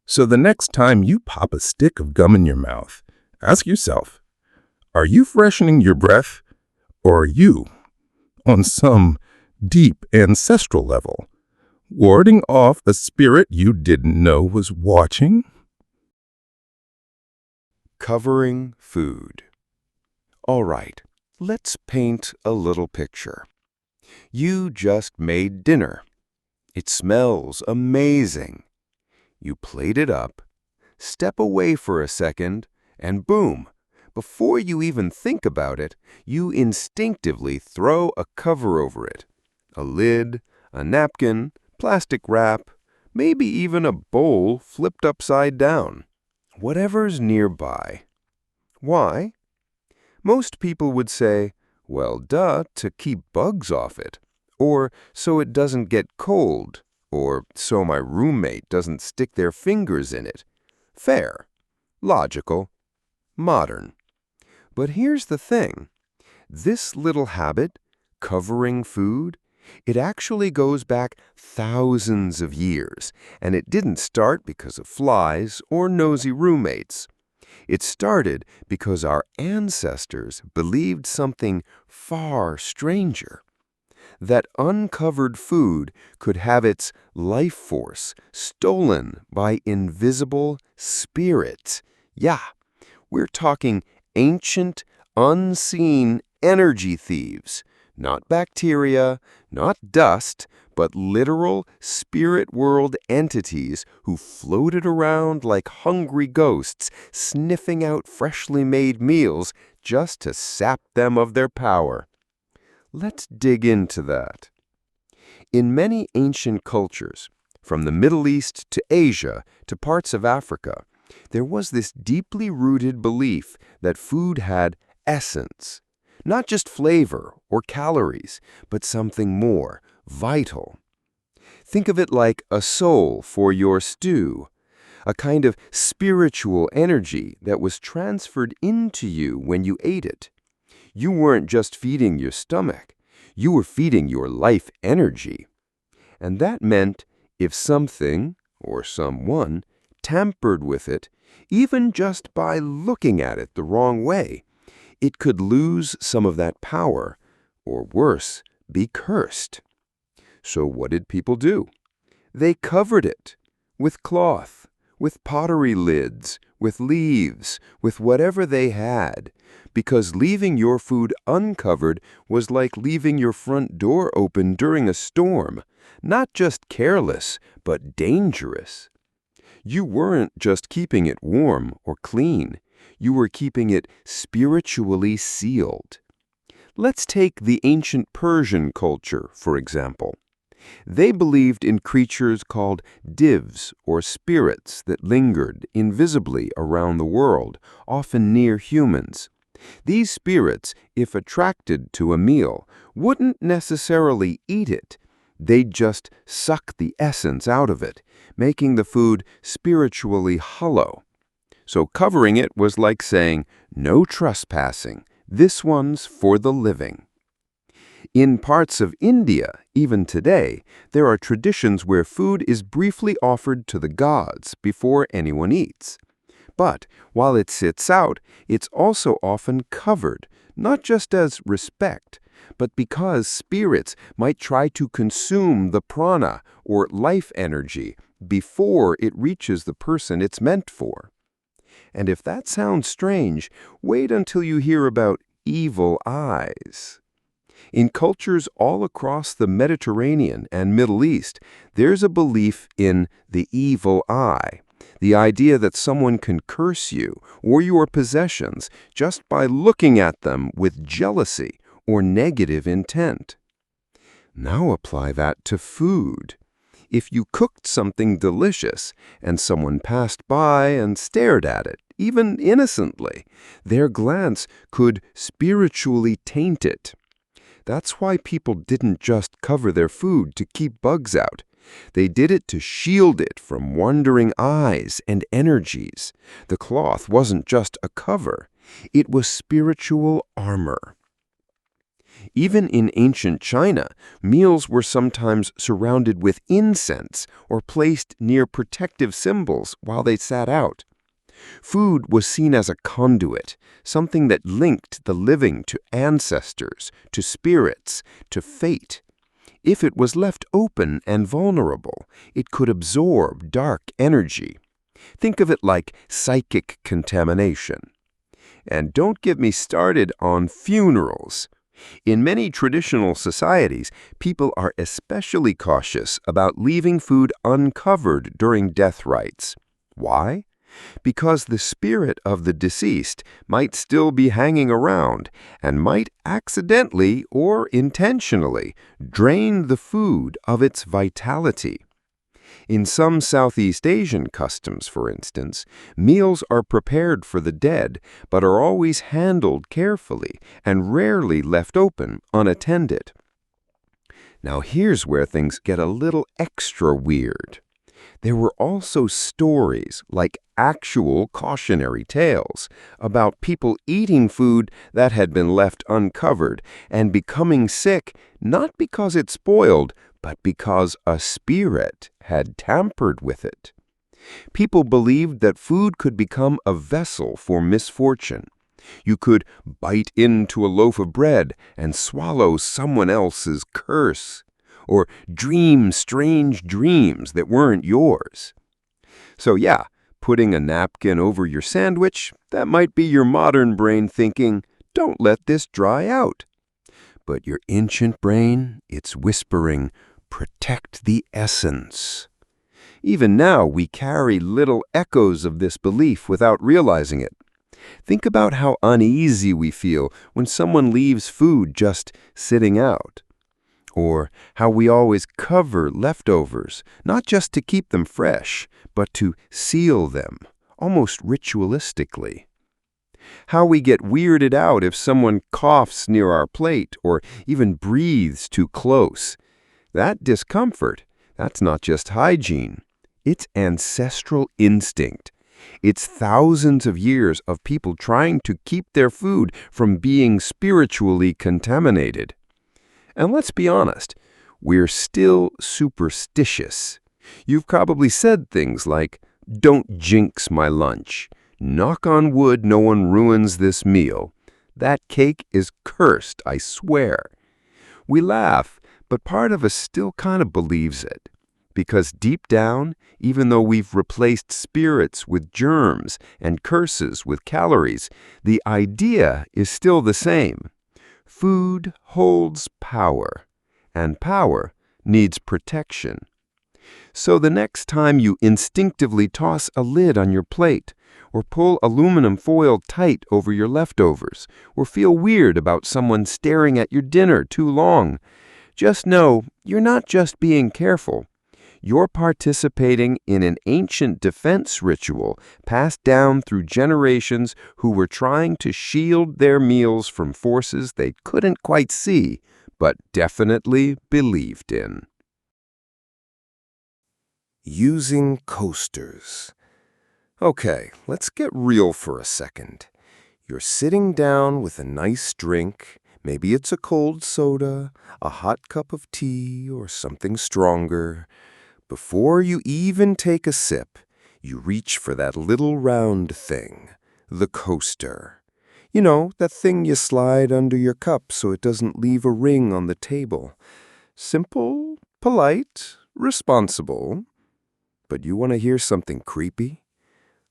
So the next time you pop a stick of gum in your mouth, ask yourself, are you freshening your breath, or are you, on some deep ancestral level, warding off a spirit you didn't know was watching? Covering food. All right, let's paint a little picture. You just made dinner. It smells amazing. You plate it up, step away for a second, and boom, before you even think about it, you instinctively throw a cover over it. A lid, a napkin, plastic wrap, maybe even a bowl flipped upside down. Whatever's nearby. Why? Most people would say, well, duh, to keep bugs off it, or so it doesn't get cold, or so my roommate doesn't stick their fingers in it. Fair, logical, modern. But here's the thing. This little habit, covering food, it actually goes back thousands of years, and it didn't start because of flies or nosy roommates. It started because our ancestors believed something far stranger. That uncovered food could have its life force stolen by invisible spirits. Yeah, we're talking ancient, unseen energy thieves. Not bacteria, not dust, but literal spirit world entities who floated around like hungry ghosts, sniffing out freshly made meals just to sap them of their power. Let's dig into that. In many ancient cultures, from the Middle East to Asia to parts of Africa, there was this deeply rooted belief that food had essence. Not just flavor or calories, but something more, vital. Think of it like a soul for your stew, a kind of spiritual energy that was transferred into you when you ate it. You weren't just feeding your stomach, you were feeding your life energy. And that meant if something, or someone, tampered with it, even just by looking at it the wrong way, it could lose some of that power, or worse, be cursed. So what did people do? They covered it with cloth, with pottery lids, with leaves, with whatever they had, because leaving your food uncovered was like leaving your front door open during a storm, not just careless, but dangerous. You weren't just keeping it warm or clean, you were keeping it spiritually sealed. Let's take the ancient Persian culture, for example. They believed in creatures called divs, or spirits that lingered invisibly around the world, often near humans. These spirits, if attracted to a meal, wouldn't necessarily eat it. They'd just suck the essence out of it, making the food spiritually hollow. So covering it was like saying, "No trespassing. This one's for the living." In parts of India, even today, there are traditions where food is briefly offered to the gods before anyone eats. But while it sits out, it's also often covered, not just as respect, but because spirits might try to consume the prana, or life energy, before it reaches the person it's meant for. And if that sounds strange, wait until you hear about evil eyes. In cultures all across the Mediterranean and Middle East, there's a belief in the evil eye, the idea that someone can curse you or your possessions just by looking at them with jealousy or negative intent. Now apply that to food. If you cooked something delicious and someone passed by and stared at it, even innocently, their glance could spiritually taint it. That's why people didn't just cover their food to keep bugs out. They did it to shield it from wandering eyes and energies. The cloth wasn't just a cover. It was spiritual armor. Even in ancient China, meals were sometimes surrounded with incense or placed near protective symbols while they sat out. Food was seen as a conduit, something that linked the living to ancestors, to spirits, to fate. If it was left open and vulnerable, it could absorb dark energy. Think of it like psychic contamination. And don't get me started on funerals. In many traditional societies, people are especially cautious about leaving food uncovered during death rites. Why? Because the spirit of the deceased might still be hanging around and might accidentally or intentionally drain the food of its vitality. In some Southeast Asian customs, for instance, meals are prepared for the dead but are always handled carefully and rarely left open unattended. Now here's where things get a little extra weird. There were also stories, like actual cautionary tales, about people eating food that had been left uncovered and becoming sick not because it spoiled, but because a spirit had tampered with it. People believed that food could become a vessel for misfortune. You could bite into a loaf of bread and swallow someone else's curse, or dream strange dreams that weren't yours. So yeah, putting a napkin over your sandwich, that might be your modern brain thinking, "Don't let this dry out." But your ancient brain, it's whispering, "Protect the essence." Even now, we carry little echoes of this belief without realizing it. Think about how uneasy we feel when someone leaves food just sitting out. Or how we always cover leftovers, not just to keep them fresh, but to seal them, almost ritualistically. How we get weirded out if someone coughs near our plate or even breathes too close. That discomfort, that's not just hygiene. It's ancestral instinct. It's thousands of years of people trying to keep their food from being spiritually contaminated. And let's be honest, we're still superstitious. You've probably said things like, "Don't jinx my lunch. Knock on wood no one ruins this meal. That cake is cursed, I swear." We laugh, but part of us still kind of believes it. Because deep down, even though we've replaced spirits with germs and curses with calories, the idea is still the same. Food holds power, and power needs protection. So the next time you instinctively toss a lid on your plate, or pull aluminum foil tight over your leftovers, or feel weird about someone staring at your dinner too long, just know you're not just being careful. You're participating in an ancient defense ritual passed down through generations who were trying to shield their meals from forces they couldn't quite see, but definitely believed in. Using coasters. Okay, let's get real for a second. You're sitting down with a nice drink. Maybe it's a cold soda, a hot cup of tea, or something stronger. Before you even take a sip, you reach for that little round thing, the coaster. You know, that thing you slide under your cup so it doesn't leave a ring on the table. Simple, polite, responsible. But you want to hear something creepy?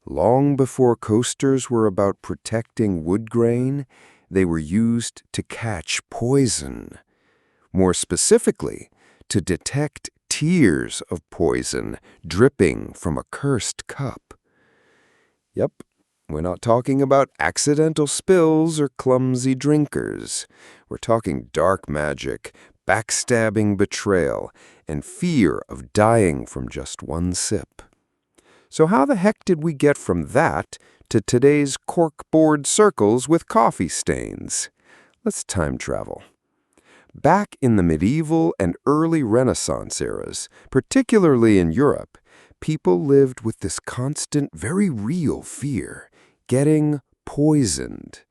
Long before coasters were about protecting wood grain, they were used to catch poison. More specifically, to detect tears of poison dripping from a cursed cup. Yep, we're not talking about accidental spills or clumsy drinkers. We're talking dark magic, backstabbing betrayal, and fear of dying from just one sip. So how the heck did we get from that to today's corkboard circles with coffee stains? Let's time travel. Back in the medieval and early Renaissance eras, particularly in Europe, people lived with this constant, very real fear, getting poisoned.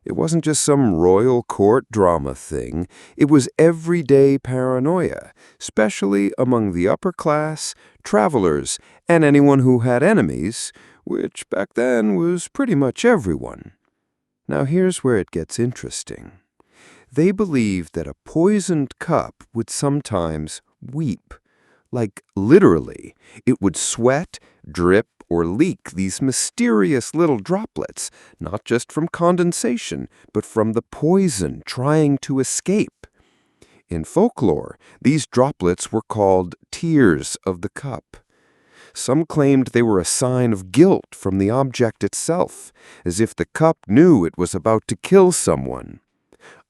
It wasn't just some royal court drama thing. It was everyday paranoia, especially among the upper class, travelers, and anyone who had enemies, which back then was pretty much everyone. Now here's where it gets interesting. They believed that a poisoned cup would sometimes weep. Like literally, it would sweat, drip, or leak these mysterious little droplets, not just from condensation, but from the poison trying to escape. In folklore, these droplets were called tears of the cup. Some claimed they were a sign of guilt from the object itself, as if the cup knew it was about to kill someone.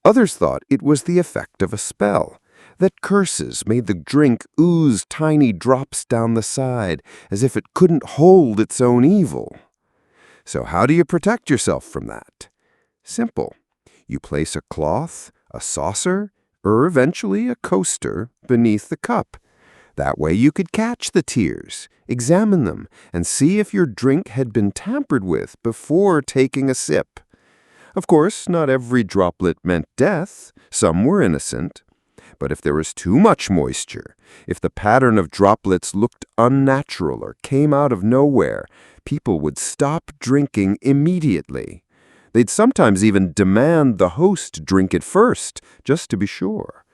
Others thought it was the effect of a spell, that curses made the drink ooze tiny drops down the side, as if it couldn't hold its own evil. So how do you protect yourself from that? Simple. You place a cloth, a saucer, or eventually a coaster beneath the cup. That way you could catch the tears, examine them, and see if your drink had been tampered with before taking a sip. Of course, not every droplet meant death. Some were innocent. But if there was too much moisture, if the pattern of droplets looked unnatural or came out of nowhere, people would stop drinking immediately. They'd sometimes even demand the host drink it first, just to be sure.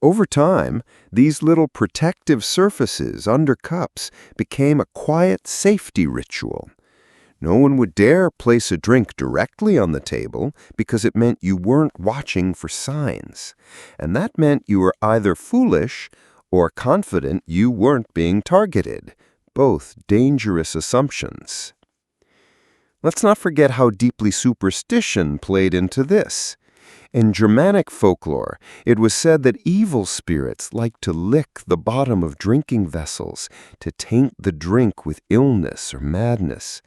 Over time, these little protective surfaces under cups became a quiet safety ritual. No one would dare place a drink directly on the table because it meant you weren't watching for signs. And that meant you were either foolish or confident you weren't being targeted, both dangerous assumptions. Let's not forget how deeply superstition played into this. In Germanic folklore, it was said that evil spirits liked to lick the bottom of drinking vessels to taint the drink with illness or madness.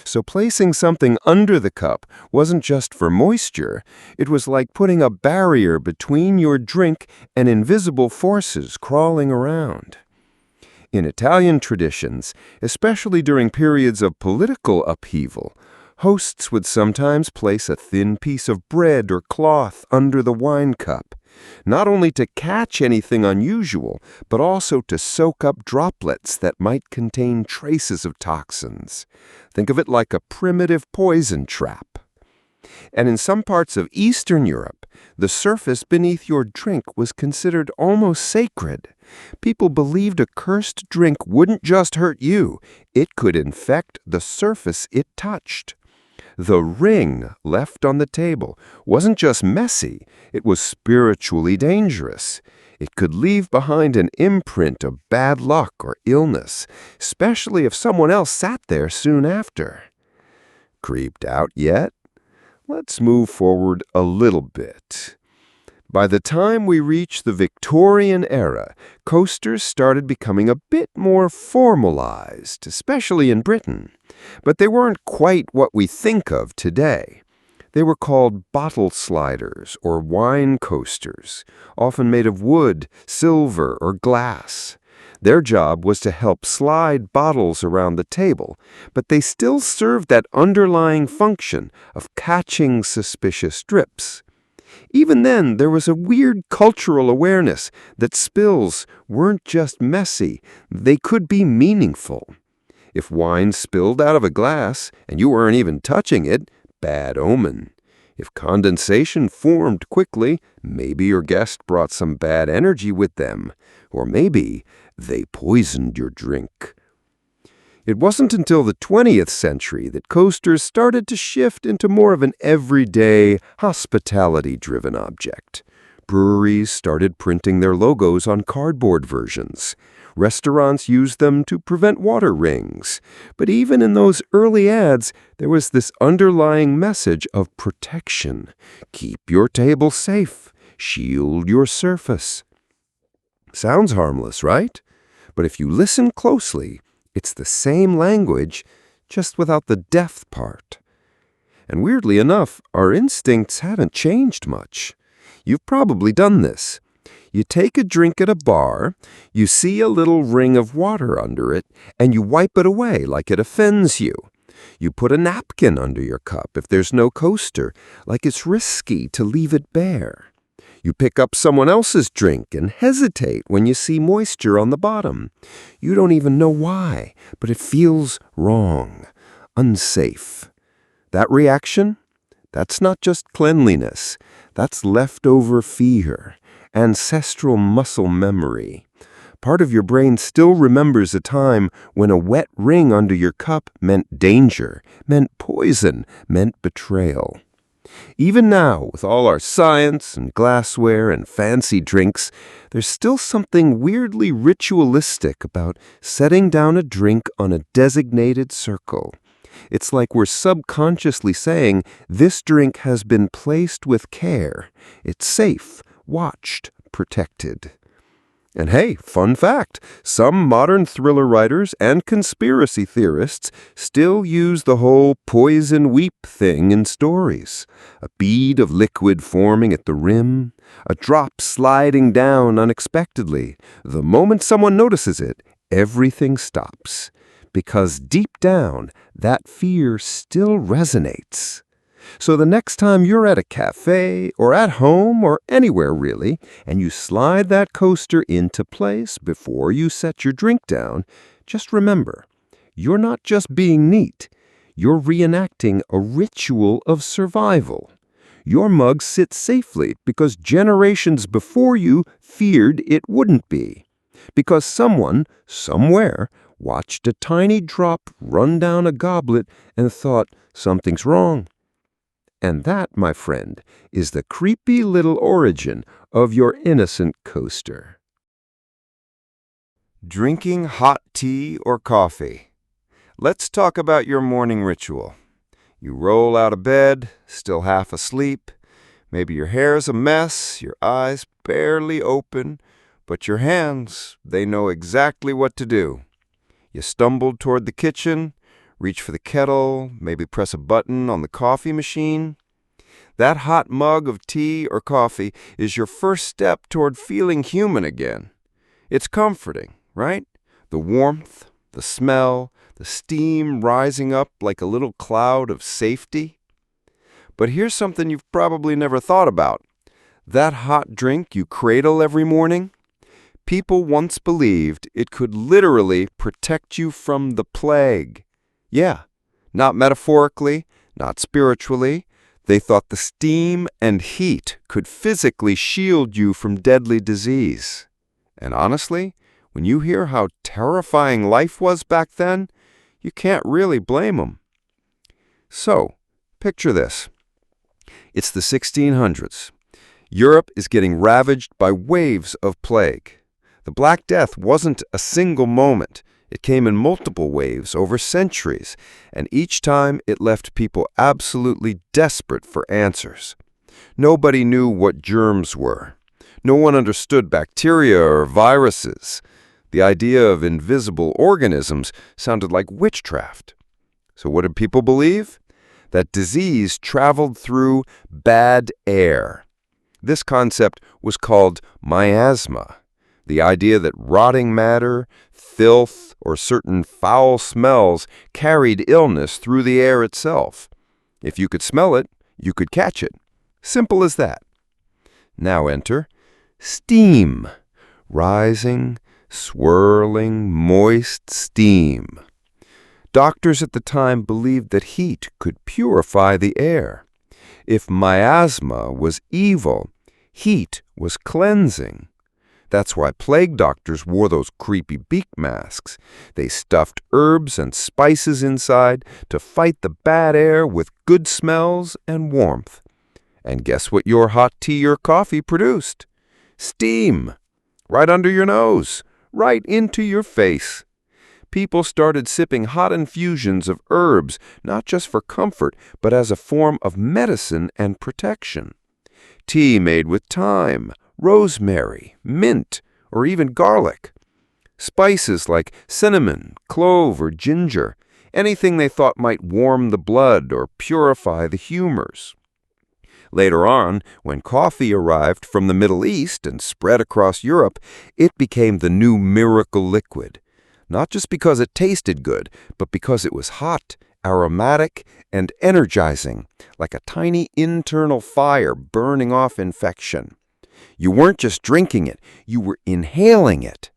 So placing something under the cup wasn't just for moisture, it was like putting a barrier between your drink and invisible forces crawling around. In Italian traditions, especially during periods of political upheaval, hosts would sometimes place a thin piece of bread or cloth under the wine cup, not only to catch anything unusual, but also to soak up droplets that might contain traces of toxins. Think of it like a primitive poison trap. And in some parts of Eastern Europe, the surface beneath your drink was considered almost sacred. People believed a cursed drink wouldn't just hurt you, it could infect the surface it touched. The ring left on the table wasn't just messy, it was spiritually dangerous. It could leave behind an imprint of bad luck or illness, especially if someone else sat there soon after. Creeped out yet? Let's move forward a little bit. By the time we reach the Victorian era, coasters started becoming a bit more formalized, especially in Britain. But they weren't quite what we think of today. They were called bottle sliders or wine coasters, often made of wood, silver, or glass. Their job was to help slide bottles around the table, but they still served that underlying function of catching suspicious drips. Even then, there was a weird cultural awareness that spills weren't just messy, they could be meaningful. If wine spilled out of a glass and you weren't even touching it, bad omen. If condensation formed quickly, maybe your guest brought some bad energy with them, or maybe they poisoned your drink. It wasn't until the 20th century that coasters started to shift into more of an everyday, hospitality-driven object. Breweries started printing their logos on cardboard versions. Restaurants used them to prevent water rings. But even in those early ads, there was this underlying message of protection. Keep your table safe. Shield your surface. Sounds harmless, right? But if you listen closely, it's the same language, just without the death part. And weirdly enough, our instincts haven't changed much. You've probably done this. You take a drink at a bar, you see a little ring of water under it, and you wipe it away like it offends you. You put a napkin under your cup if there's no coaster, like it's risky to leave it bare. You pick up someone else's drink and hesitate when you see moisture on the bottom. You don't even know why, but it feels wrong, unsafe. That reaction? That's not just cleanliness. That's leftover fear, ancestral muscle memory. Part of your brain still remembers a time when a wet ring under your cup meant danger, meant poison, meant betrayal. Even now, with all our science and glassware and fancy drinks, there's still something weirdly ritualistic about setting down a drink on a designated circle. It's like we're subconsciously saying, this drink has been placed with care. It's safe, watched, protected. And hey, fun fact, some modern thriller writers and conspiracy theorists still use the whole poison weep thing in stories. A bead of liquid forming at the rim, a drop sliding down unexpectedly. The moment someone notices it, everything stops. Because deep down, that fear still resonates. So the next time you're at a cafe or at home or anywhere really, and you slide that coaster into place before you set your drink down, just remember, you're not just being neat. You're reenacting a ritual of survival. Your mug sits safely because generations before you feared it wouldn't be. Because someone, somewhere, watched a tiny drop run down a goblet and thought, something's wrong. And that, my friend, is the creepy little origin of your innocent coaster. Drinking hot tea or coffee. Let's talk about your morning ritual. You roll out of bed, still half asleep. Maybe your hair's a mess, your eyes barely open, but your hands, they know exactly what to do. You stumble toward the kitchen, reach for the kettle, maybe press a button on the coffee machine. That hot mug of tea or coffee is your first step toward feeling human again. It's comforting, right? The warmth, the smell, the steam rising up like a little cloud of safety. But here's something you've probably never thought about. That hot drink you cradle every morning, people once believed it could literally protect you from the plague. Yeah, not metaphorically, not spiritually. They thought the steam and heat could physically shield you from deadly disease. And honestly, when you hear how terrifying life was back then, you can't really blame them. So, picture this. It's the 1600s. Europe is getting ravaged by waves of plague. The Black Death wasn't a single moment. It came in multiple waves over centuries, and each time it left people absolutely desperate for answers. Nobody knew what germs were. No one understood bacteria or viruses. The idea of invisible organisms sounded like witchcraft. So what did people believe? That disease traveled through bad air. This concept was called miasma, the idea that rotting matter, filth, or certain foul smells carried illness through the air itself. If you could smell it, you could catch it. Simple as that. Now enter steam. Rising, swirling, moist steam. Doctors at the time believed that heat could purify the air. If miasma was evil, heat was cleansing. That's why plague doctors wore those creepy beak masks. They stuffed herbs and spices inside to fight the bad air with good smells and warmth. And guess what your hot tea or coffee produced? Steam. Right under your nose, right into your face. People started sipping hot infusions of herbs, not just for comfort, but as a form of medicine and protection. Tea made with thyme, rosemary, mint, or even garlic. Spices like cinnamon, clove, or ginger, anything they thought might warm the blood or purify the humors. Later on, when coffee arrived from the Middle East and spread across Europe, it became the new miracle liquid. Not just because it tasted good, but because it was hot, aromatic, and energizing, like a tiny internal fire burning off infection. You weren't just drinking it, you were inhaling it.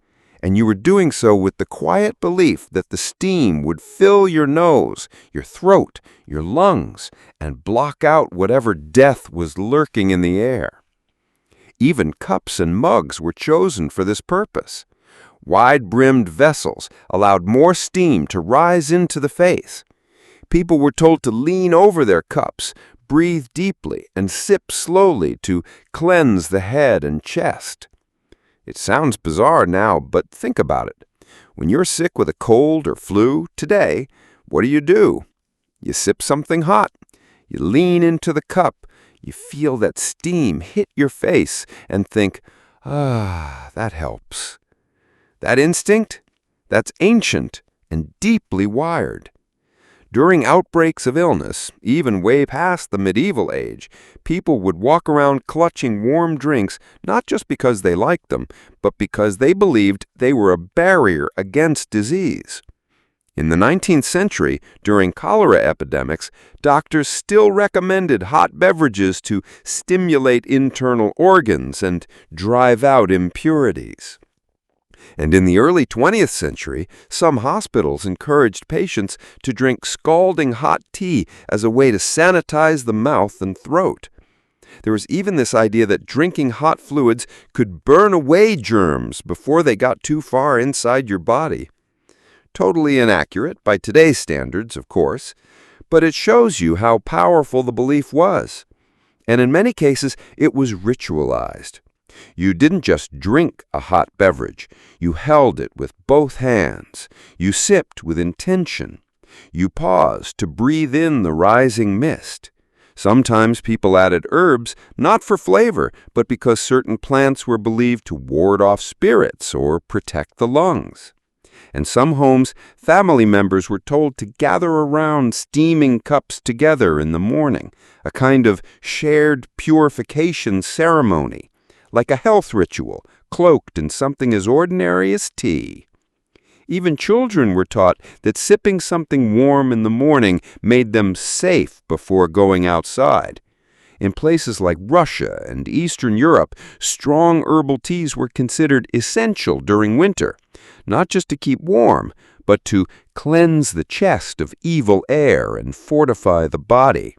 And you were doing so with the quiet belief that the steam would fill your nose, your throat, your lungs, and block out whatever death was lurking in the air. Even cups and mugs were chosen for this purpose. Wide-brimmed vessels allowed more steam to rise into the face. People were told to lean over their cups, breathe deeply, and sip slowly to cleanse the head and chest. It sounds bizarre now, but think about it. When you're sick with a cold or flu today, what do? You sip something hot. You lean into the cup. You feel that steam hit your face and think, that helps. That instinct? That's ancient and deeply wired. During outbreaks of illness, even way past the medieval age, people would walk around clutching warm drinks not just because they liked them, but because they believed they were a barrier against disease. In the 19th century, during cholera epidemics, doctors still recommended hot beverages to stimulate internal organs and drive out impurities. And in the early 20th century, some hospitals encouraged patients to drink scalding hot tea as a way to sanitize the mouth and throat. There was even this idea that drinking hot fluids could burn away germs before they got too far inside your body. Totally inaccurate by today's standards, of course, but it shows you how powerful the belief was. And in many cases, it was ritualized. You didn't just drink a hot beverage. You held it with both hands. You sipped with intention. You paused to breathe in the rising mist. Sometimes people added herbs, not for flavor, but because certain plants were believed to ward off spirits or protect the lungs. In some homes, family members were told to gather around steaming cups together in the morning, a kind of shared purification ceremony, like a health ritual, cloaked in something as ordinary as tea. Even children were taught that sipping something warm in the morning made them safe before going outside. In places like Russia and Eastern Europe, strong herbal teas were considered essential during winter, not just to keep warm, but to cleanse the chest of evil air and fortify the body.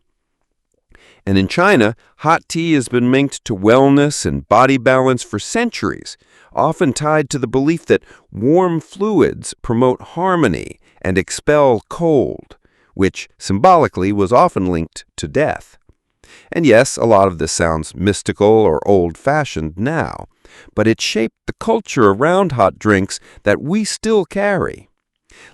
And in China, hot tea has been linked to wellness and body balance for centuries, often tied to the belief that warm fluids promote harmony and expel cold, which symbolically was often linked to death. And yes, a lot of this sounds mystical or old-fashioned now, but it shaped the culture around hot drinks that we still carry.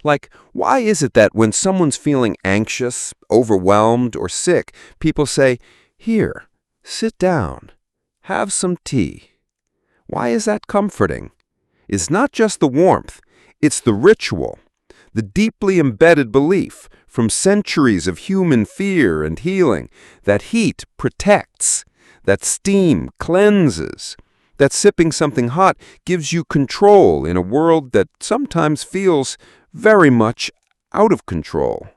Like, why is it that when someone's feeling anxious, overwhelmed, or sick, people say, "Here, sit down, have some tea"? Why is that comforting? It's not just the warmth, it's the ritual, the deeply embedded belief from centuries of human fear and healing that heat protects, that steam cleanses, that sipping something hot gives you control in a world that sometimes feels very much out of control.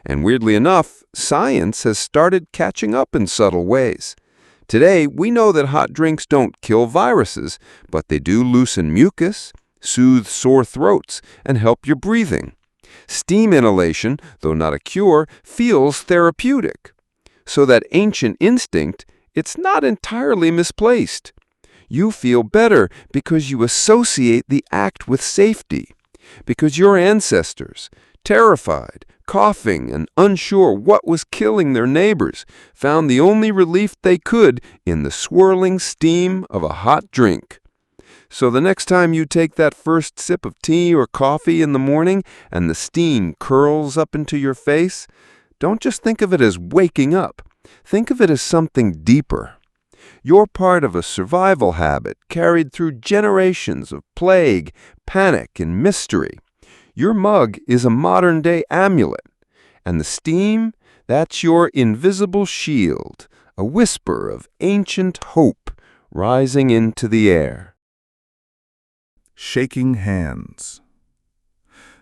And weirdly enough, science has started catching up in subtle ways. Today, we know that hot drinks don't kill viruses, but they do loosen mucus, soothe sore throats, and help your breathing. Steam inhalation, though not a cure, feels therapeutic. So that ancient instinct, it's not entirely misplaced. You feel better because you associate the act with safety, because your ancestors, terrified, coughing, and unsure what was killing their neighbors, found the only relief they could in the swirling steam of a hot drink. So the next time you take that first sip of tea or coffee in the morning and the steam curls up into your face, don't just think of it as waking up. Think of it as something deeper. You're part of a survival habit carried through generations of plague, panic, and mystery. Your mug is a modern-day amulet, and the steam, that's your invisible shield, a whisper of ancient hope rising into the air. Shaking hands.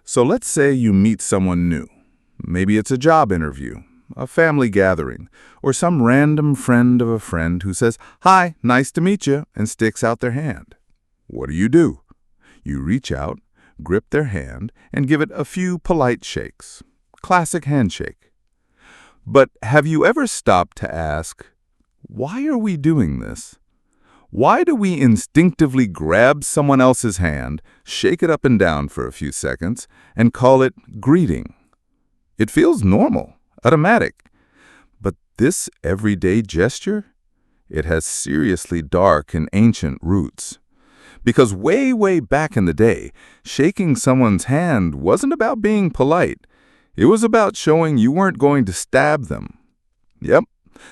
So let's say you meet someone new. Maybe it's a job interview, a family gathering, or some random friend of a friend who says, "Hi, nice to meet you," and sticks out their hand. What do? You reach out, grip their hand, and give it a few polite shakes. Classic handshake. But have you ever stopped to ask, why are we doing this? Why do we instinctively grab someone else's hand, shake it up and down for a few seconds, and call it greeting? It feels normal, automatic. But this everyday gesture? It has seriously dark and ancient roots. Because way back in the day, shaking someone's hand wasn't about being polite. It was about showing you weren't going to stab them. Yep,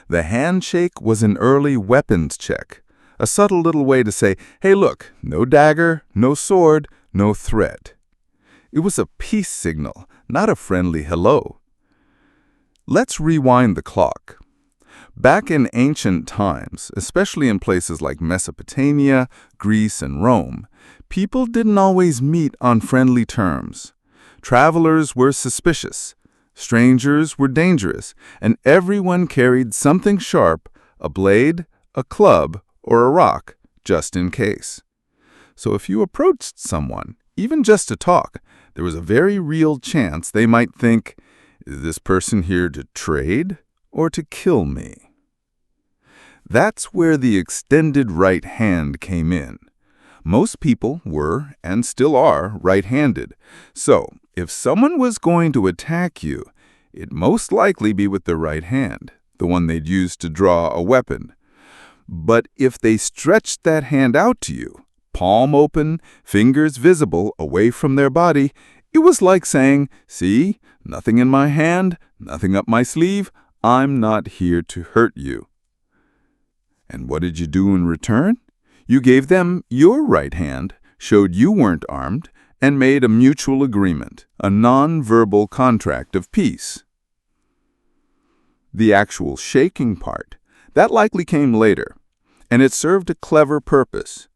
the handshake was an early weapons check. A subtle little way to say, hey look, no dagger, no sword, no threat. It was a peace signal, not a friendly hello. Let's rewind the clock. Back in ancient times, especially in places like Mesopotamia, Greece, and Rome, people didn't always meet on friendly terms. Travelers were suspicious, strangers were dangerous, and everyone carried something sharp, a blade, a club, or a rock, just in case. So if you approached someone, even just to talk, there was a very real chance they might think, is this person here to trade or to kill me? That's where the extended right hand came in. Most people were, and still are, right-handed. So, if someone was going to attack you, it'd most likely be with their right hand, the one they'd use to draw a weapon. But if they stretched that hand out to you, palm open, fingers visible away from their body, it was like saying, see, nothing in my hand, nothing up my sleeve, I'm not here to hurt you. And what did you do in return? You gave them your right hand, showed you weren't armed, and made a mutual agreement, a non-verbal contract of peace. The actual shaking part, that likely came later, and it served a clever purpose.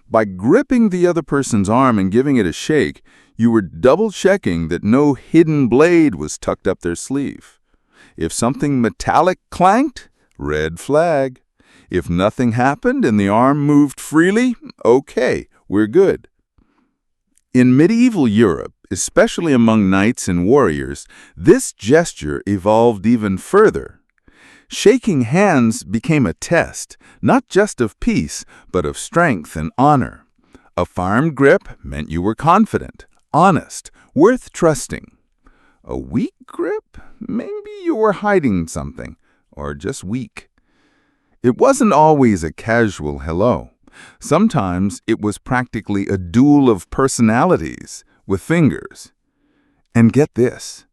By gripping the other person's arm and giving it a shake, you were double-checking that no hidden blade was tucked up their sleeve. If something metallic clanked, red flag. If nothing happened and the arm moved freely, okay, we're good. In medieval Europe, especially among knights and warriors, this gesture evolved even further. Shaking hands became a test, not just of peace, but of strength and honor. A firm grip meant you were confident, honest, worth trusting. A weak grip? Maybe you were hiding something, or just weak. It wasn't always a casual hello. Sometimes it was practically a duel of personalities with fingers. And get this.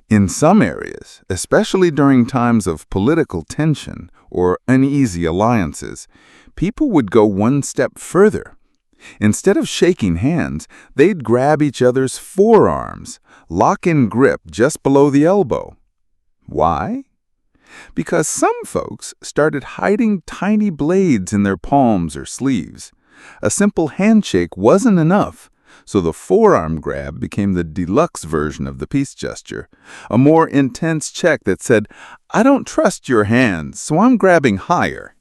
In some areas, especially during times of political tension or uneasy alliances, people would go one step further. Instead of shaking hands, they'd grab each other's forearms, lock in grip just below the elbow. Why? Because some folks started hiding tiny blades in their palms or sleeves. A simple handshake wasn't enough, so the forearm grab became the deluxe version of the peace gesture, a more intense check that said, "I don't trust your hands, so I'm grabbing higher."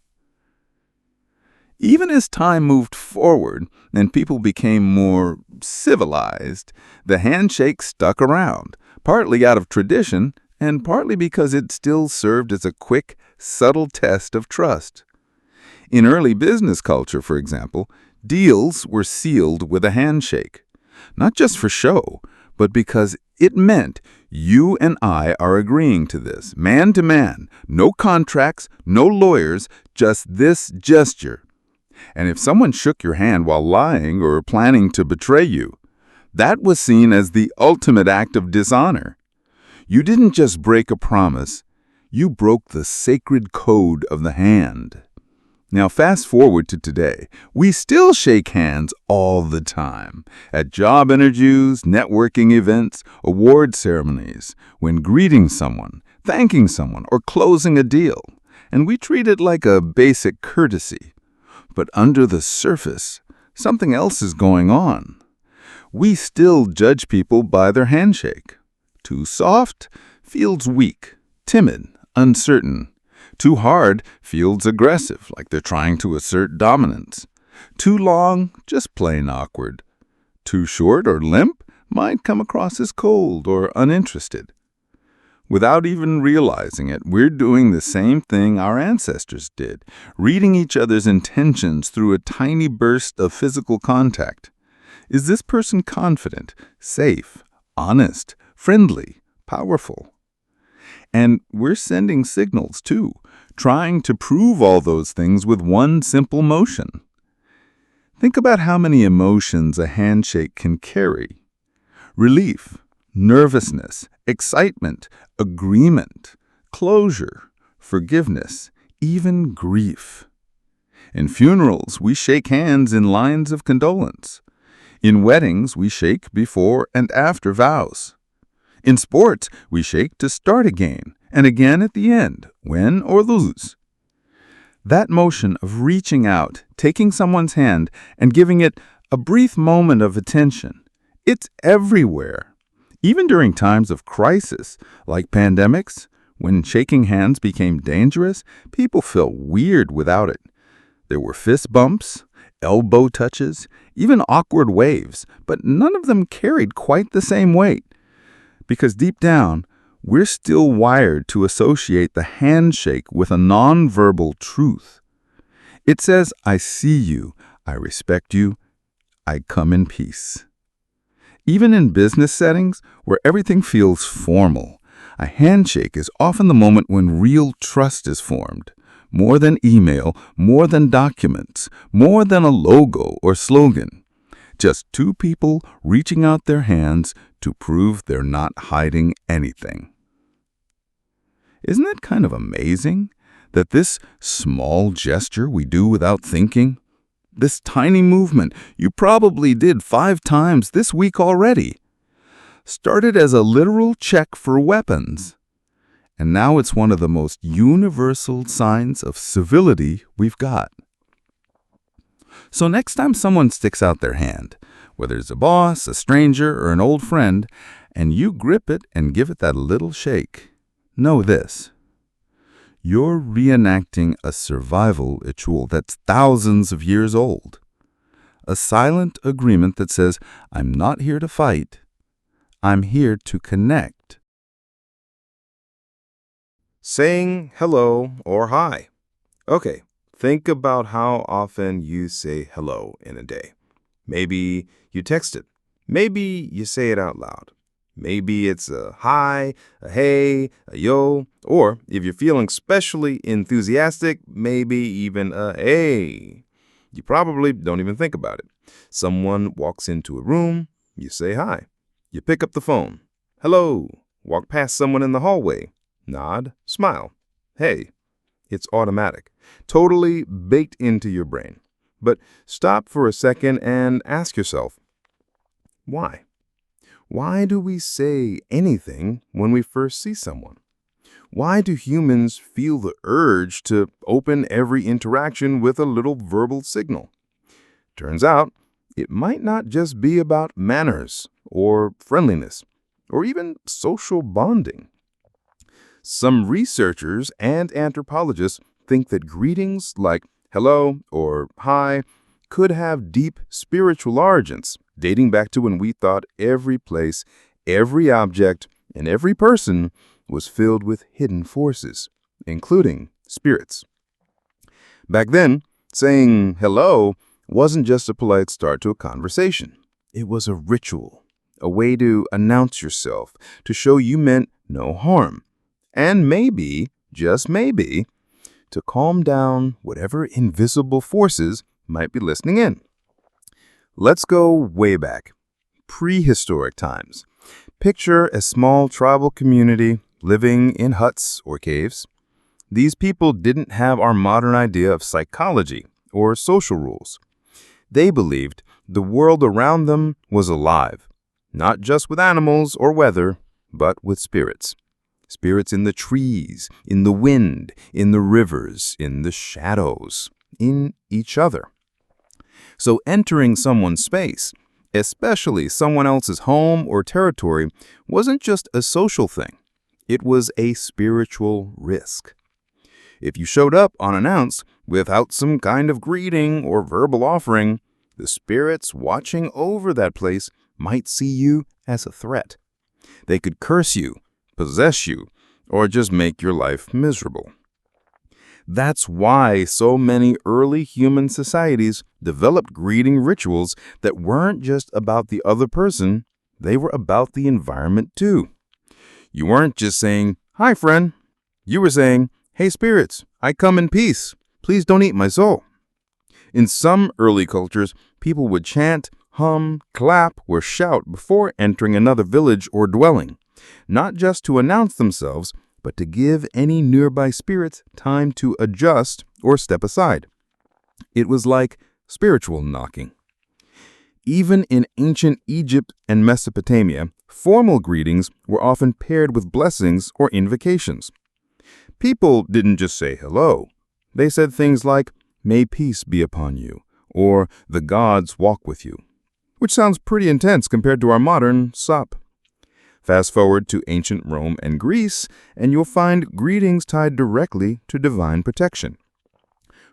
Even as time moved forward and people became more civilized, the handshake stuck around, partly out of tradition and partly because it still served as a quick, subtle test of trust. In early business culture, for example, deals were sealed with a handshake, not just for show, but because it meant you and I are agreeing to this, man to man, no contracts, no lawyers, just this gesture. And if someone shook your hand while lying or planning to betray you, that was seen as the ultimate act of dishonor. You didn't just break a promise, you broke the sacred code of the hand. Now fast forward to today, we still shake hands all the time. At job interviews, networking events, award ceremonies, when greeting someone, thanking someone, or closing a deal. And we treat it like a basic courtesy. But under the surface, something else is going on. We still judge people by their handshake. Too soft feels weak, timid, uncertain. Too hard feels aggressive, like they're trying to assert dominance. Too long, just plain awkward. Too short or limp might come across as cold or uninterested. Without even realizing it, we're doing the same thing our ancestors did, reading each other's intentions through a tiny burst of physical contact. Is this person confident, safe, honest, friendly, powerful? And we're sending signals, too, trying to prove all those things with one simple motion. Think about how many emotions a handshake can carry. Relief, nervousness, excitement, agreement, closure, forgiveness, even grief. In funerals, we shake hands in lines of condolence. In weddings, we shake before and after vows. In sports, we shake to start a game, and again at the end, win or lose. That motion of reaching out, taking someone's hand, and giving it a brief moment of attention, it's everywhere. Even during times of crisis, like pandemics, when shaking hands became dangerous, people felt weird without it. There were fist bumps, elbow touches, even awkward waves, but none of them carried quite the same weight. Because deep down, we're still wired to associate the handshake with a nonverbal truth. It says, I see you, I respect you, I come in peace. Even in business settings, where everything feels formal, a handshake is often the moment when real trust is formed. More than email, more than documents, more than a logo or slogan. Just two people reaching out their hands to prove they're not hiding anything. Isn't it kind of amazing that this small gesture we do without thinking, this tiny movement you probably did 5 times this week already, started as a literal check for weapons, and now it's one of the most universal signs of civility we've got. So next time someone sticks out their hand, whether it's a boss, a stranger, or an old friend, and you grip it and give it that little shake, know this. You're reenacting a survival ritual that's thousands of years old. A silent agreement that says, I'm not here to fight, I'm here to connect. Saying hello or hi. Okay, think about how often you say hello in a day. Maybe you text it. Maybe you say it out loud. Maybe it's a hi, a hey, a yo, or if you're feeling especially enthusiastic, maybe even a hey. You probably don't even think about it. Someone walks into a room, you say hi. You pick up the phone. Hello. Walk past someone in the hallway. Nod, smile. Hey. It's automatic, totally baked into your brain. But stop for a second and ask yourself, why? Why do we say anything when we first see someone? Why do humans feel the urge to open every interaction with a little verbal signal? Turns out, it might not just be about manners or friendliness or even social bonding. Some researchers and anthropologists think that greetings like hello or hi could have deep spiritual origins, dating back to when we thought every place, every object, and every person was filled with hidden forces, including spirits. Back then, saying hello wasn't just a polite start to a conversation. It was a ritual, a way to announce yourself, to show you meant no harm, and maybe, just maybe, to calm down whatever invisible forces might be listening in. Let's go way back, prehistoric times. Picture a small tribal community living in huts or caves. These people didn't have our modern idea of psychology or social rules. They believed the world around them was alive, not just with animals or weather, but with spirits. Spirits in the trees, in the wind, in the rivers, in the shadows, in each other. So entering someone's space, especially someone else's home or territory, wasn't just a social thing. It was a spiritual risk. If you showed up unannounced without some kind of greeting or verbal offering, the spirits watching over that place might see you as a threat. They could curse you, possess you, or just make your life miserable. That's why so many early human societies developed greeting rituals that weren't just about the other person, they were about the environment too. You weren't just saying, "Hi, friend." You were saying, "Hey, spirits, I come in peace. Please don't eat my soul." In some early cultures, people would chant, hum, clap, or shout before entering another village or dwelling, not just to announce themselves, but to give any nearby spirits time to adjust or step aside. It was like spiritual knocking. Even in ancient Egypt and Mesopotamia, formal greetings were often paired with blessings or invocations. People didn't just say hello. They said things like, "May peace be upon you," or "The gods walk with you," which sounds pretty intense compared to our modern sup. Fast forward to ancient Rome and Greece, and you'll find greetings tied directly to divine protection.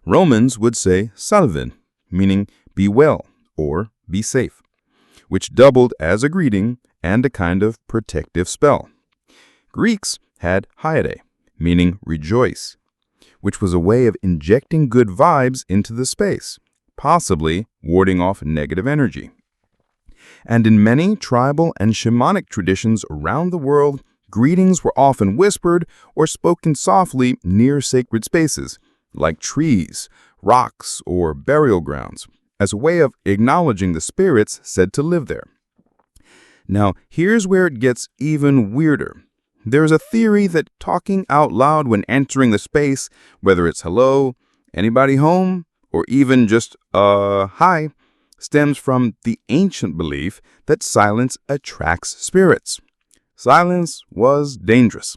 Romans would say salve, meaning be well or be safe, which doubled as a greeting and a kind of protective spell. Greeks had hyade, meaning rejoice, which was a way of injecting good vibes into the space, possibly warding off negative energy. And in many tribal and shamanic traditions around the world, greetings were often whispered or spoken softly near sacred spaces, like trees, rocks, or burial grounds, as a way of acknowledging the spirits said to live there. Now, here's where it gets even weirder. There's a theory that talking out loud when entering the space, whether it's hello, anybody home, or even just hi, stems from the ancient belief that silence attracts spirits. Silence was dangerous.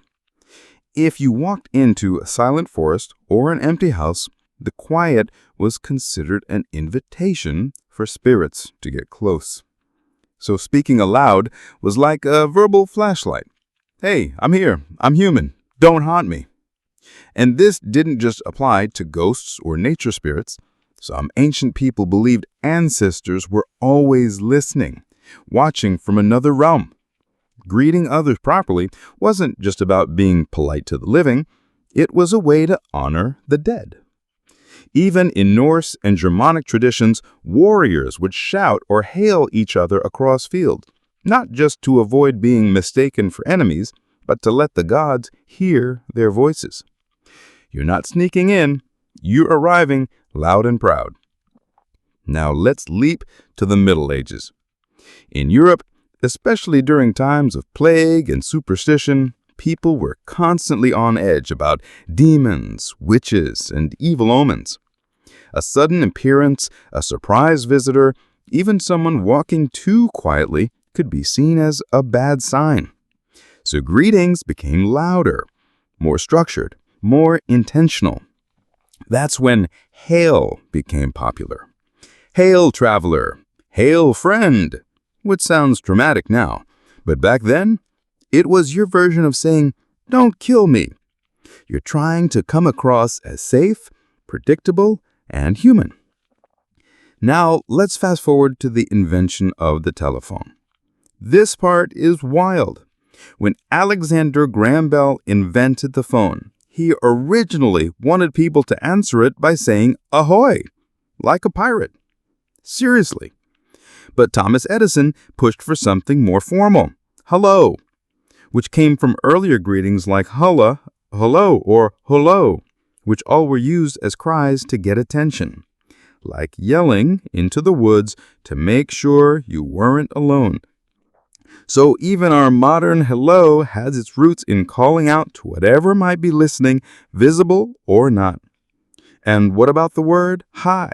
If you walked into a silent forest or an empty house, the quiet was considered an invitation for spirits to get close. So speaking aloud was like a verbal flashlight. "Hey, I'm here. I'm human. Don't haunt me." And this didn't just apply to ghosts or nature spirits. Some ancient people believed ancestors were always listening, watching from another realm. Greeting others properly wasn't just about being polite to the living. It was a way to honor the dead. Even in Norse and Germanic traditions, warriors would shout or hail each other across fields, not just to avoid being mistaken for enemies, but to let the gods hear their voices. You're not sneaking in, you're arriving loud and proud. Now let's leap to the Middle Ages. In Europe, especially during times of plague and superstition, people were constantly on edge about demons, witches, and evil omens. A sudden appearance, a surprise visitor, even someone walking too quietly could be seen as a bad sign. So greetings became louder, more structured, more intentional. That's when hail became popular. Hail, traveler. Hail, friend. Which sounds dramatic now, but back then, it was your version of saying, don't kill me. You're trying to come across as safe, predictable, and human. Now, let's fast forward to the invention of the telephone. This part is wild. When Alexander Graham Bell invented the phone, he originally wanted people to answer it by saying ahoy, like a pirate. Seriously. But Thomas Edison pushed for something more formal, hello, which came from earlier greetings like holla, hello, or hello, which all were used as cries to get attention, like yelling into the woods to make sure you weren't alone. So even our modern hello has its roots in calling out to whatever might be listening, visible or not. And what about the word hi?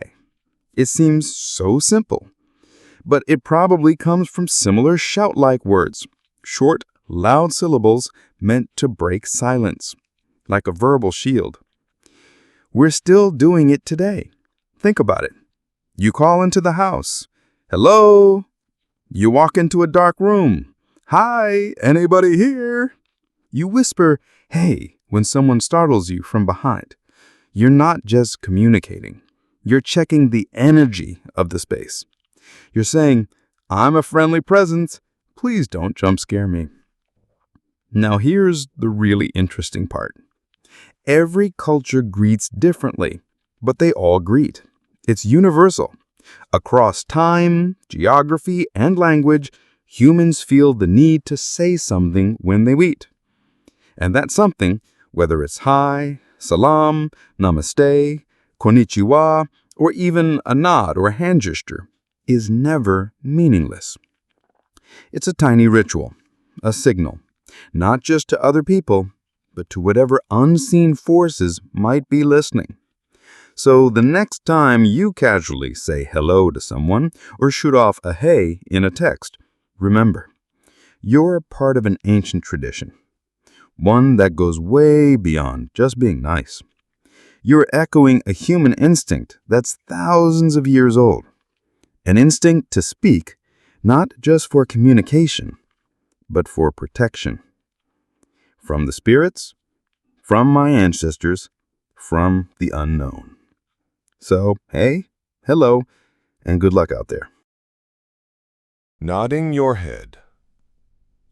It seems so simple, but it probably comes from similar shout-like words, short, loud syllables meant to break silence, like a verbal shield. We're still doing it today. Think about it. You call into the house. Hello? You walk into a dark room. Hi, anybody here? You whisper, hey, when someone startles you from behind. You're not just communicating. You're checking the energy of the space. You're saying, I'm a friendly presence. Please don't jump scare me. Now here's the really interesting part. Every culture greets differently, but they all greet. It's universal. Across time, geography, and language, humans feel the need to say something when they greet. And that something, whether it's hi, salam, namaste, konnichiwa, or even a nod or a hand gesture, is never meaningless. It's a tiny ritual, a signal, not just to other people, but to whatever unseen forces might be listening. So the next time you casually say hello to someone or shoot off a hey in a text, remember, you're part of an ancient tradition, one that goes way beyond just being nice. You're echoing a human instinct that's thousands of years old, an instinct to speak, not just for communication, but for protection. From the spirits, from my ancestors, from the unknown. So, hey, hello, and good luck out there. Nodding your head.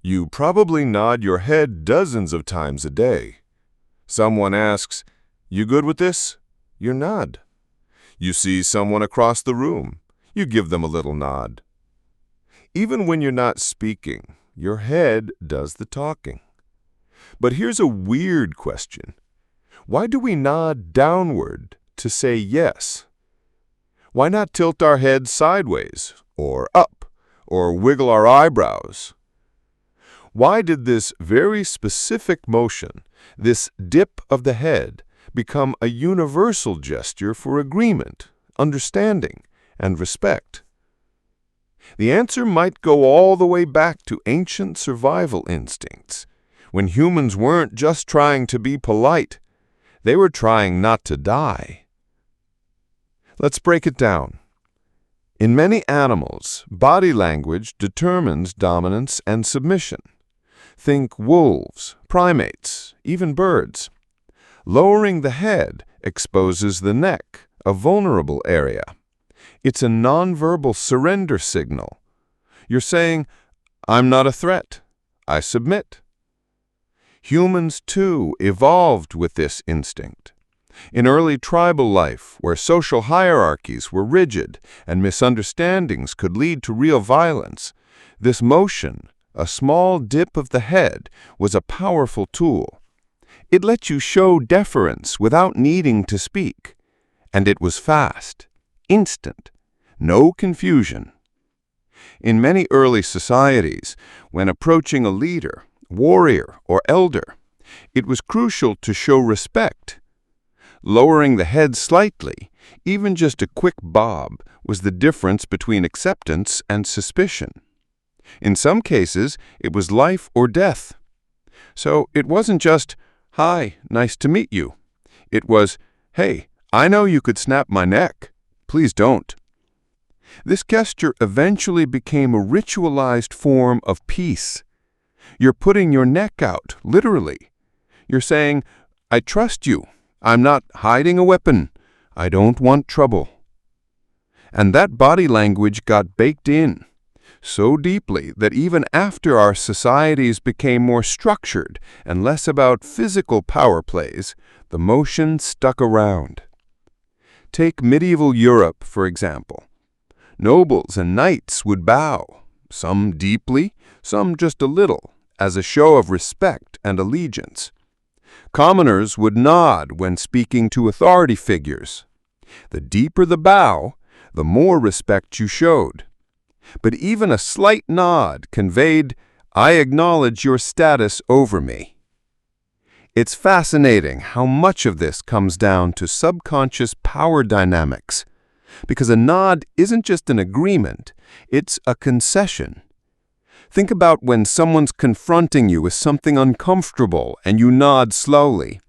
You probably nod your head dozens of times a day. Someone asks, you good with this? You nod. You see someone across the room. You give them a little nod. Even when you're not speaking, your head does the talking. But here's a weird question. Why do we nod downward to say yes? Why not tilt our heads sideways, or up, or wiggle our eyebrows? Why did this very specific motion, this dip of the head, become a universal gesture for agreement, understanding, and respect? The answer might go all the way back to ancient survival instincts, when humans weren't just trying to be polite, they were trying not to die. Let's break it down. In many animals, body language determines dominance and submission. Think wolves, primates, even birds. Lowering the head exposes the neck, a vulnerable area. It's a nonverbal surrender signal. You're saying, I'm not a threat. I submit. Humans, too, evolved with this instinct. In early tribal life, where social hierarchies were rigid and misunderstandings could lead to real violence, this motion, a small dip of the head, was a powerful tool. It let you show deference without needing to speak. And it was fast, instant, no confusion. In many early societies, when approaching a leader, warrior, or elder, it was crucial to show respect. Lowering the head slightly, even just a quick bob, was the difference between acceptance and suspicion. In some cases, it was life or death. So it wasn't just, "Hi, nice to meet you." It was, "Hey, I know you could snap my neck. Please don't." This gesture eventually became a ritualized form of peace. You're putting your neck out, literally. You're saying, "I trust you. I'm not hiding a weapon. I don't want trouble." And that body language got baked in so deeply that even after our societies became more structured and less about physical power plays, the motion stuck around. Take medieval Europe, for example. Nobles and knights would bow, some deeply, some just a little, as a show of respect and allegiance. Commoners would nod when speaking to authority figures. The deeper the bow, the more respect you showed. But even a slight nod conveyed, "I acknowledge your status over me." It's fascinating how much of this comes down to subconscious power dynamics, because a nod isn't just an agreement, it's a concession. Think about when someone's confronting you with something uncomfortable and you nod slowly.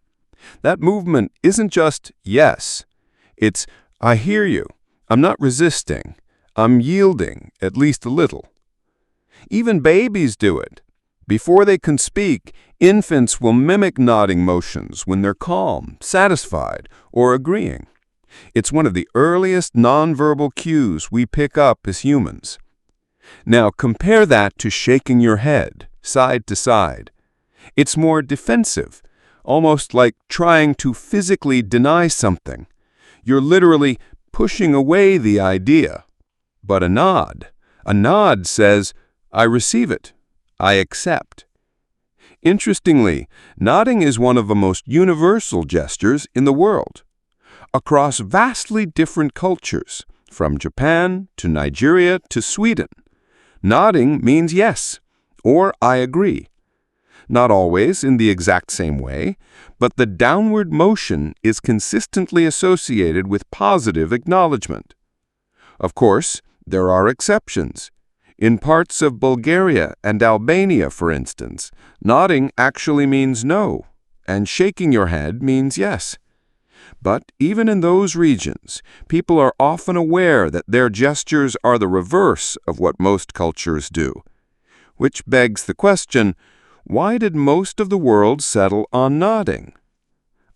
That movement isn't just yes, it's "I hear you, I'm not resisting, I'm yielding, at least a little." Even babies do it. Before they can speak, infants will mimic nodding motions when they're calm, satisfied, or agreeing. It's one of the earliest nonverbal cues we pick up as humans. Now compare that to shaking your head, side to side. It's more defensive, almost like trying to physically deny something. You're literally pushing away the idea. But a nod says, "I receive it. I accept." Interestingly, nodding is one of the most universal gestures in the world. Across vastly different cultures, from Japan to Nigeria to Sweden, nodding means yes, or "I agree." Not always in the exact same way, but the downward motion is consistently associated with positive acknowledgement. Of course, there are exceptions. In parts of Bulgaria and Albania, for instance, nodding actually means no, and shaking your head means yes. But even in those regions, people are often aware that their gestures are the reverse of what most cultures do. Which begs the question, why did most of the world settle on nodding?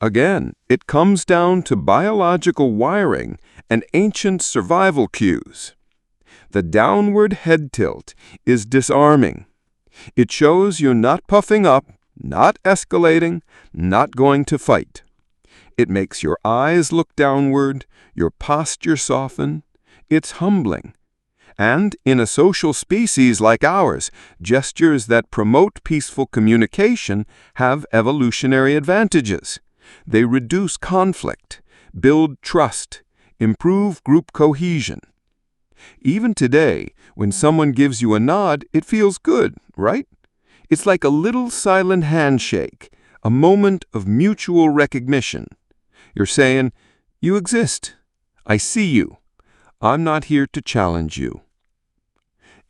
Again, it comes down to biological wiring and ancient survival cues. The downward head tilt is disarming. It shows you're not puffing up, not escalating, not going to fight. It makes your eyes look downward, your posture soften. It's humbling. And in a social species like ours, gestures that promote peaceful communication have evolutionary advantages. They reduce conflict, build trust, improve group cohesion. Even today, when someone gives you a nod, it feels good, right? It's like a little silent handshake, a moment of mutual recognition. You're saying, "You exist. I see you. I'm not here to challenge you."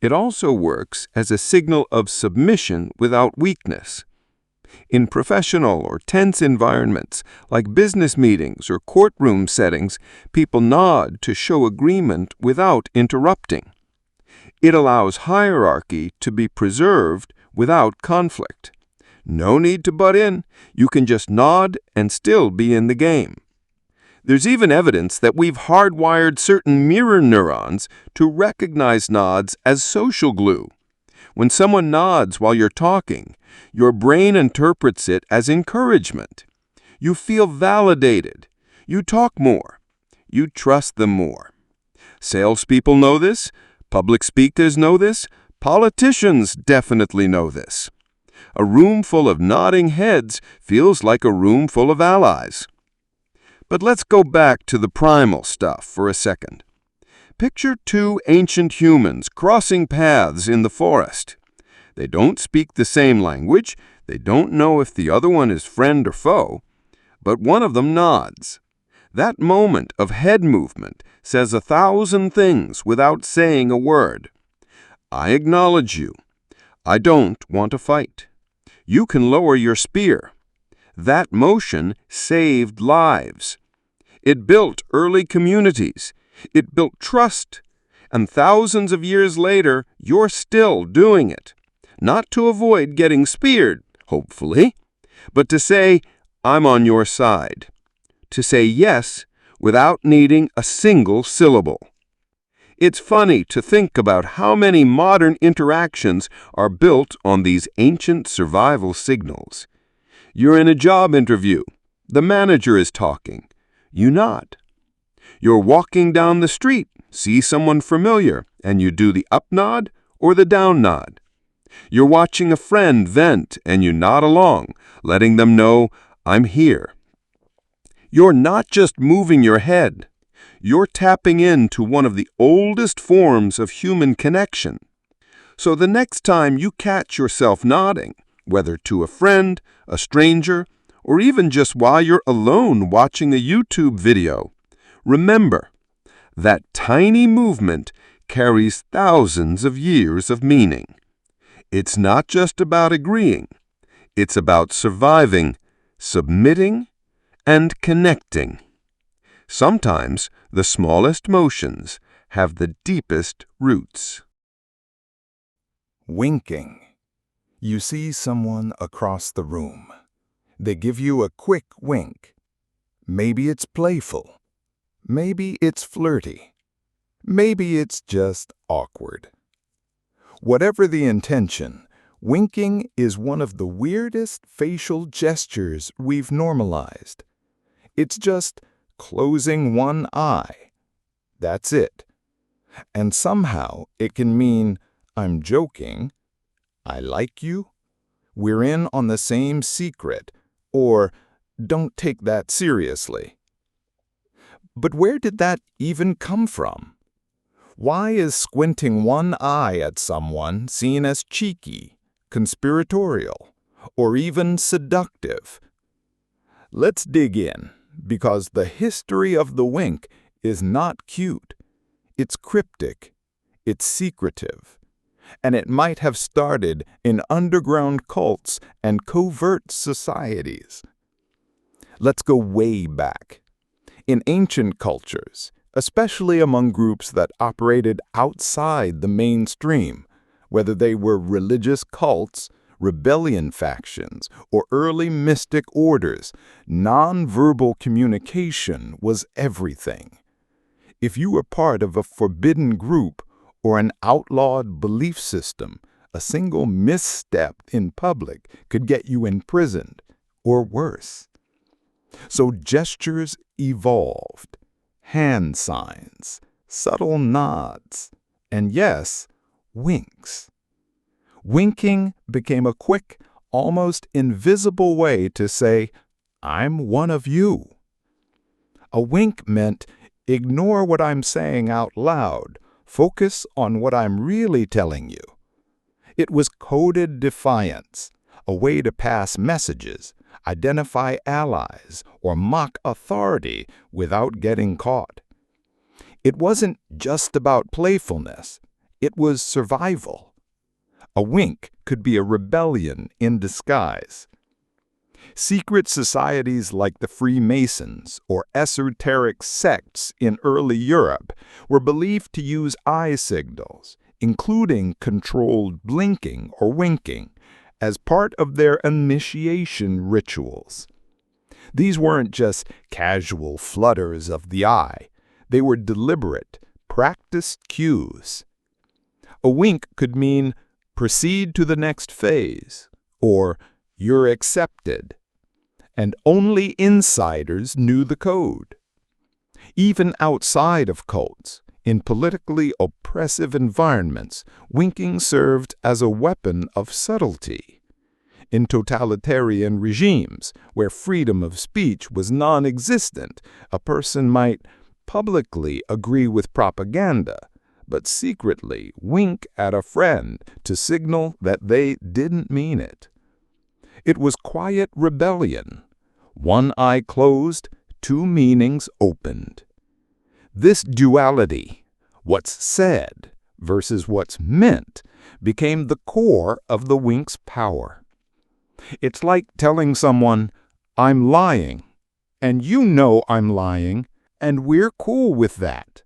It also works as a signal of submission without weakness. In professional or tense environments, like business meetings or courtroom settings, people nod to show agreement without interrupting. It allows hierarchy to be preserved without conflict. No need to butt in. You can just nod and still be in the game. There's even evidence that we've hardwired certain mirror neurons to recognize nods as social glue. When someone nods while you're talking, your brain interprets it as encouragement. You feel validated. You talk more. You trust them more. Salespeople know this. Public speakers know this. Politicians definitely know this. A room full of nodding heads feels like a room full of allies. But let's go back to the primal stuff for a second. Picture two ancient humans crossing paths in the forest. They don't speak the same language. They don't know if the other one is friend or foe. But one of them nods. That moment of head movement says 1,000 things without saying a word. I acknowledge you. I don't want to fight. You can lower your spear. That motion saved lives. It built early communities. It built trust. And thousands of years later, you're still doing it. Not to avoid getting speared, hopefully, but to say, I'm on your side. To say yes without needing a single syllable. It's funny to think about how many modern interactions are built on these ancient survival signals. You're in a job interview. The manager is talking. You nod. You're walking down the street, see someone familiar, and you do the up nod or the down nod. You're watching a friend vent and you nod along, letting them know, I'm here. You're not just moving your head. You're tapping into one of the oldest forms of human connection. So the next time you catch yourself nodding, whether to a friend, a stranger, or even just while you're alone watching a YouTube video, remember, that tiny movement carries thousands of years of meaning. It's not just about agreeing. It's about surviving, submitting, and connecting. Sometimes the smallest motions have the deepest roots. Winking. You see someone across the room. They give you a quick wink. Maybe it's playful. Maybe it's flirty. Maybe it's just awkward. Whatever the intention, winking is one of the weirdest facial gestures we've normalized. It's just closing one eye. That's it. And somehow it can mean, I'm joking, I like you, we're in on the same secret, or don't take that seriously. But where did that even come from? Why is squinting one eye at someone seen as cheeky, conspiratorial, or even seductive? Let's dig in, because the history of the wink is not cute. It's cryptic, it's secretive, and it might have started in underground cults and covert societies. Let's go way back. In ancient cultures, especially among groups that operated outside the mainstream, whether they were religious cults, rebellion factions, or early mystic orders, nonverbal communication was everything. If you were part of a forbidden group or an outlawed belief system, a single misstep in public could get you imprisoned, or worse. So gestures evolved. Hand signs, subtle nods, and yes, winks. Winking became a quick, almost invisible way to say, I'm one of you. A wink meant, ignore what I'm saying out loud, focus on what I'm really telling you. It was coded defiance, a way to pass messages, identify allies, or mock authority without getting caught. It wasn't just about playfulness, it was survival. A wink could be a rebellion in disguise. Secret societies like the Freemasons or esoteric sects in early Europe were believed to use eye signals, including controlled blinking or winking, as part of their initiation rituals. These weren't just casual flutters of the eye. They were deliberate, practiced cues. A wink could mean, proceed to the next phase, or you're accepted. And only insiders knew the code. Even outside of cults, in politically oppressive environments, winking served as a weapon of subtlety. In totalitarian regimes, where freedom of speech was non-existent, a person might publicly agree with propaganda, but secretly wink at a friend to signal that they didn't mean it. It was quiet rebellion. One eye closed, two meanings opened. This duality, what's said versus what's meant, became the core of the wink's power. It's like telling someone, "I'm lying," and you know I'm lying, and we're cool with that.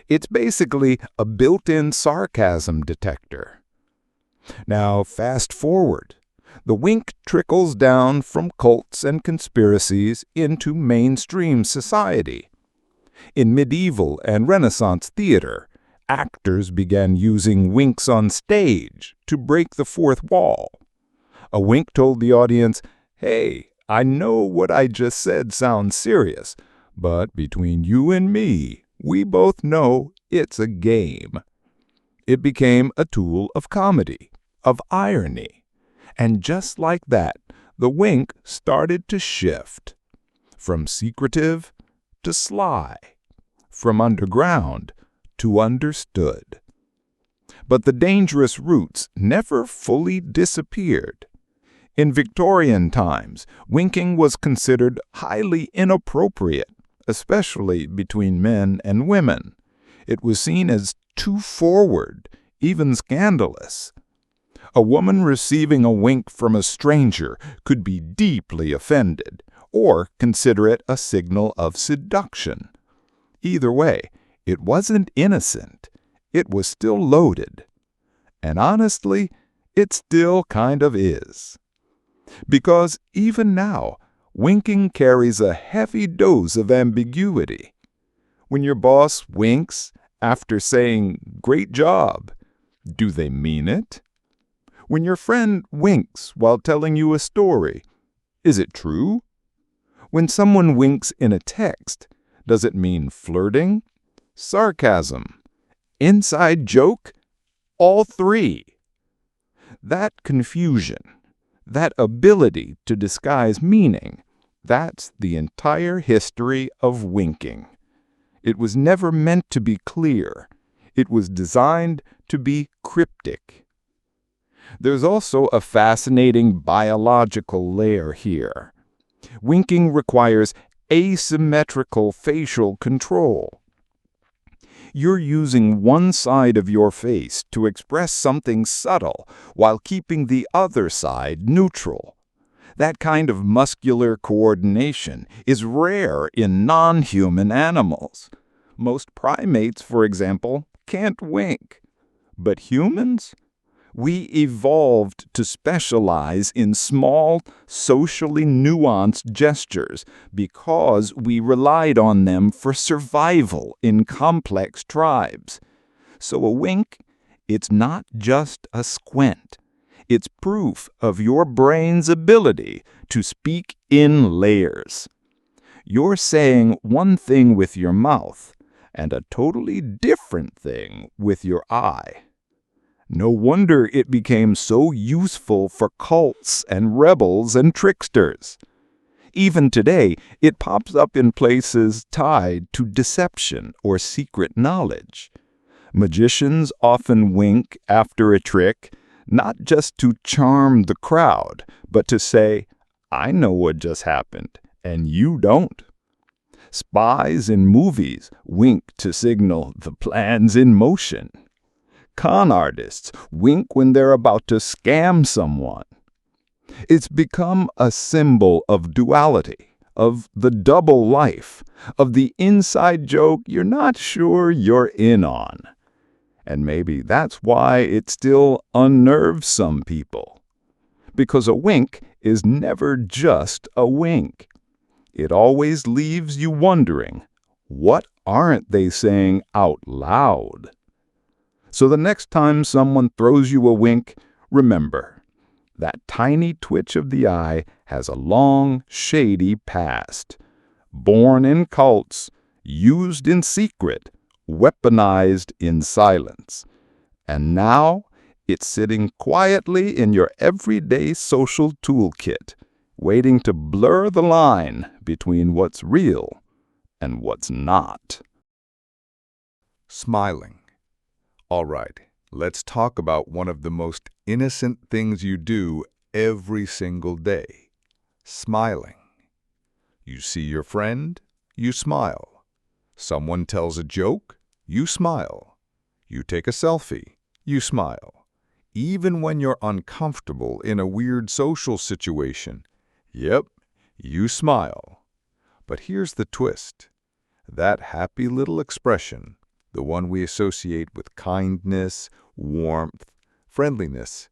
It's basically a built-in sarcasm detector. Now, fast forward. The wink trickles down from cults and conspiracies into mainstream society. In medieval and Renaissance theater, actors began using winks on stage to break the fourth wall. A wink told the audience, "Hey, I know what I just said sounds serious, but between you and me, we both know it's a game." It became a tool of comedy, of irony. And just like that, the wink started to shift. From secretive to sly. From underground to understood. But the dangerous roots never fully disappeared. In Victorian times, winking was considered highly inappropriate, especially between men and women. It was seen as too forward, even scandalous. A woman receiving a wink from a stranger could be deeply offended, or consider it a signal of seduction. Either way, it wasn't innocent. It was still loaded. And honestly, it still kind of is. Because even now, winking carries a heavy dose of ambiguity. When your boss winks after saying, "Great job," do they mean it? When your friend winks while telling you a story, is it true? When someone winks in a text, does it mean flirting, sarcasm, inside joke, all three? That confusion, that ability to disguise meaning, that's the entire history of winking. It was never meant to be clear. It was designed to be cryptic. There's also a fascinating biological layer here. Winking requires asymmetrical facial control. You're using one side of your face to express something subtle while keeping the other side neutral. That kind of muscular coordination is rare in non-human animals. Most primates, for example, can't wink. But humans? We evolved to specialize in small, socially nuanced gestures because we relied on them for survival in complex tribes. So a wink, it's not just a squint. It's proof of your brain's ability to speak in layers. You're saying one thing with your mouth and a totally different thing with your eye. No wonder it became so useful for cults and rebels and tricksters. Even today, it pops up in places tied to deception or secret knowledge. Magicians often wink after a trick, not just to charm the crowd, but to say, "I know what just happened, and you don't." Spies in movies wink to signal the plan's in motion. Con artists wink when they're about to scam someone. It's become a symbol of duality, of the double life, of the inside joke you're not sure you're in on. And maybe that's why it still unnerves some people. Because a wink is never just a wink. It always leaves you wondering, what aren't they saying out loud? So the next time someone throws you a wink, remember, that tiny twitch of the eye has a long, shady past. Born in cults, used in secret, weaponized in silence. And now, it's sitting quietly in your everyday social toolkit, waiting to blur the line between what's real and what's not. Smiling. All right, let's talk about one of the most innocent things you do every single day. Smiling. You see your friend, you smile. Someone tells a joke, you smile. You take a selfie, you smile. Even when you're uncomfortable in a weird social situation, yep, you smile. But here's the twist. That happy little expression, the one we associate with kindness, warmth, friendliness,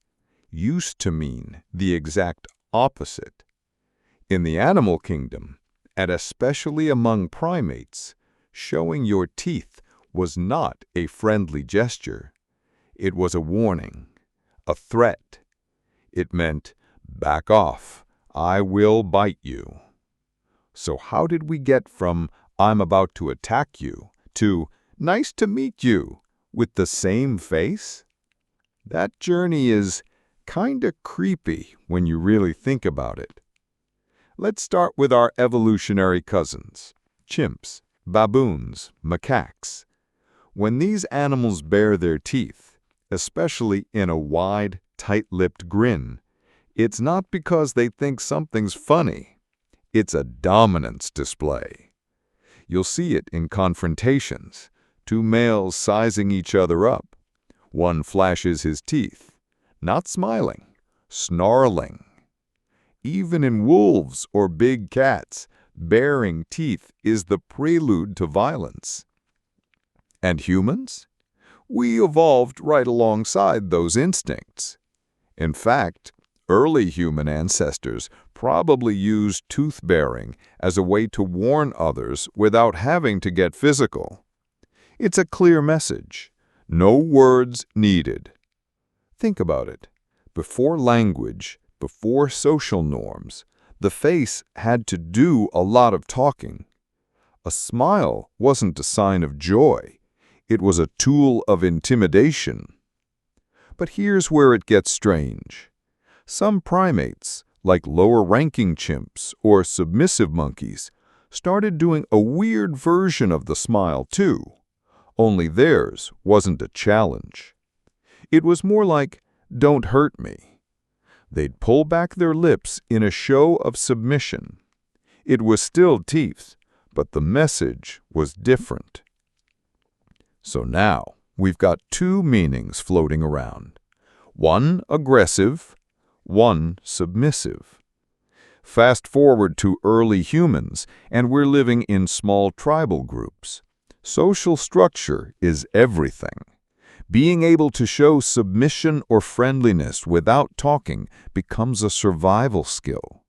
used to mean the exact opposite. In the animal kingdom, and especially among primates, showing your teeth was not a friendly gesture. It was a warning, a threat. It meant, back off, I will bite you. So how did we get from, I'm about to attack you, to, nice to meet you, with the same face? That journey is kinda creepy when you really think about it. Let's start with our evolutionary cousins, chimps, baboons, macaques. When these animals bare their teeth, especially in a wide, tight-lipped grin, it's not because they think something's funny. It's a dominance display. You'll see it in confrontations, two males sizing each other up. One flashes his teeth, not smiling, snarling. Even in wolves or big cats, baring teeth is the prelude to violence. And humans? We evolved right alongside those instincts. In fact, early human ancestors probably used tooth-baring as a way to warn others without having to get physical. It's a clear message. No words needed. Think about it. Before language, before social norms, the face had to do a lot of talking. A smile wasn't a sign of joy. It was a tool of intimidation. But here's where it gets strange. Some primates, like lower-ranking chimps or submissive monkeys, started doing a weird version of the smile too. Only theirs wasn't a challenge. It was more like, don't hurt me. They'd pull back their lips in a show of submission. It was still teeth, but the message was different. So now, we've got two meanings floating around. One aggressive, one submissive. Fast forward to early humans, and we're living in small tribal groups. Social structure is everything. Being able to show submission or friendliness without talking becomes a survival skill.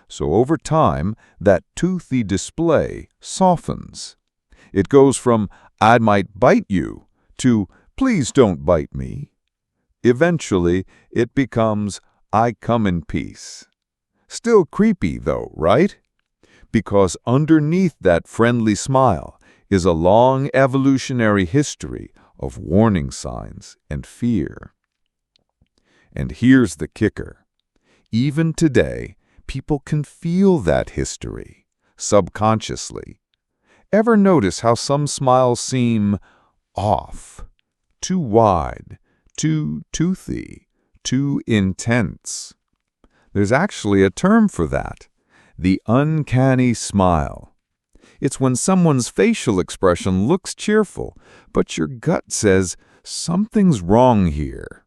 So over time, that toothy display softens. It goes from, I might bite you, to, please don't bite me. Eventually, it becomes, I come in peace. Still creepy though, right? Because underneath that friendly smile is a long evolutionary history of warning signs and fear. And here's the kicker. Even today, people can feel that history, subconsciously. Ever notice how some smiles seem off, too wide, too toothy, too intense? There's actually a term for that, the uncanny smile. It's when someone's facial expression looks cheerful, but your gut says, something's wrong here.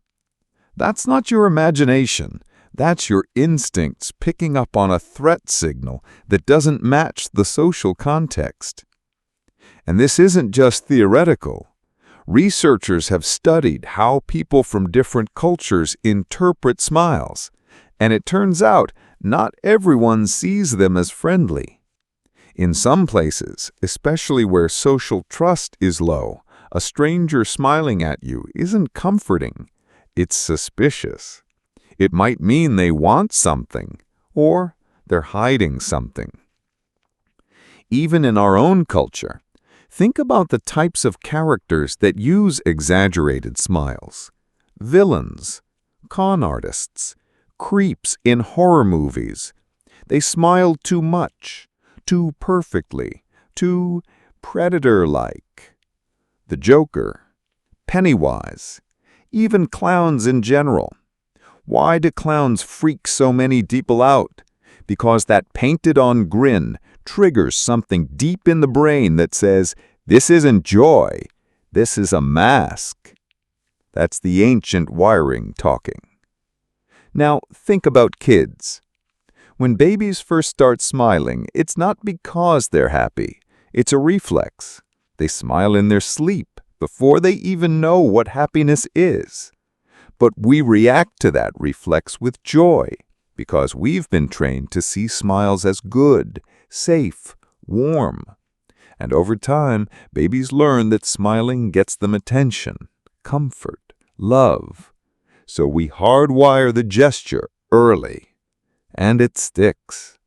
That's not your imagination. That's your instincts picking up on a threat signal that doesn't match the social context. And this isn't just theoretical. Researchers have studied how people from different cultures interpret smiles, and it turns out not everyone sees them as friendly. In some places, especially where social trust is low, A stranger smiling at you isn't comforting. It's suspicious. It might mean they want something, or they're hiding something. Even in our own culture, think about the types of characters that use exaggerated smiles. Villains, con artists, creeps in horror movies. They smile too much, too perfectly, too predator-like. The Joker, Pennywise, even clowns in general. Why do clowns freak so many people out? Because that painted-on grin triggers something deep in the brain that says, this isn't joy, this is a mask. That's the ancient wiring talking. Now, think about kids. When babies first start smiling, it's not because they're happy. It's a reflex. They smile in their sleep before they even know what happiness is. But we react to that reflex with joy because we've been trained to see smiles as good, safe, warm. And over time, babies learn that smiling gets them attention, comfort, love. So we hardwire the gesture early, and it sticks.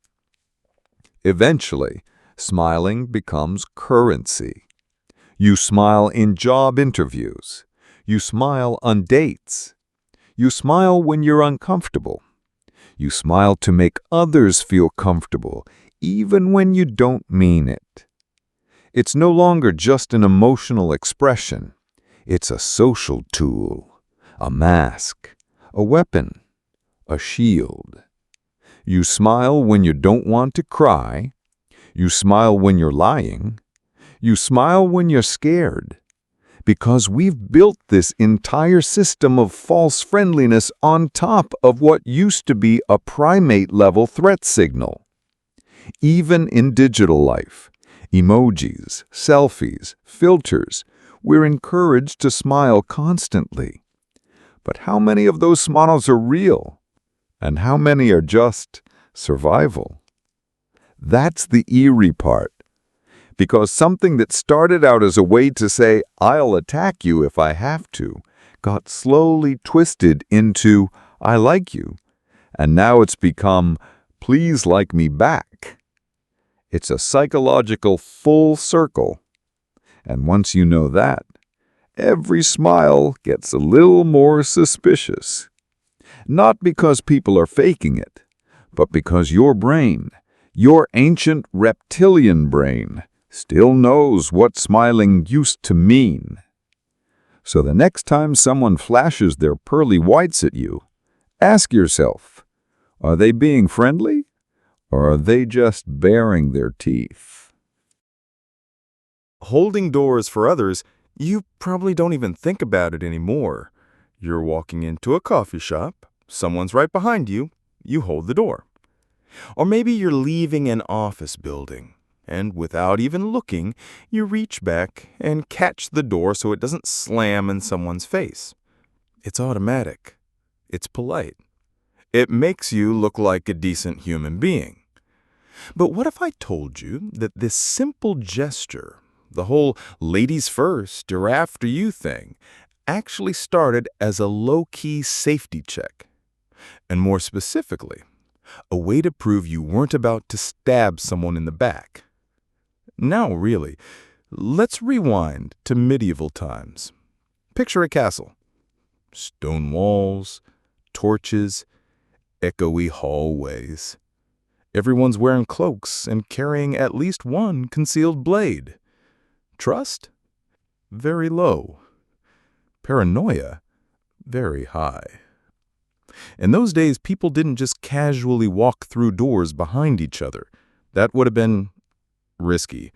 Eventually, smiling becomes currency. You smile in job interviews. You smile on dates. You smile when you're uncomfortable. You smile to make others feel comfortable, even when you don't mean it. It's no longer just an emotional expression. It's a social tool, a mask, a weapon, a shield. You smile when you don't want to cry. You smile when you're lying. You smile when you're scared. Because we've built this entire system of false friendliness on top of what used to be a primate-level threat signal. Even in digital life, emojis, selfies, filters, we're encouraged to smile constantly. But how many of those smiles are real? And how many are just survival? That's the eerie part. Because something that started out as a way to say, I'll attack you if I have to, got slowly twisted into, I like you. And now it's become, please like me back. It's a psychological full circle. And once you know that, every smile gets a little more suspicious. Not because people are faking it, but because your brain, your ancient reptilian brain, still knows what smiling used to mean. So the next time someone flashes their pearly whites at you, ask yourself, are they being friendly, or are they just baring their teeth? Holding doors for others, you probably don't even think about it anymore. You're walking into a coffee shop, someone's right behind you, you hold the door. Or maybe you're leaving an office building, and without even looking, you reach back and catch the door so it doesn't slam in someone's face. It's automatic. It's polite. It makes you look like a decent human being. But what if I told you that this simple gesture, the whole ladies first or after you thing, actually started as a low-key safety check? And more specifically, a way to prove you weren't about to stab someone in the back. Now, really, let's rewind to medieval times. Picture a castle. Stone walls, torches, echoey hallways. Everyone's wearing cloaks and carrying at least one concealed blade. Trust? Very low. Paranoia? Very high. In those days, people didn't just casually walk through doors behind each other. That would have been risky.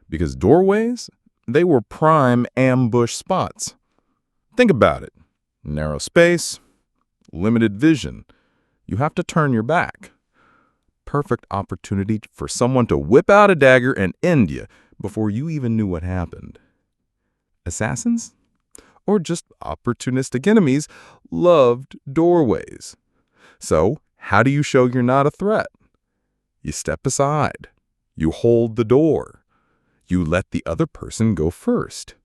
Because doorways, they were prime ambush spots. Think about it. Narrow space, limited vision. You have to turn your back. Perfect opportunity for someone to whip out a dagger and end you before you even knew what happened. Assassins? Or just opportunistic enemies loved doorways. So, how do you show you're not a threat? You step aside. You hold the door. You let the other person go first.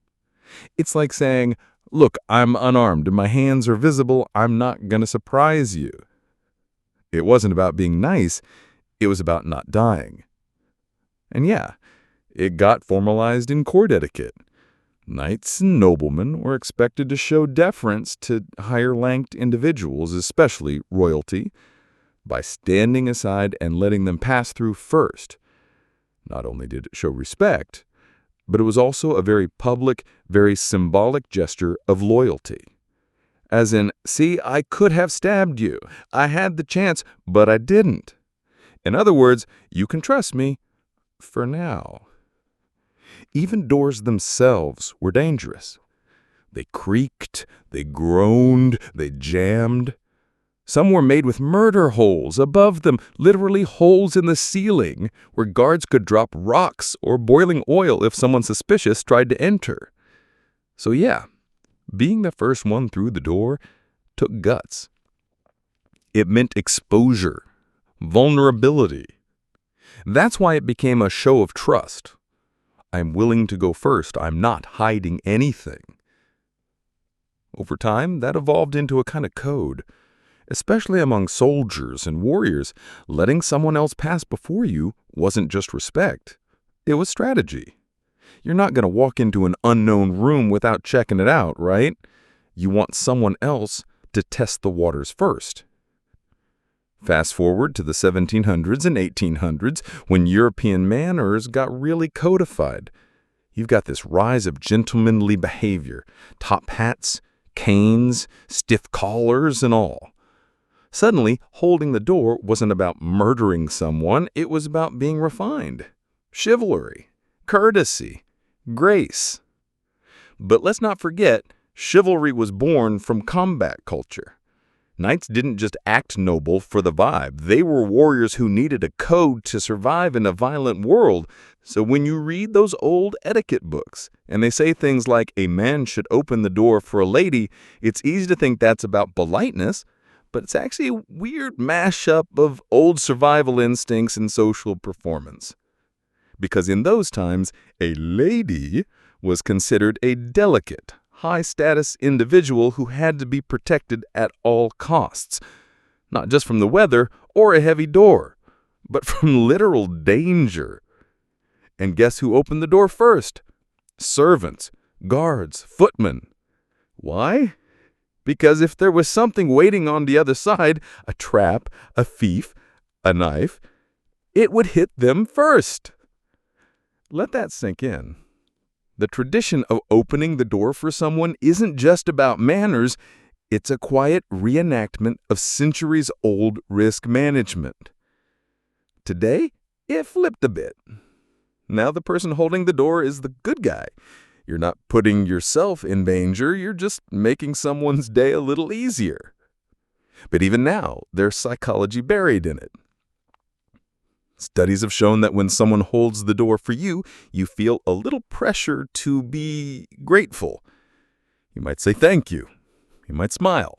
It's like saying, "Look, I'm unarmed and my hands are visible. I'm not going to surprise you." It wasn't about being nice. It was about not dying. And yeah, it got formalized in court etiquette. Knights and noblemen were expected to show deference to higher-ranked individuals, especially royalty, by standing aside and letting them pass through first. Not only did it show respect, but it was also a very public, very symbolic gesture of loyalty. As in, "See, I could have stabbed you. I had the chance, but I didn't." In other words, you can trust me for now. Even doors themselves were dangerous. They creaked, they groaned, they jammed. Some were made with murder holes above them, literally holes in the ceiling, where guards could drop rocks or boiling oil if someone suspicious tried to enter. So yeah, being the first one through the door took guts. It meant exposure, vulnerability. That's why it became a show of trust. I'm willing to go first. I'm not hiding anything. Over time, that evolved into a kind of code. Especially among soldiers and warriors, letting someone else pass before you wasn't just respect. It was strategy. You're not going to walk into an unknown room without checking it out, right? You want someone else to test the waters first. Fast forward to the 1700s and 1800s, when European manners got really codified. You've got this rise of gentlemanly behavior, top hats, canes, stiff collars, and all. Suddenly, holding the door wasn't about murdering someone, it was about being refined. Chivalry, courtesy, grace. But let's not forget, chivalry was born from combat culture. Knights didn't just act noble for the vibe. They were warriors who needed a code to survive in a violent world. So when you read those old etiquette books, and they say things like a man should open the door for a lady, it's easy to think that's about politeness, but it's actually a weird mashup of old survival instincts and social performance. Because in those times, a lady was considered a delicate, high-status individual who had to be protected at all costs, not just from the weather or a heavy door, but from literal danger. And guess who opened the door first? Servants, guards, footmen. Why? Because if there was something waiting on the other side, a trap, a thief, a knife, it would hit them first. Let that sink in. The tradition of opening the door for someone isn't just about manners, it's a quiet reenactment of centuries-old risk management. Today, it flipped a bit. Now the person holding the door is the good guy. You're not putting yourself in danger, you're just making someone's day a little easier. But even now, there's psychology buried in it. Studies have shown that when someone holds the door for you, you feel a little pressure to be grateful. You might say thank you. You might smile.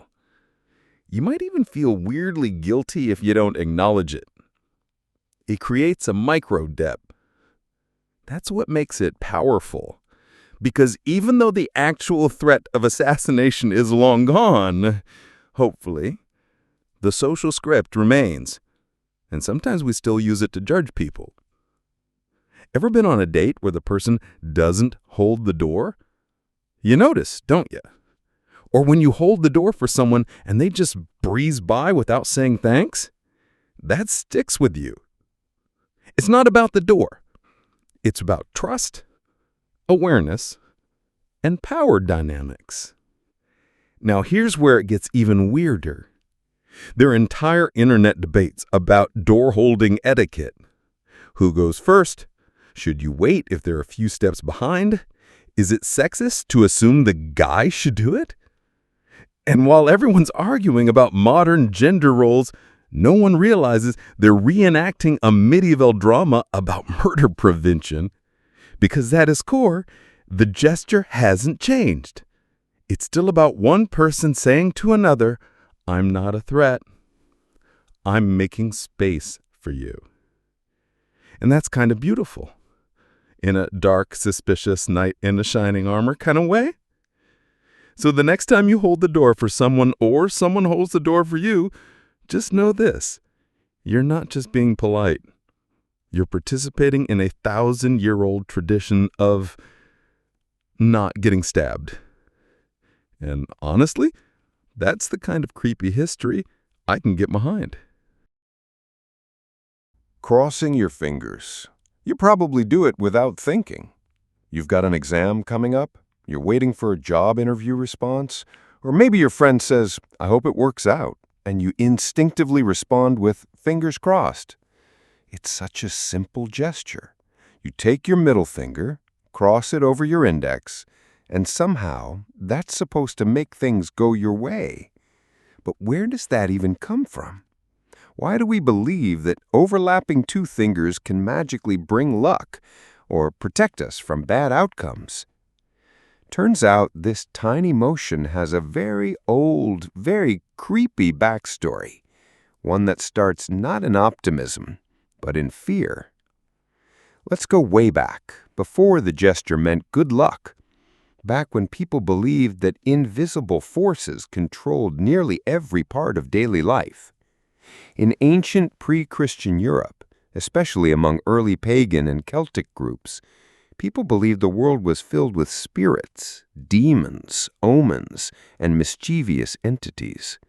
You might even feel weirdly guilty if you don't acknowledge it. It creates a micro-debt. That's what makes it powerful. Because even though the actual threat of assassination is long gone, hopefully, the social script remains. And sometimes we still use it to judge people. Ever been on a date where the person doesn't hold the door? You notice, don't you? Or when you hold the door for someone and they just breeze by without saying thanks? That sticks with you. It's not about the door. It's about trust, awareness, and power dynamics. Now here's where it gets even weirder. There are entire internet debates about door-holding etiquette. Who goes first? Should you wait if they're a few steps behind? Is it sexist to assume the guy should do it? And while everyone's arguing about modern gender roles, no one realizes they're reenacting a medieval drama about murder prevention. Because at its core, the gesture hasn't changed. It's still about one person saying to another, I'm not a threat. I'm making space for you. And that's kind of beautiful. in a dark, suspicious knight in a shining armor kind of way. So the next time you hold the door for someone or someone holds the door for you, just know this. You're not just being polite. You're participating in a 1,000-year-old tradition of not getting stabbed. And honestly, that's the kind of creepy history I can get behind. Crossing your fingers. You probably do it without thinking. You've got an exam coming up, you're waiting for a job interview response, or maybe your friend says, "I hope it works out," and you instinctively respond with fingers crossed. It's such a simple gesture. You take your middle finger, cross it over your index, and somehow that's supposed to make things go your way. But where does that even come from? Why do we believe that overlapping two fingers can magically bring luck or protect us from bad outcomes? Turns out this tiny motion has a very old, very creepy backstory, one that starts not in optimism, but in fear. Let's go way back, before the gesture meant good luck, back when people believed that invisible forces controlled nearly every part of daily life. In ancient pre-Christian Europe, especially among early pagan and Celtic groups, people believed the world was filled with spirits, demons, omens, and mischievous entities.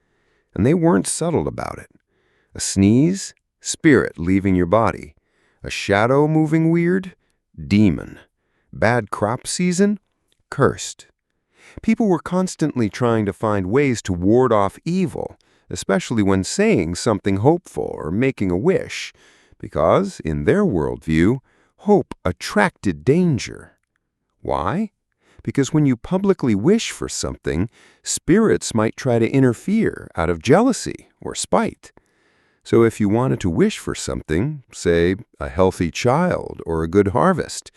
And they weren't subtle about it. A sneeze, spirit leaving your body. A shadow moving weird, demon. Bad crop season, cursed. People were constantly trying to find ways to ward off evil, especially when saying something hopeful or making a wish, because, in their worldview, hope attracted danger. Why? Because when you publicly wish for something, spirits might try to interfere out of jealousy or spite. So if you wanted to wish for something, say a healthy child or a good harvest,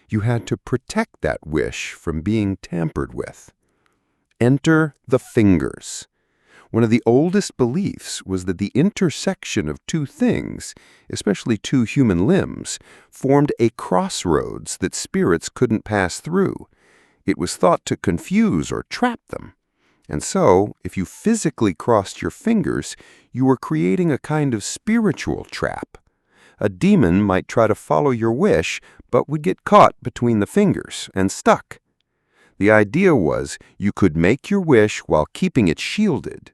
you had to protect that wish from being tampered with. Enter the fingers. One of the oldest beliefs was that the intersection of two things, especially two human limbs, formed a crossroads that spirits couldn't pass through. It was thought to confuse or trap them. And so, if you physically crossed your fingers, you were creating a kind of spiritual trap. A demon might try to follow your wish, but would get caught between the fingers and stuck. The idea was you could make your wish while keeping it shielded.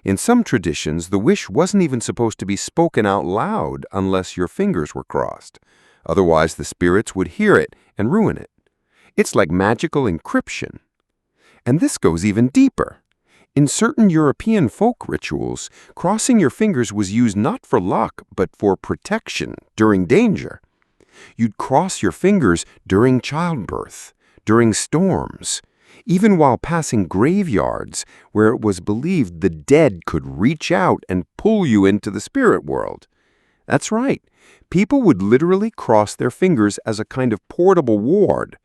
In some traditions, the wish wasn't even supposed to be spoken out loud unless your fingers were crossed. Otherwise, the spirits would hear it and ruin it. It's like magical encryption. And this goes even deeper. In certain European folk rituals, crossing your fingers was used not for luck, but for protection during danger. You'd cross your fingers during childbirth, during storms, even while passing graveyards where it was believed the dead could reach out and pull you into the spirit world. That's right. People would literally cross their fingers as a kind of portable ward.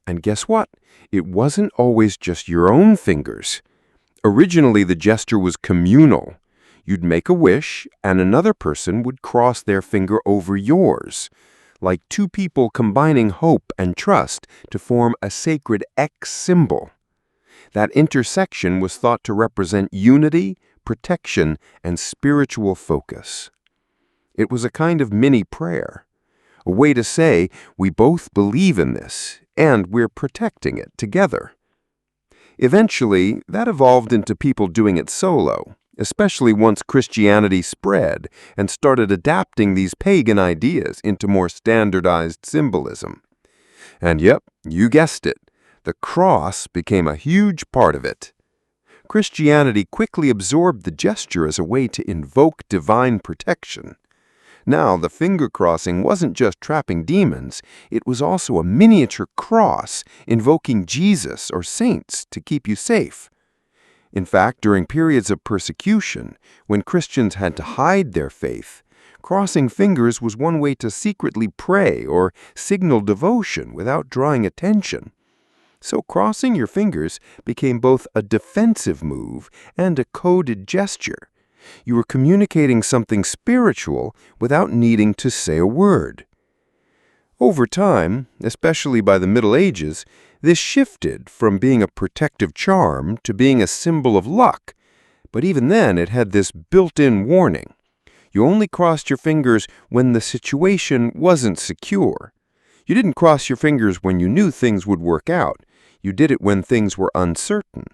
And guess what? It wasn't always just your own fingers. Originally, the gesture was communal. You'd make a wish, and another person would cross their finger over yours, like two people combining hope and trust to form a sacred X symbol. That intersection was thought to represent unity, protection, and spiritual focus. It was a kind of mini prayer, a way to say we both believe in this, and we're protecting it together. Eventually, that evolved into people doing it solo, especially once Christianity spread and started adapting these pagan ideas into more standardized symbolism. And yep, you guessed it, the cross became a huge part of it. Christianity quickly absorbed the gesture as a way to invoke divine protection. Now, the finger crossing wasn't just trapping demons, it was also a miniature cross invoking Jesus or saints to keep you safe. In fact, during periods of persecution, when Christians had to hide their faith, crossing fingers was one way to secretly pray or signal devotion without drawing attention. So crossing your fingers became both a defensive move and a coded gesture. You were communicating something spiritual without needing to say a word. Over time, especially by the Middle Ages, this shifted from being a protective charm to being a symbol of luck. But even then, it had this built-in warning. You only crossed your fingers when the situation wasn't secure. You didn't cross your fingers when you knew things would work out. You did it when things were uncertain,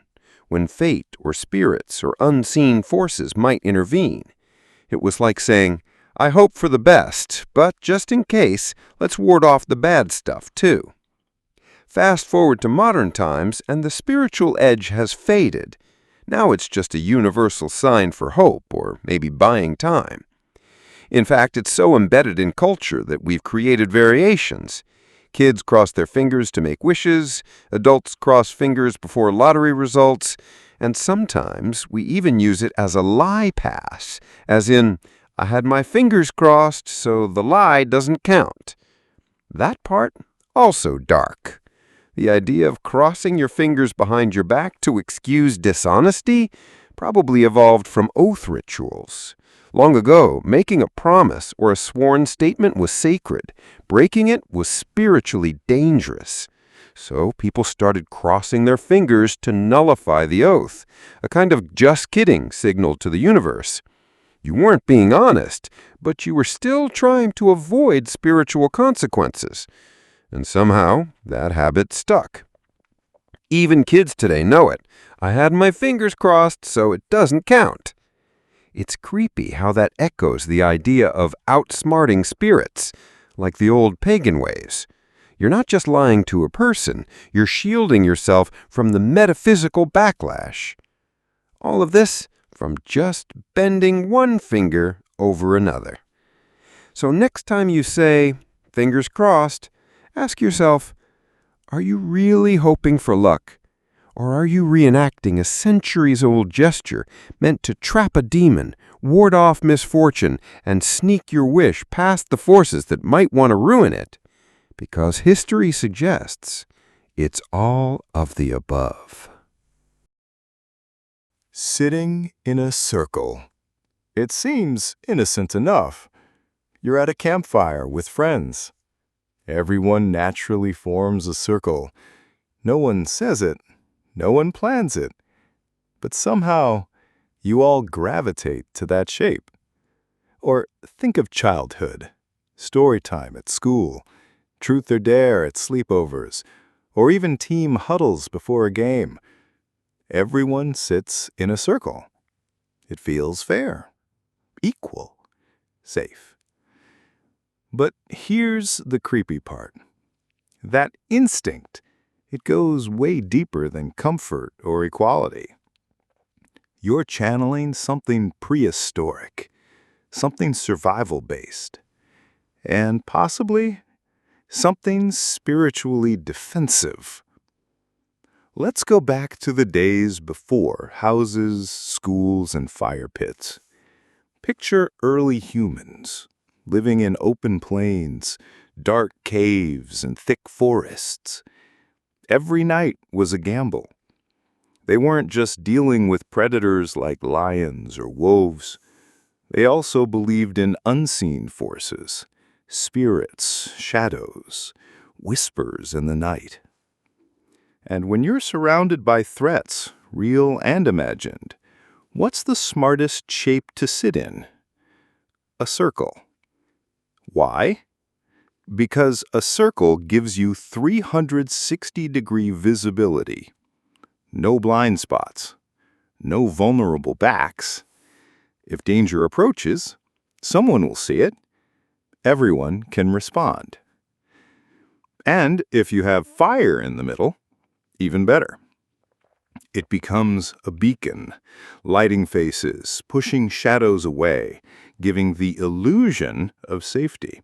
when fate or spirits or unseen forces might intervene. It was like saying, I hope for the best, but just in case, let's ward off the bad stuff too. Fast forward to modern times, and the spiritual edge has faded. Now it's just a universal sign for hope, or maybe buying time. In fact, it's so embedded in culture that we've created variations. Kids cross their fingers to make wishes, adults cross fingers before lottery results, and sometimes we even use it as a lie pass, as in, I had my fingers crossed, so the lie doesn't count. That part, also dark. The idea of crossing your fingers behind your back to excuse dishonesty probably evolved from oath rituals. Long ago, making a promise or a sworn statement was sacred. Breaking it was spiritually dangerous. So people started crossing their fingers to nullify the oath, a kind of just kidding signal to the universe. You weren't being honest, but you were still trying to avoid spiritual consequences. And somehow, that habit stuck. Even kids today know it. I had my fingers crossed, so it doesn't count. It's creepy how that echoes the idea of outsmarting spirits, like the old pagan ways. You're not just lying to a person, you're shielding yourself from the metaphysical backlash. All of this from just bending one finger over another. So next time you say, fingers crossed, ask yourself, are you really hoping for luck? Or are you reenacting a centuries-old gesture meant to trap a demon, ward off misfortune, and sneak your wish past the forces that might want to ruin it? Because history suggests it's all of the above. Sitting in a circle. It seems innocent enough. You're at a campfire with friends. Everyone naturally forms a circle. No one says it. No one plans it. But somehow, you all gravitate to that shape. Or think of childhood, story time at school, truth or dare at sleepovers, or even team huddles before a game. Everyone sits in a circle. It feels fair, equal, safe. But here's the creepy part. That instinct, it goes way deeper than comfort or equality. You're channeling something prehistoric, something survival-based, and possibly something spiritually defensive. Let's go back to the days before houses, schools, and fire pits. Picture early humans living in open plains, dark caves, and thick forests. Every night was a gamble. They weren't just dealing with predators like lions or wolves. They also believed in unseen forces, spirits, shadows, whispers in the night. And when you're surrounded by threats, real and imagined, what's the smartest shape to sit in? A circle. Why? Because a circle gives you 360-degree visibility. No blind spots. No vulnerable backs. If danger approaches, someone will see it. Everyone can respond. And if you have fire in the middle, even better. It becomes a beacon, lighting faces, pushing shadows away, giving the illusion of safety.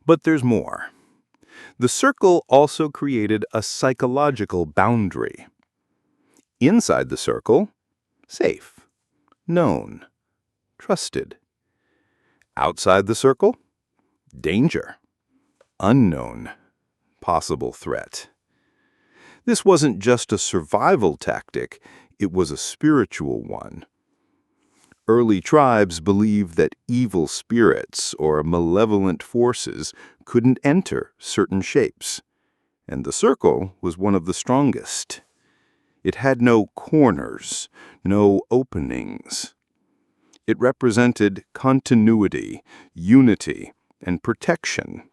But there's more. The circle also created a psychological boundary. Inside the circle, safe, known, trusted. Outside the circle, danger, unknown, possible threat. This wasn't just a survival tactic, it was a spiritual one. Early tribes believed that evil spirits or malevolent forces couldn't enter certain shapes, and the circle was one of the strongest. It had no corners, no openings. It represented continuity, unity, and protection.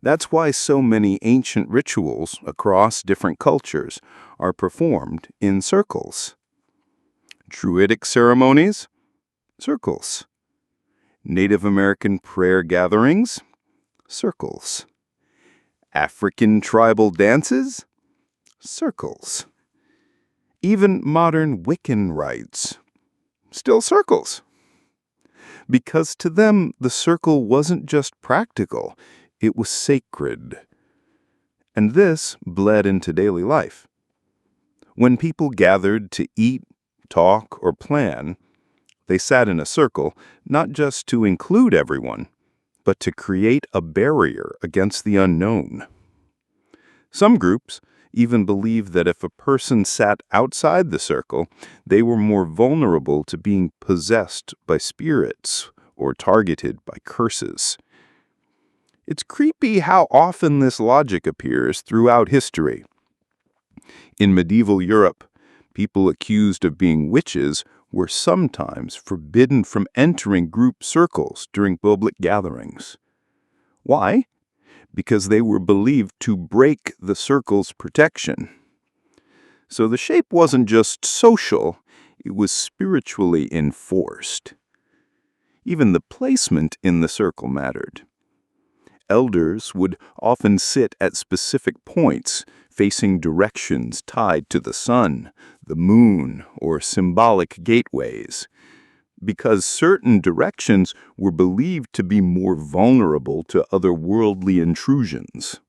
That's why so many ancient rituals across different cultures are performed in circles. Druidic ceremonies? Circles. Native American prayer gatherings? Circles. African tribal dances? Circles. Even modern Wiccan rites? Still circles. Because to them, the circle wasn't just practical, it was sacred. And this bled into daily life. When people gathered to eat, talk, or plan, they sat in a circle, not just to include everyone, but to create a barrier against the unknown. Some groups even believed that if a person sat outside the circle, they were more vulnerable to being possessed by spirits or targeted by curses. It's creepy how often this logic appears throughout history. In medieval Europe, people accused of being witches were sometimes forbidden from entering group circles during public gatherings. Why? Because they were believed to break the circle's protection. So the shape wasn't just social, it was spiritually enforced. Even the placement in the circle mattered. Elders would often sit at specific points, facing directions tied to the sun, the moon, or symbolic gateways, because certain directions were believed to be more vulnerable to otherworldly intrusions.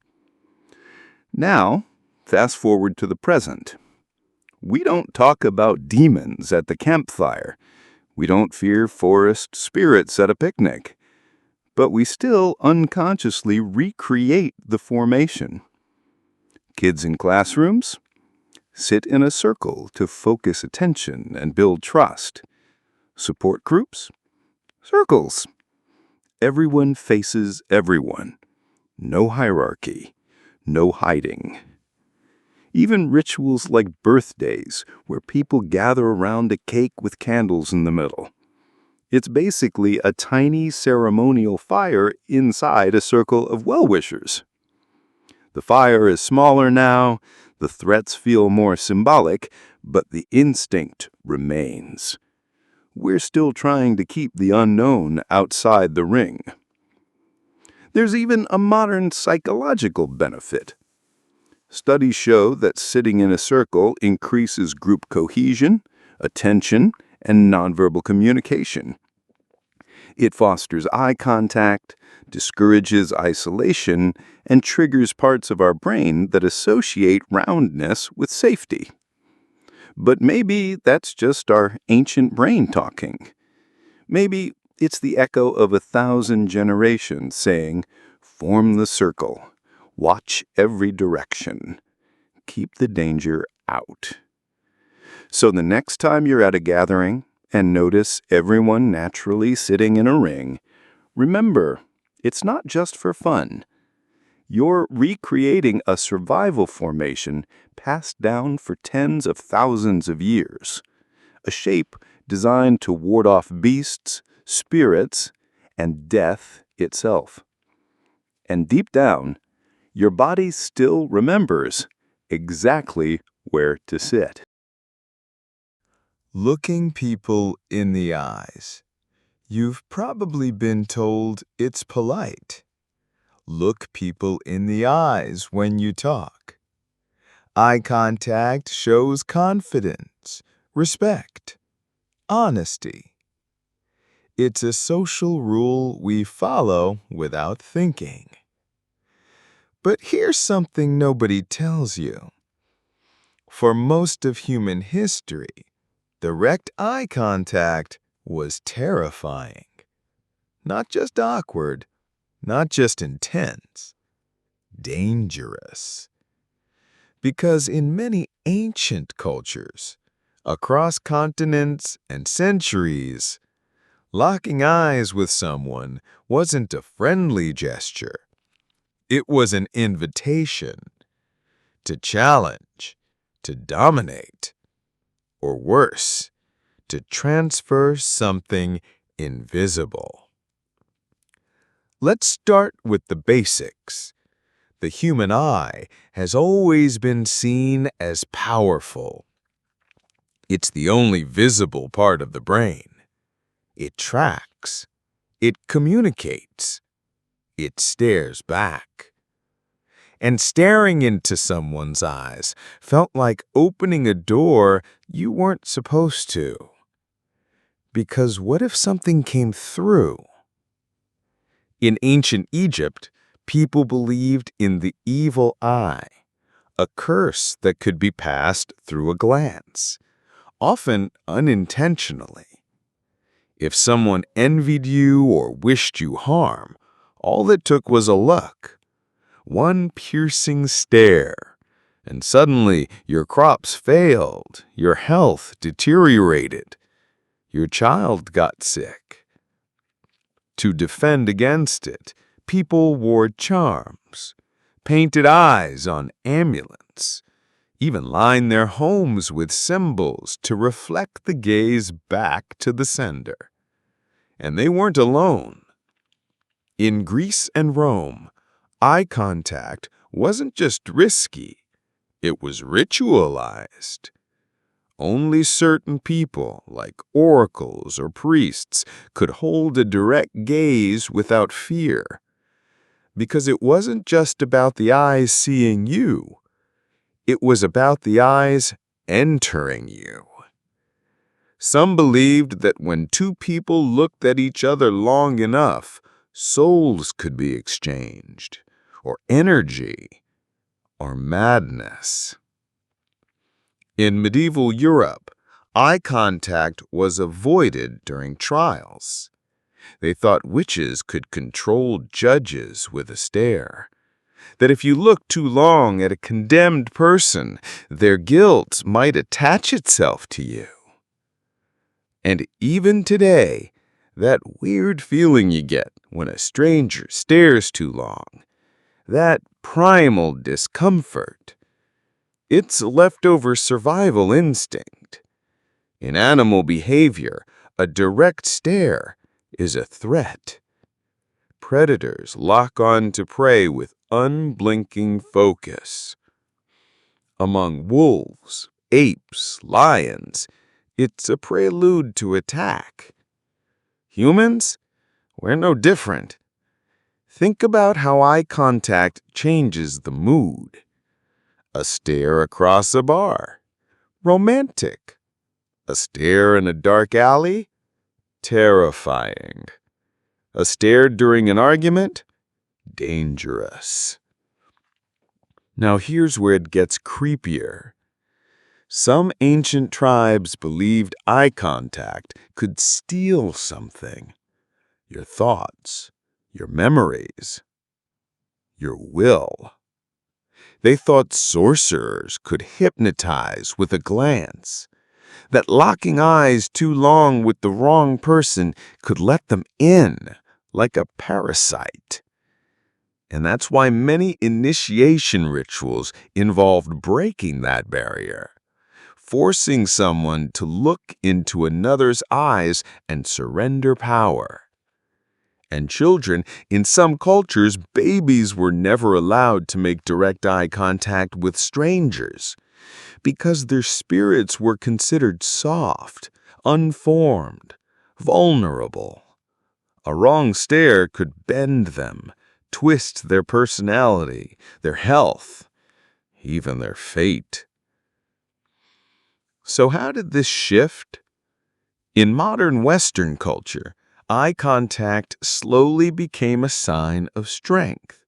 Now, fast forward to the present. We don't talk about demons at the campfire. We don't fear forest spirits at a picnic. But we still unconsciously recreate the formation. Kids in classrooms sit in a circle to focus attention and build trust. Support groups? Circles. Everyone faces everyone. No hierarchy. No hiding. Even rituals like birthdays, where people gather around a cake with candles in the middle. It's basically a tiny ceremonial fire inside a circle of well-wishers. The fire is smaller now, the threats feel more symbolic, but the instinct remains. We're still trying to keep the unknown outside the ring. There's even a modern psychological benefit. Studies show that sitting in a circle increases group cohesion, attention, and nonverbal communication. It fosters eye contact, discourages isolation, and triggers parts of our brain that associate roundness with safety. But maybe that's just our ancient brain talking. Maybe it's the echo of 1,000 generations saying, "Form the circle, watch every direction, keep the danger out." So the next time you're at a gathering and notice everyone naturally sitting in a ring, remember, it's not just for fun. You're recreating a survival formation passed down for tens of thousands of years, a shape designed to ward off beasts, spirits, and death itself. And deep down, your body still remembers exactly where to sit. Looking people in the eyes. You've probably been told it's polite. Look people in the eyes when you talk. Eye contact shows confidence, respect, honesty. It's a social rule we follow without thinking. But here's something nobody tells you. For most of human history, direct eye contact was terrifying. Not just awkward, not just intense, dangerous. Because in many ancient cultures, Across continents and centuries, locking eyes with someone wasn't a friendly gesture. It was an invitation to challenge, to dominate, or worse, to transfer something invisible. Let's start with the basics. The human eye has always been seen as powerful. It's the only visible part of the brain. It tracks. It communicates. It stares back. And staring into someone's eyes felt like opening a door you weren't supposed to. Because what if something came through? In ancient Egypt, people believed in the evil eye, a curse that could be passed through a glance, often unintentionally. If someone envied you or wished you harm, all it took was a look, one piercing stare, and suddenly your crops failed, your health deteriorated, your child got sick. To defend against it, people wore charms, painted eyes on amulets, even lined their homes with symbols to reflect the gaze back to the sender. And they weren't alone. In Greece and Rome, eye contact wasn't just risky, it was ritualized. Only certain people, like oracles or priests, could hold a direct gaze without fear. Because it wasn't just about the eyes seeing you, it was about the eyes entering you. Some believed that when two people looked at each other long enough, souls could be exchanged, or energy, or madness. In medieval Europe, eye contact was avoided during trials. They thought witches could control judges with a stare. That if you looked too long at a condemned person, their guilt might attach itself to you. And even today, that weird feeling you get when a stranger stares too long, that primal discomfort, it's a leftover survival instinct. In animal behavior, a direct stare is a threat. Predators lock on to prey with unblinking focus. Among wolves, apes, lions, it's a prelude to attack. Humans, we're no different. Think about how eye contact changes the mood. A stare across a bar, romantic. A stare in a dark alley, terrifying. A stare during an argument, dangerous. Now here's where it gets creepier. Some ancient tribes believed eye contact could steal something. Your thoughts, your memories, your will. They thought sorcerers could hypnotize with a glance, that locking eyes too long with the wrong person could let them in like a parasite. And that's why many initiation rituals involved breaking that barrier, forcing someone to look into another's eyes and surrender power. And children, in some cultures, babies were never allowed to make direct eye contact with strangers because their spirits were considered soft, unformed, vulnerable. A wrong stare could bend them, twist their personality, their health, even their fate. So how did this shift? In modern Western culture, eye contact slowly became a sign of strength.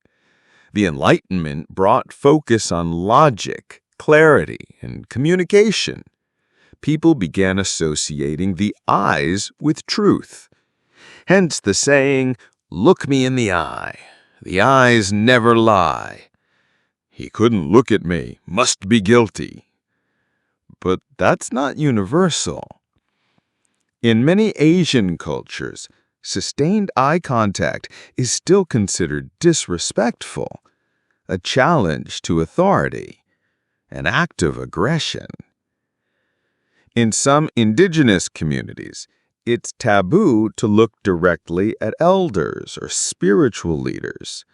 The Enlightenment brought focus on logic, clarity, and communication. People began associating the eyes with truth. Hence the saying, "Look me in the eye. The eyes never lie. He couldn't look at me, must be guilty." but that's not universal. In many Asian cultures, sustained eye contact is still considered disrespectful, a challenge to authority, an act of aggression. In some indigenous communities, it's taboo to look directly at elders or spiritual leaders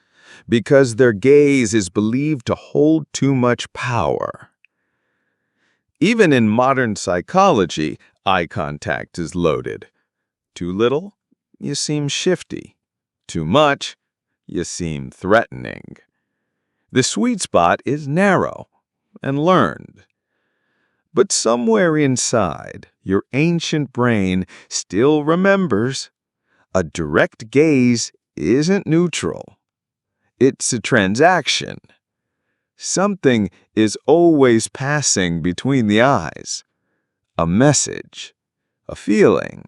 because their gaze is believed to hold too much power. Even in modern psychology, eye contact is loaded. Too little, you seem shifty. Too much, you seem threatening. The sweet spot is narrow and learned. But somewhere inside, your ancient brain still remembers a direct gaze isn't neutral. It's a transaction. Something is always passing between the eyes. A message, a feeling,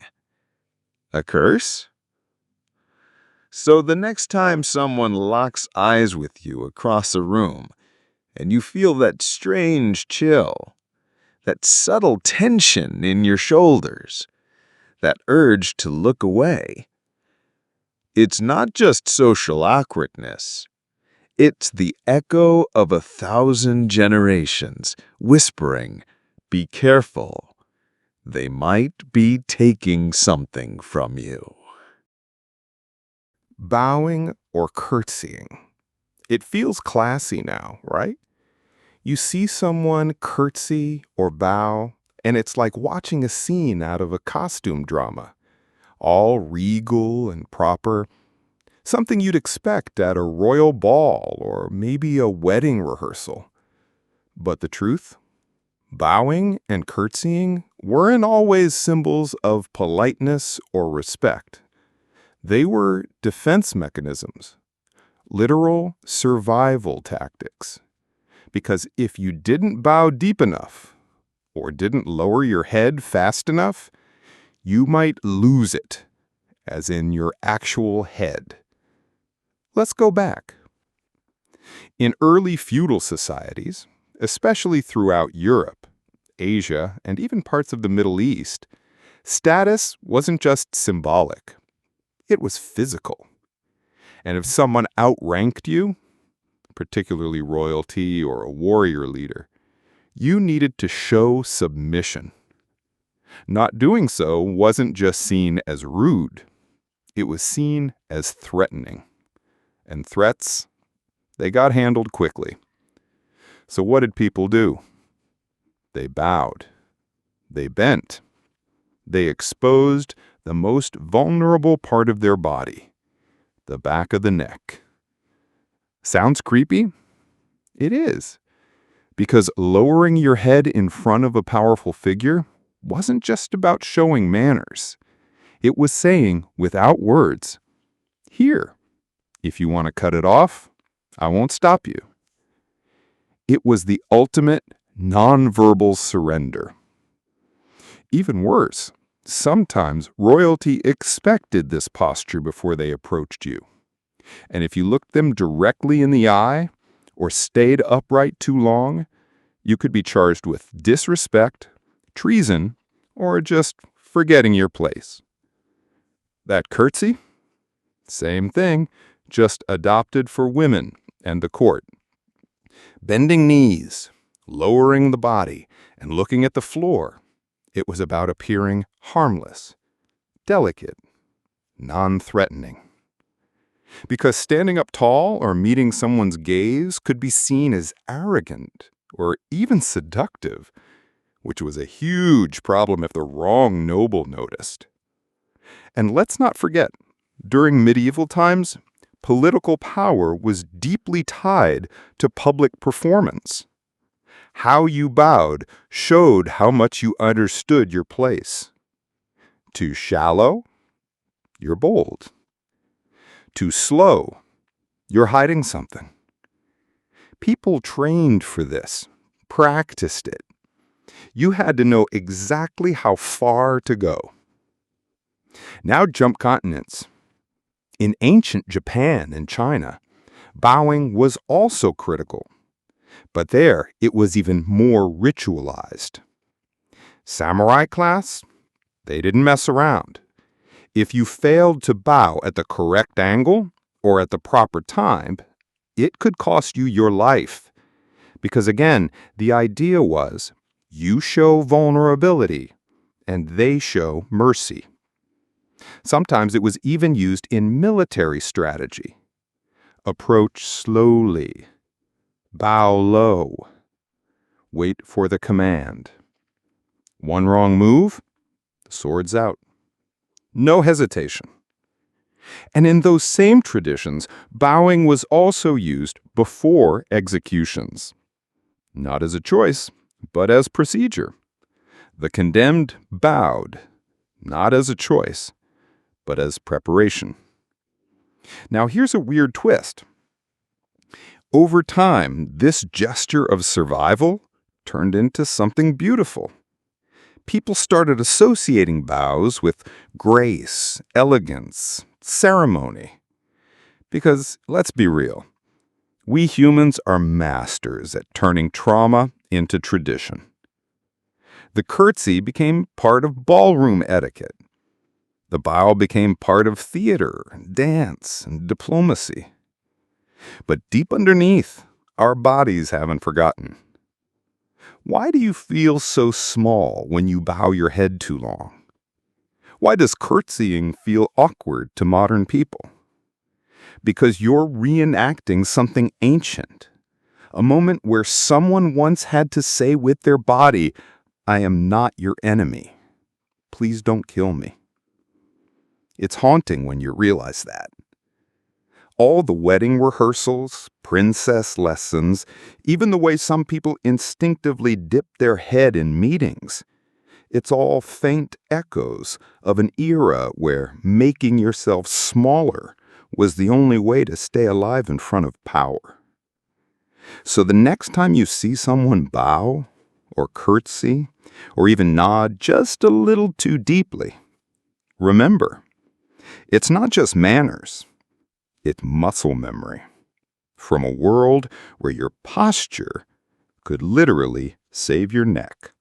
a curse. So the next time someone locks eyes with you across a room and you feel that strange chill, that subtle tension in your shoulders, that urge to look away, it's not just social awkwardness. It's the echo of 1,000 generations whispering, "Be careful. They might be taking something from you." Bowing or curtsying. It feels classy now, right? You see someone curtsy or bow, and it's like watching a scene out of a costume drama, all regal and proper, something you'd expect at a royal ball or maybe a wedding rehearsal. But the truth? Bowing and curtsying weren't always symbols of politeness or respect. They were defense mechanisms, literal survival tactics. Because if you didn't bow deep enough or didn't lower your head fast enough, you might lose it, as in your actual head. Let's go back. In early feudal societies, especially throughout Europe, Asia, and even parts of the Middle East, status wasn't just symbolic. It was physical. And if someone outranked you, particularly royalty or a warrior leader, you needed to show submission. Not doing so wasn't just seen as rude. It was seen as threatening. And threats, they got handled quickly. So what did people do? They bowed. They bent. They exposed the most vulnerable part of their body, the back of the neck. Sounds creepy? It is. Because lowering your head in front of a powerful figure wasn't just about showing manners. It was saying, without words, "Here, if you want to cut it off, I won't stop you." It was the ultimate nonverbal surrender. Even worse, sometimes royalty expected this posture before they approached you. And if you looked them directly in the eye or stayed upright too long, you could be charged with disrespect, treason, or just forgetting your place. That curtsy? Same thing, just adopted for women and the court. Bending knees, lowering the body, and looking at the floor. It was about appearing harmless, delicate, non-threatening. Because standing up tall or meeting someone's gaze could be seen as arrogant or even seductive, which was a huge problem if the wrong noble noticed. And let's not forget, during medieval times, political power was deeply tied to public performance. How you bowed showed how much you understood your place. Too shallow? You're bold. Too slow? You're hiding something. People trained for this, practiced it. You had to know exactly how far to go. Now jump continents. In ancient Japan and China, bowing was also critical. But there, it was even more ritualized. Samurai class? They didn't mess around. If you failed to bow at the correct angle or at the proper time, it could cost you your life. Because again, the idea was you show vulnerability and they show mercy. Sometimes it was even used in military strategy. Approach slowly. Bow low. Wait for the command. One wrong move, the sword's out. No hesitation. And in those same traditions, bowing was also used before executions. Not as a choice, but as procedure. The condemned bowed, not as a choice, but as preparation. Now here's a weird twist. Over time, this gesture of survival turned into something beautiful. People started associating bows with grace, elegance, ceremony. Because, let's be real, we humans are masters at turning trauma into tradition. The curtsy became part of ballroom etiquette. The bow became part of theater, dance, and diplomacy. But deep underneath, our bodies haven't forgotten. Why do you feel so small when you bow your head too long? Why does curtsying feel awkward to modern people? Because you're reenacting something ancient, a moment where someone once had to say with their body, "I am not your enemy. Please don't kill me." It's haunting when you realize that. All the wedding rehearsals, princess lessons, even the way some people instinctively dip their head in meetings, it's all faint echoes of an era where making yourself smaller was the only way to stay alive in front of power. So the next time you see someone bow, or curtsy, or even nod just a little too deeply, remember, it's not just manners. It's muscle memory from a world where your posture could literally save your neck.